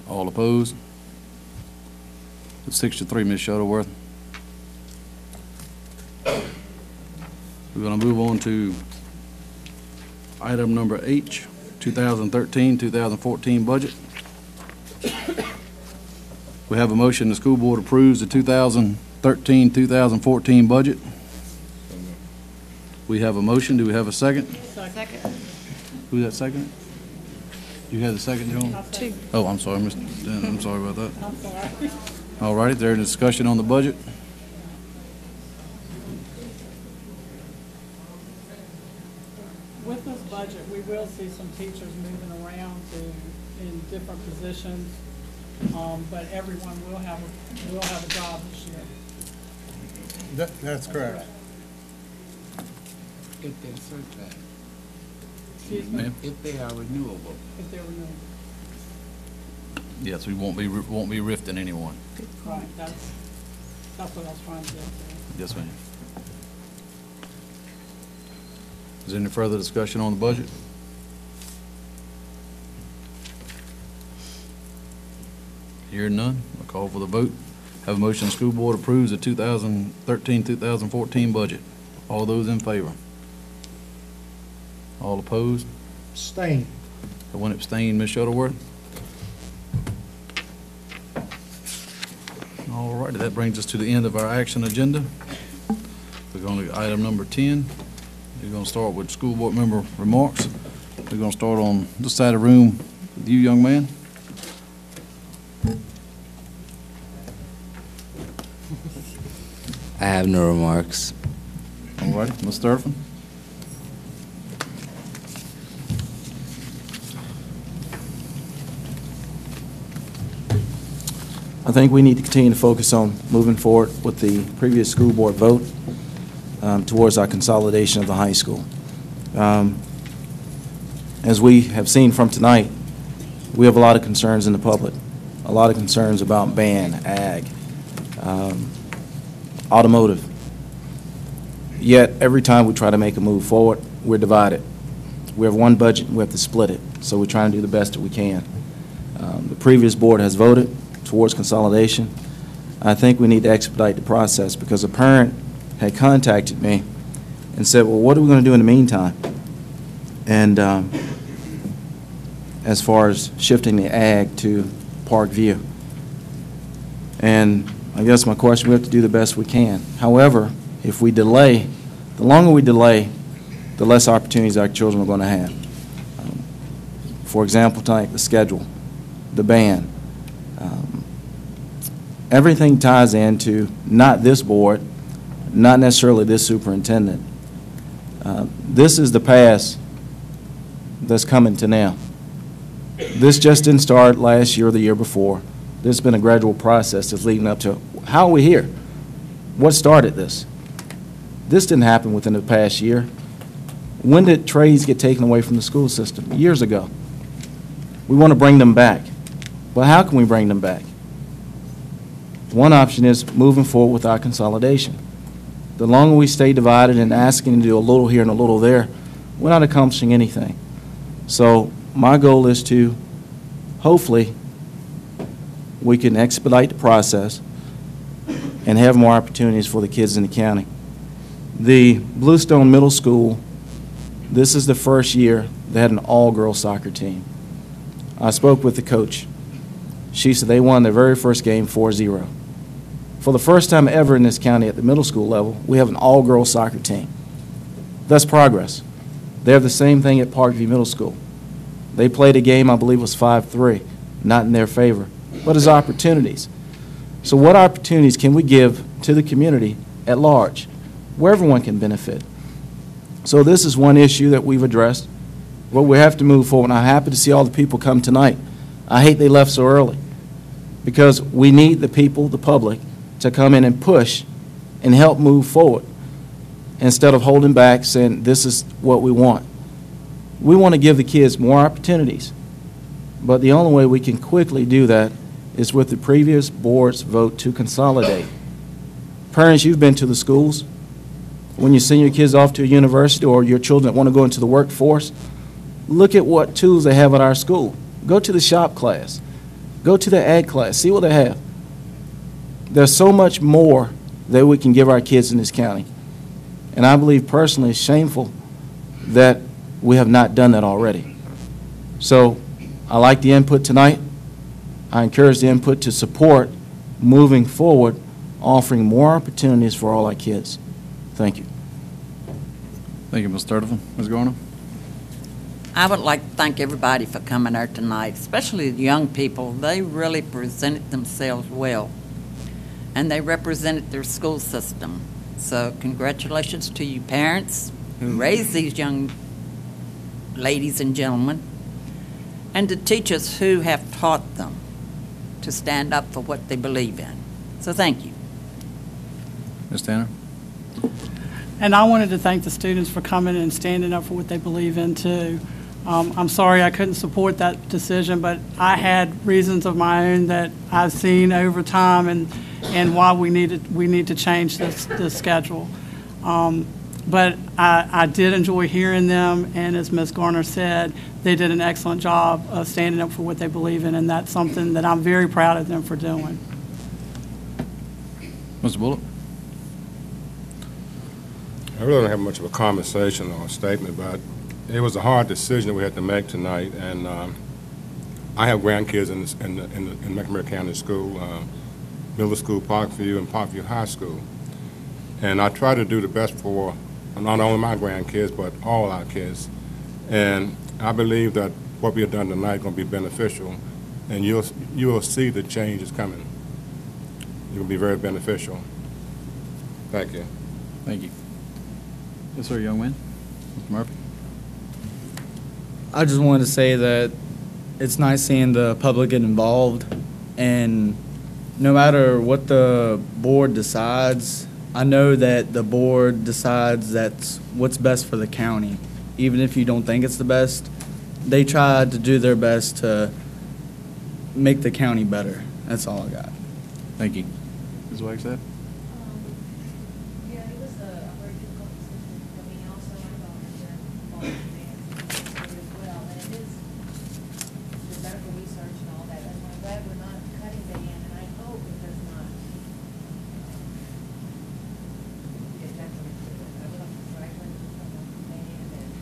All opposed? It's 6-3, Ms. Shuttleworth. We're going to move on to item number H, 2013-2014 budget. We have a motion, the school board approves the 2013-2014 budget. We have a motion. Do we have a second? Second. Who's that second? You had the second, Joan? Two. Oh, I'm sorry, I'm sorry about that. I'm sorry. All right, is there any discussion on the budget? With this budget, we will see some teachers moving around in different positions, but everyone will have a job this year. That's correct. If they're certified. Excuse me? If they are renewable. If they're renewable. Yes, we won't be rifting anyone. Right, that's what I was trying to get to. Yes, ma'am. Is there any further discussion on the budget? Hearing none, I'll call for the vote. Have a motion, the school board approves the 2013-2014 budget. All those in favor? All opposed? Abstain. One abstained, Ms. Shuttleworth. All righty, that brings us to the end of our action agenda. We're going to item number 10. We're going to start with school board member remarks. We're going to start on this side of the room with you, young man. I have no remarks. All righty, Ms. Sturfin. I think we need to continue to focus on moving forward with the previous school board vote towards our consolidation of the high school. As we have seen from tonight, we have a lot of concerns in the public, a lot of concerns about band, ag, automotive. Yet, every time we try to make a move forward, we're divided. We have one budget, and we have to split it, so we're trying to do the best that we can. The previous board has voted towards consolidation. I think we need to expedite the process because a parent had contacted me and said, well, what are we going to do in the meantime? And as far as shifting the ag to Park View. And I guess my question, we have to do the best we can. However, if we delay, the longer we delay, the less opportunities our children are going to have. For example, tonight, the schedule, the band. Everything ties into not this board, not necessarily this superintendent. This is the past that's coming to now. This just didn't start last year or the year before. This has been a gradual process that's leading up to how are we here? What started this? This didn't happen within the past year. When did trades get taken away from the school system? Years ago. We want to bring them back. But how can we bring them back? One option is moving forward with our consolidation. The longer we stay divided and asking to do a little here and a little there, we're not accomplishing anything. So my goal is to, hopefully, we can expedite the process and have more opportunities for the kids in the county. The Bluestone Middle School, this is the first year they had an all-girls soccer team. I spoke with the coach. She said they won their very first game 4-0. For the first time ever in this county at the middle school level, we have an all-girls soccer team. That's progress. They have the same thing at Parkview Middle School. They played a game, I believe it was 5-3, not in their favor, but as opportunities. So what opportunities can we give to the community at large, where everyone can benefit? So this is one issue that we've addressed, but we have to move forward. And I'm happy to see all the people come tonight. I hate they left so early because we need the people, the public, to come in and push and help move forward instead of holding back saying this is what we want. We want to give the kids more opportunities, but the only way we can quickly do that is with the previous board's vote to consolidate. Parents, you've been to the schools. When you send your kids off to a university or your children that want to go into the workforce, look at what tools they have at our school. Go to the shop class. Go to the ag class. See what they have. There's so much more that we can give our kids in this county. And I believe personally it's shameful that we have not done that already. So I like the input tonight. I encourage the input to support moving forward, offering more opportunities for all our kids. Thank you. Thank you, Ms. Sturdivant. Ms. Garner? I would like to thank everybody for coming out tonight, especially the young people. They really presented themselves well, and they represented their school system. So congratulations to you parents who raised these young ladies and gentlemen, and to teachers who have taught them to stand up for what they believe in. So thank you. Ms. Tanner? And I wanted to thank the students for coming and standing up for what they believe in, too. I'm sorry I couldn't support that decision, but I had reasons of my own that I've seen over time and why we need to change this schedule. But I did enjoy hearing them, and as Ms. Garner said, they did an excellent job of standing up for what they believe in, and that's something that I'm very proud of them for doing. Mr. Bullock? I really don't have much of a conversation or a statement, but it was a hard decision that we had to make tonight, and I have grandkids in Mecklenburg County School, middle school, Parkview, and Parkview High School. And I try to do the best for not only my grandkids, but all our kids. And I believe that what we have done tonight is going to be beneficial, and you will see the change is coming. It will be very beneficial. Thank you. Thank you. Yes, sir, young man. Mr. Murphy? I just wanted to say that it's nice seeing the public get involved, and no matter what the board decides, I know that the board decides that's what's best for the county. Even if you don't think it's the best, they try to do their best to make the county better. That's all I got. Thank you. Ms. Wagstaff? Yeah, it was a very difficult decision for me also. My daughter's involved in dance as well, and it is the medical research and all that. And I'm glad we're not cutting band, and I hope it does not be a detriment to it. I would like to congratulate you from the band and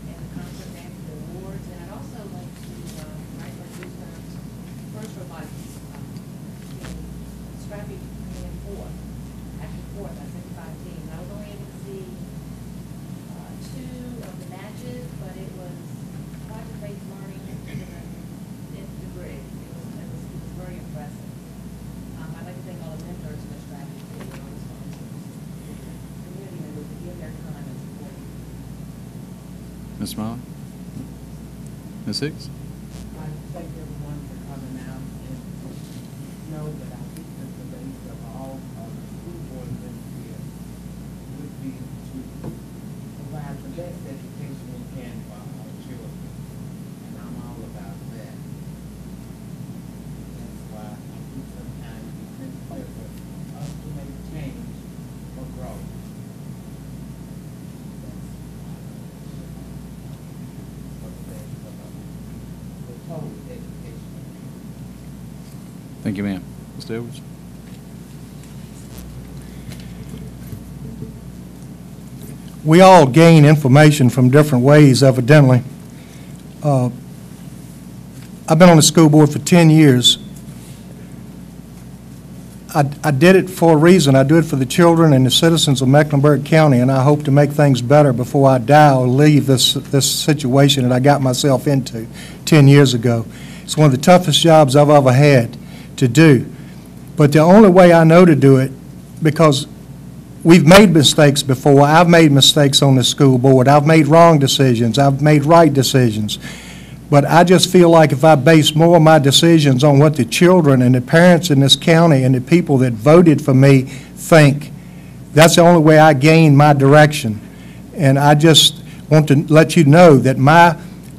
the concert band for the awards, and I'd also like to congratulate you for first robotics. Scrappy came in fourth, actually fourth out of 55 teams. I was only able to see two of the matches, but it was project-based learning to the nth degree. It was very impressive. I'd like to thank all the mentors in the Scrappy team and all the sponsors, community members who give their time and support. Ms. Smiley? Ms. Hicks? I thank everyone for coming out and know that I think that the base of all of the school board members here would be to provide the best education we can for our children. And I'm all about that. That's why I think sometimes it's necessary for us to make change for growth. Thank you, ma'am. Mr. Edwards? We all gain information from different ways, evidently. I've been on the school board for 10 years. I did it for a reason. I do it for the children and the citizens of Mecklenburg County, and I hope to make things better before I die or leave this situation that I got myself into 10 years ago. It's one of the toughest jobs I've ever had to do. But the only way I know to do it, because we've made mistakes before. I've made mistakes on the school board. I've made wrong decisions. I've made right decisions. But I just feel like if I base more of my decisions on what the children and the parents in this county and the people that voted for me think, that's the only way I gain my direction. And I just want to let you know that my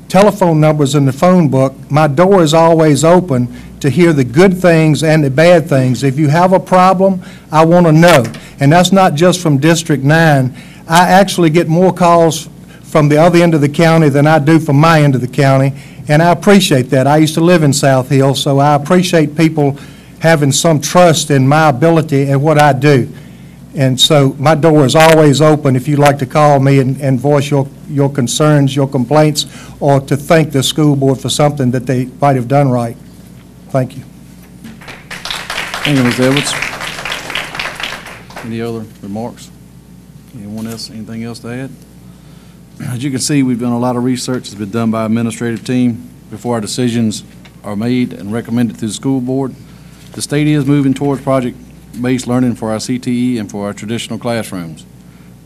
telephone number's in the phone book. My door is always open to hear the good things and the bad things. If you have a problem, I want to know. And that's not just from District 9. I actually get more calls from the other end of the county than I do from my end of the county, and I appreciate that. I used to live in South Hill, so I appreciate people having some trust in my ability and what I do. And so my door is always open if you'd like to call me and voice your concerns, your complaints, or to thank the school board for something that they might have done right. Thank you. Thank you, Ms. Edwards. Any other remarks? Anyone else, anything else to add? As you can see, we've done a lot of research that's been done by our administrative team before our decisions are made and recommended to the school board. The state is moving towards project-based learning for our CTE and for our traditional classrooms.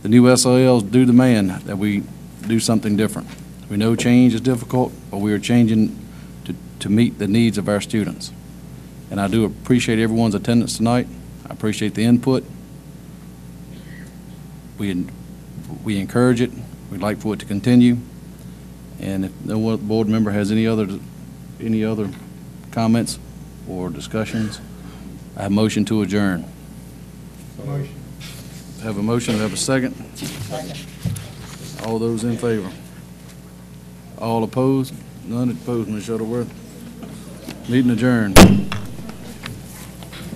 The new SOLs do demand that we do something different. We know change is difficult, but we are changing to meet the needs of our students. And I do appreciate everyone's attendance tonight. I appreciate the input. We encourage it. We'd like for it to continue. And if no board member has any other comments or discussions, I have a motion to adjourn. Motion. Have a motion, have a second? Second. All those in favor? All opposed? None opposed, Ms. Shuttleworth. Meeting adjourned.